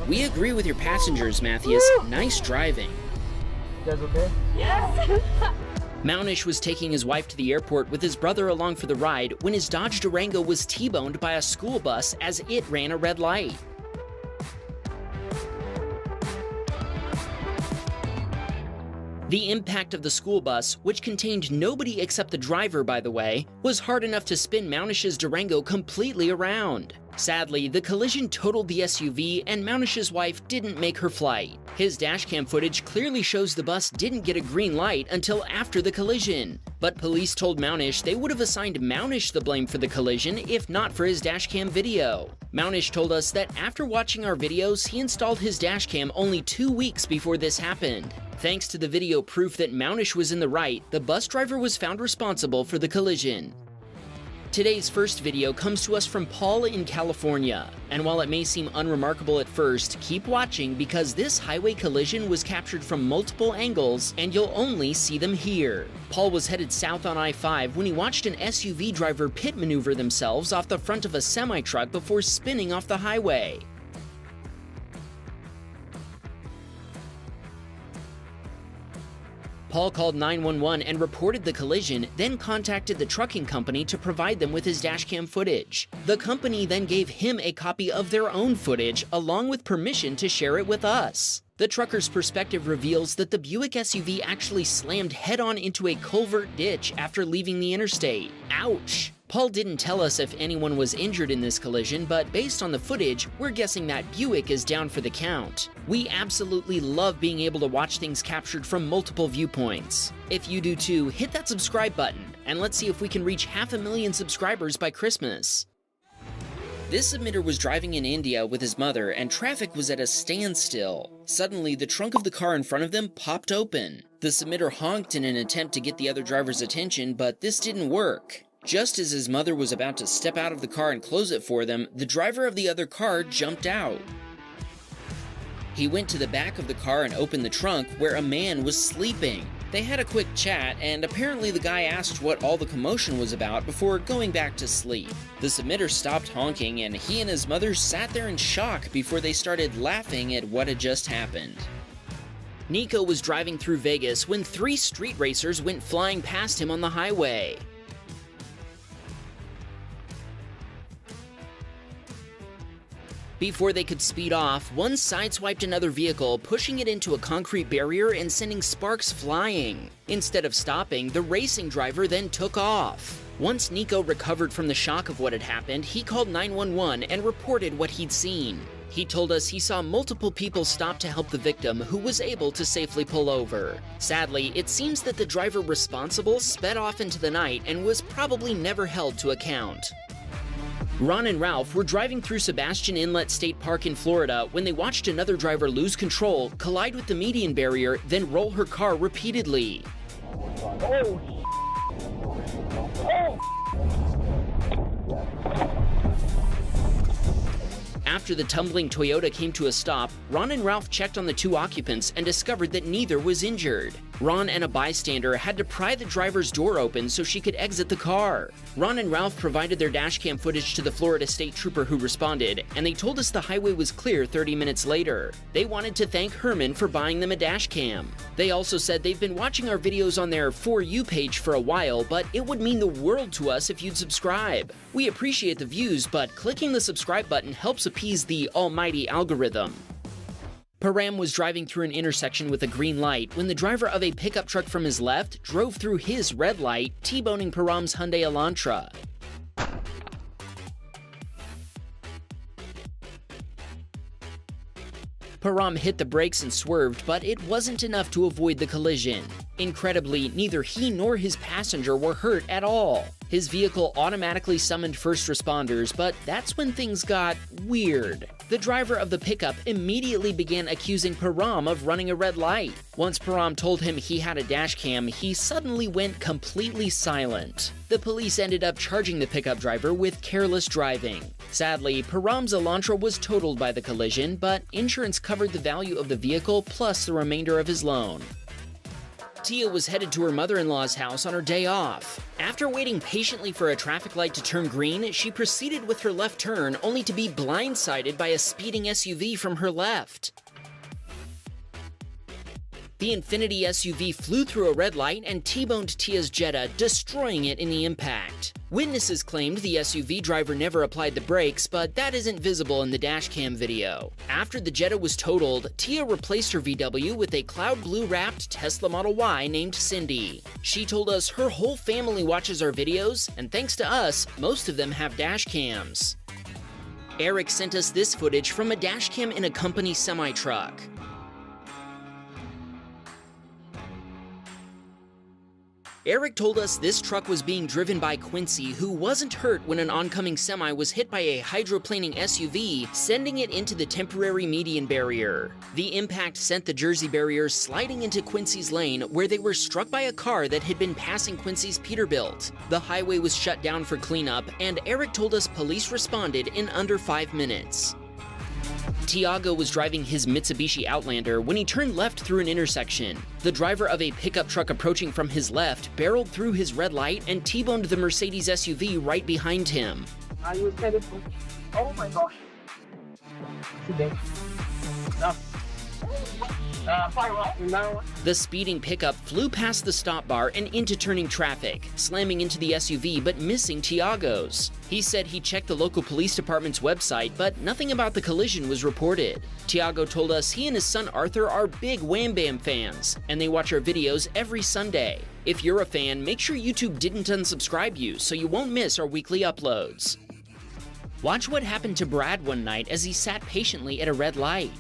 We agree with your passengers, Matthias. Nice driving. You guys okay? Yes. Mounish was taking his wife to the airport with his brother along for the ride when his Dodge Durango was T-boned by a school bus as it ran a red light. The impact of the school bus, which contained nobody except the driver, by the way, was hard enough to spin Mounish's Durango completely around. Sadly, the collision totaled the SUV, and Mounish's wife didn't make her flight. His dashcam footage clearly shows the bus didn't get a green light until after the collision. But police told Mounish they would have assigned Mounish the blame for the collision if not for his dashcam video. Mounish told us that after watching our videos, he installed his dashcam only 2 weeks before this happened. Thanks to the video proof that Mounish was in the right, the bus driver was found responsible for the collision. Today's first video comes to us from Paul in California, and while it may seem unremarkable at first, keep watching because this highway collision was captured from multiple angles and you'll only see them here. Paul was headed south on I-5 when he watched an SUV driver pit maneuver themselves off the front of a semi-truck before spinning off the highway. Paul called 911 and reported the collision, then contacted the trucking company to provide them with his dashcam footage. The company then gave him a copy of their own footage, along with permission to share it with us. The trucker's perspective reveals that the Buick SUV actually slammed head-on into a culvert ditch after leaving the interstate. Ouch! Paul didn't tell us if anyone was injured in this collision, but based on the footage, we're guessing that Buick is down for the count. We absolutely love being able to watch things captured from multiple viewpoints. If you do too, hit that subscribe button, and let's see if we can reach 500,000 subscribers by Christmas. This submitter was driving in India with his mother, and traffic was at a standstill. Suddenly, the trunk of the car in front of them popped open. The submitter honked in an attempt to get the other driver's attention, but this didn't work. Just as his mother was about to step out of the car and close it for them, the driver of the other car jumped out. He went to the back of the car and opened the trunk, where a man was sleeping. They had a quick chat, and apparently the guy asked what all the commotion was about before going back to sleep. The submitter stopped honking, and he and his mother sat there in shock before they started laughing at what had just happened. Nico was driving through Vegas when 3 street racers went flying past him on the highway. Before they could speed off, one sideswiped another vehicle, pushing it into a concrete barrier and sending sparks flying. Instead of stopping, the racing driver then took off. Once Nico recovered from the shock of what had happened, he called 911 and reported what he'd seen. He told us he saw multiple people stop to help the victim, who was able to safely pull over. Sadly, it seems that the driver responsible sped off into the night and was probably never held to account. Ron and Ralph were driving through Sebastian Inlet State Park in Florida when they watched another driver lose control, collide with the median barrier, then roll her car repeatedly. After the tumbling Toyota came to a stop, Ron and Ralph checked on the 2 occupants and discovered that neither was injured. Ron and a bystander had to pry the driver's door open so she could exit the car. Ron and Ralph provided their dashcam footage to the Florida State Trooper who responded, and they told us the highway was clear 30 minutes later. They wanted to thank Herman for buying them a dashcam. They also said they've been watching our videos on their For You page for a while, but it would mean the world to us if you'd subscribe. We appreciate the views, but clicking the subscribe button helps appease the almighty algorithm. Param was driving through an intersection with a green light when the driver of a pickup truck from his left drove through his red light, T-boning Param's Hyundai Elantra. Param hit the brakes and swerved, but it wasn't enough to avoid the collision. Incredibly, neither he nor his passenger were hurt at all. His vehicle automatically summoned first responders, but that's when things got weird. The driver of the pickup immediately began accusing Param of running a red light. Once Param told him he had a dash cam, he suddenly went completely silent. The police ended up charging the pickup driver with careless driving. Sadly, Param's Elantra was totaled by the collision, but insurance covered the value of the vehicle plus the remainder of his loan. Tia was headed to her mother-in-law's house on her day off. After waiting patiently for a traffic light to turn green, she proceeded with her left turn only to be blindsided by a speeding SUV from her left. The Infiniti SUV flew through a red light and T-boned Tia's Jetta, destroying it in the impact. Witnesses claimed the SUV driver never applied the brakes, but that isn't visible in the dashcam video. After the Jetta was totaled, Tia replaced her VW with a cloud blue-wrapped Tesla Model Y named Cindy. She told us her whole family watches our videos, and thanks to us, most of them have dashcams. Eric sent us this footage from a dashcam in a company semi-truck. Eric told us this truck was being driven by Quincy, who wasn't hurt when an oncoming semi was hit by a hydroplaning SUV, sending it into the temporary median barrier. The impact sent the Jersey barriers sliding into Quincy's lane, where they were struck by a car that had been passing Quincy's Peterbilt. The highway was shut down for cleanup, and Eric told us police responded in under 5 minutes. Tiago was driving his Mitsubishi Outlander when he turned left through an intersection. The driver of a pickup truck approaching from his left barreled through his red light and T-boned the Mercedes SUV right behind him. I was headed for. Oh my gosh. Today. The speeding pickup flew past the stop bar and into turning traffic, slamming into the SUV but missing Tiago's. He said he checked the local police department's website, but nothing about the collision was reported. Tiago told us he and his son Arthur are big Wham Bam fans, and they watch our videos every Sunday. If you're a fan, make sure YouTube didn't unsubscribe you so you won't miss our weekly uploads. Watch what happened to Brad one night as he sat patiently at a red light.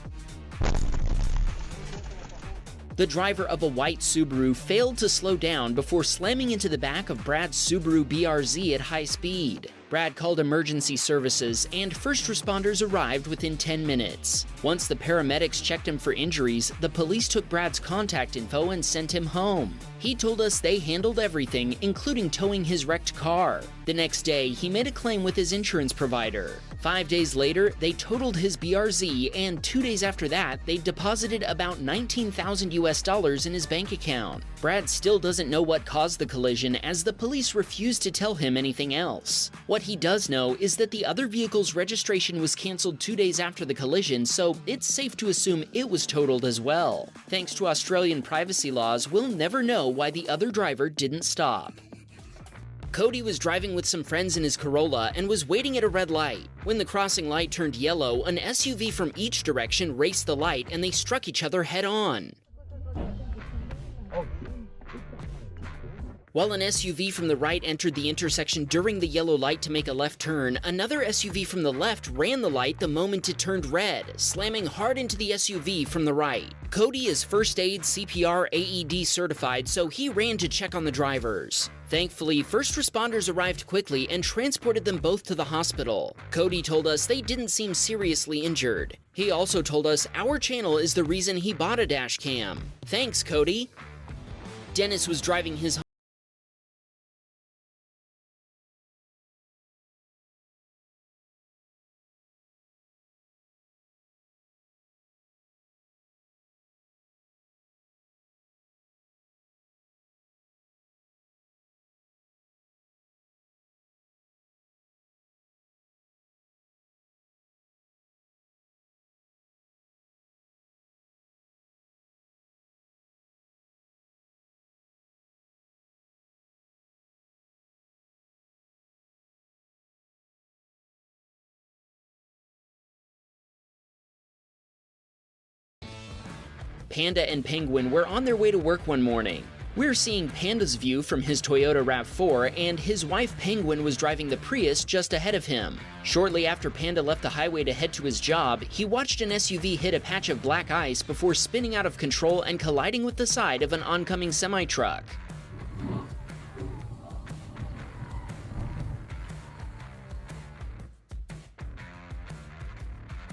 The driver of a white Subaru failed to slow down before slamming into the back of Brad's Subaru BRZ at high speed. Brad called emergency services, and first responders arrived within 10 minutes. Once the paramedics checked him for injuries, the police took Brad's contact info and sent him home. He told us they handled everything, including towing his wrecked car. The next day, he made a claim with his insurance provider. 5 days later, they totaled his BRZ, and 2 days after that, they deposited about $19,000 in his bank account. Brad still doesn't know what caused the collision, as the police refused to tell him anything else. What he does know is that the other vehicle's registration was canceled 2 days after the collision, so it's safe to assume it was totaled as well. Thanks to Australian privacy laws, we'll never know why the other driver didn't stop. Cody was driving with some friends in his Corolla and was waiting at a red light. When the crossing light turned yellow, an SUV from each direction raced the light and they struck each other head-on. While an SUV from the right entered the intersection during the yellow light to make a left turn, another SUV from the left ran the light the moment it turned red, slamming hard into the SUV from the right. Cody is first aid, CPR, AED certified, so he ran to check on the drivers. Thankfully, first responders arrived quickly and transported them both to the hospital. Cody told us they didn't seem seriously injured. He also told us our channel is the reason he bought a dash cam. Thanks, Cody. Dennis was driving his Panda and Penguin were on their way to work one morning. We're seeing Panda's view from his Toyota RAV4, and his wife Penguin was driving the Prius just ahead of him. Shortly after Panda left the highway to head to his job, he watched an SUV hit a patch of black ice before spinning out of control and colliding with the side of an oncoming semi-truck.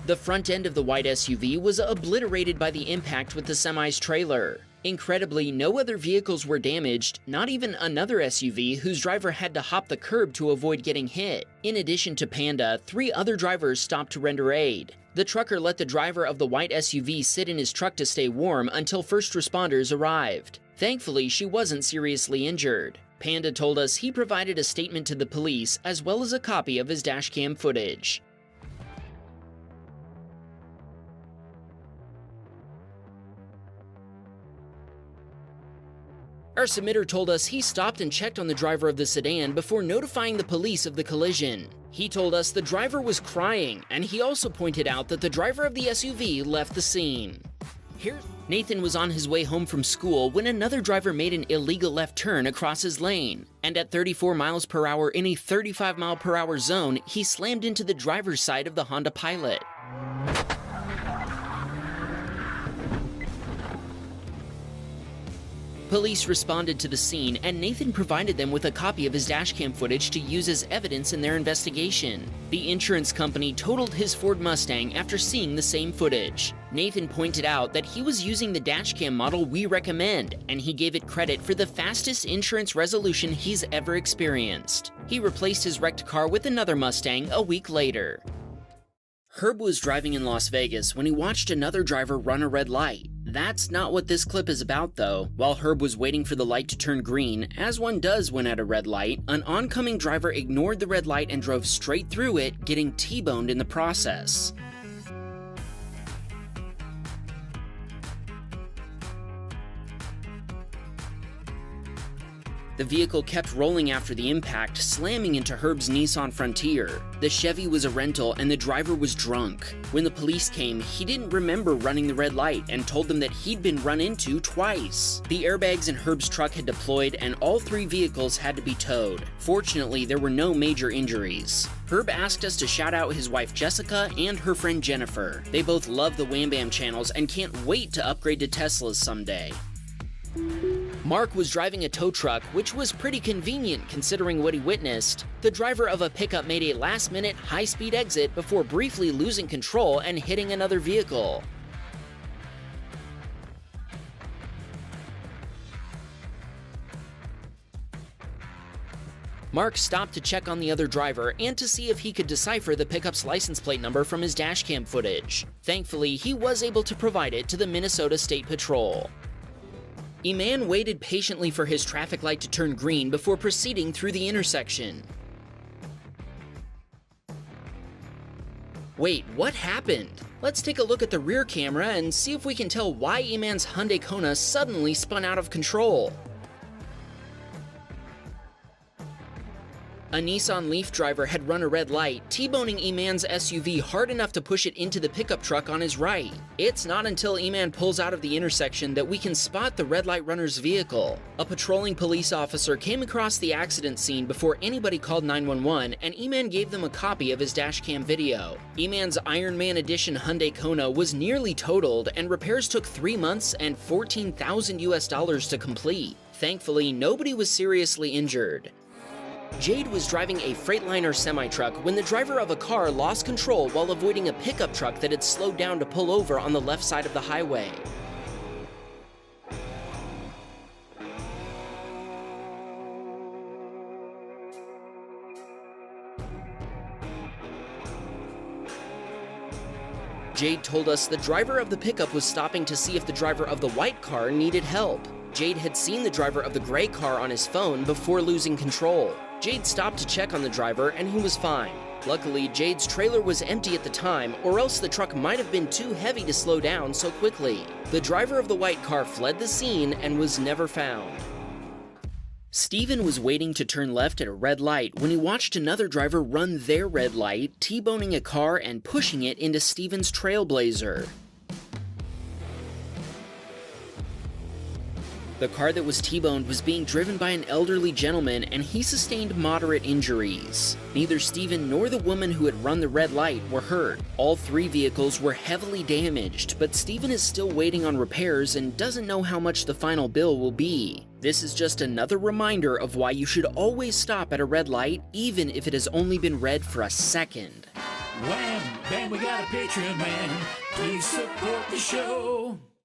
The front end of the white SUV was obliterated by the impact with the semi's trailer. Incredibly, no other vehicles were damaged, not even another SUV whose driver had to hop the curb to avoid getting hit. In addition to Panda, 3 other drivers stopped to render aid. The trucker let the driver of the white SUV sit in his truck to stay warm until first responders arrived. Thankfully, she wasn't seriously injured. Panda told us he provided a statement to the police as well as a copy of his dashcam footage. Our submitter told us he stopped and checked on the driver of the sedan before notifying the police of the collision. He told us the driver was crying, and he also pointed out that the driver of the SUV left the scene. Nathan was on his way home from school when another driver made an illegal left turn across his lane, and at 34 miles per hour in a 35 mile per hour zone, he slammed into the driver's side of the Honda Pilot. Police responded to the scene, and Nathan provided them with a copy of his dashcam footage to use as evidence in their investigation. The insurance company totaled his Ford Mustang after seeing the same footage. Nathan pointed out that he was using the dashcam model we recommend, and he gave it credit for the fastest insurance resolution he's ever experienced. He replaced his wrecked car with another Mustang a week later. Herb was driving in Las Vegas when he watched another driver run a red light. That's not what this clip is about, though. While Herb was waiting for the light to turn green, as one does when at a red light, an oncoming driver ignored the red light and drove straight through it, getting T-boned in the process. The vehicle kept rolling after the impact, slamming into Herb's Nissan Frontier. The Chevy was a rental and the driver was drunk. When the police came, he didn't remember running the red light and told them that he'd been run into twice. The airbags in Herb's truck had deployed and all 3 vehicles had to be towed. Fortunately, there were no major injuries. Herb asked us to shout out his wife Jessica and her friend Jennifer. They both love the Wham Bam channels and can't wait to upgrade to Teslas someday. Mark was driving a tow truck, which was pretty convenient considering what he witnessed. The driver of a pickup made a last-minute, high-speed exit before briefly losing control and hitting another vehicle. Mark stopped to check on the other driver and to see if he could decipher the pickup's license plate number from his dashcam footage. Thankfully, he was able to provide it to the Minnesota State Patrol. A man waited patiently for his traffic light to turn green before proceeding through the intersection. Wait, what happened? Let's take a look at the rear camera and see if we can tell why a man's Hyundai Kona suddenly spun out of control. A Nissan Leaf driver had run a red light, T-boning a man's SUV hard enough to push it into the pickup truck on his right. It's not until E-Man pulls out of the intersection that we can spot the red light runner's vehicle. A patrolling police officer came across the accident scene before anybody called 911, and E-Man gave them a copy of his dashcam video. E-Man's Iron Man Edition Hyundai Kona was nearly totaled, and repairs took 3 months and $14,000 to complete. Thankfully, nobody was seriously injured. Jade was driving a Freightliner semi-truck when the driver of a car lost control while avoiding a pickup truck that had slowed down to pull over on the left side of the highway. Jade told us the driver of the pickup was stopping to see if the driver of the white car needed help. Jade had seen the driver of the gray car on his phone before losing control. Jade stopped to check on the driver and he was fine. Luckily, Jade's trailer was empty at the time, or else the truck might have been too heavy to slow down so quickly. The driver of the white car fled the scene and was never found. Steven was waiting to turn left at a red light when he watched another driver run their red light, T-boning a car and pushing it into Steven's Trailblazer. The car that was T-boned was being driven by an elderly gentleman, and he sustained moderate injuries. Neither Stephen nor the woman who had run the red light were hurt. All three vehicles were heavily damaged, but Stephen is still waiting on repairs and doesn't know how much the final bill will be. This is just another reminder of why you should always stop at a red light, even if it has only been red for a second. Wham, bam, we got a Patreon man. Please support the show.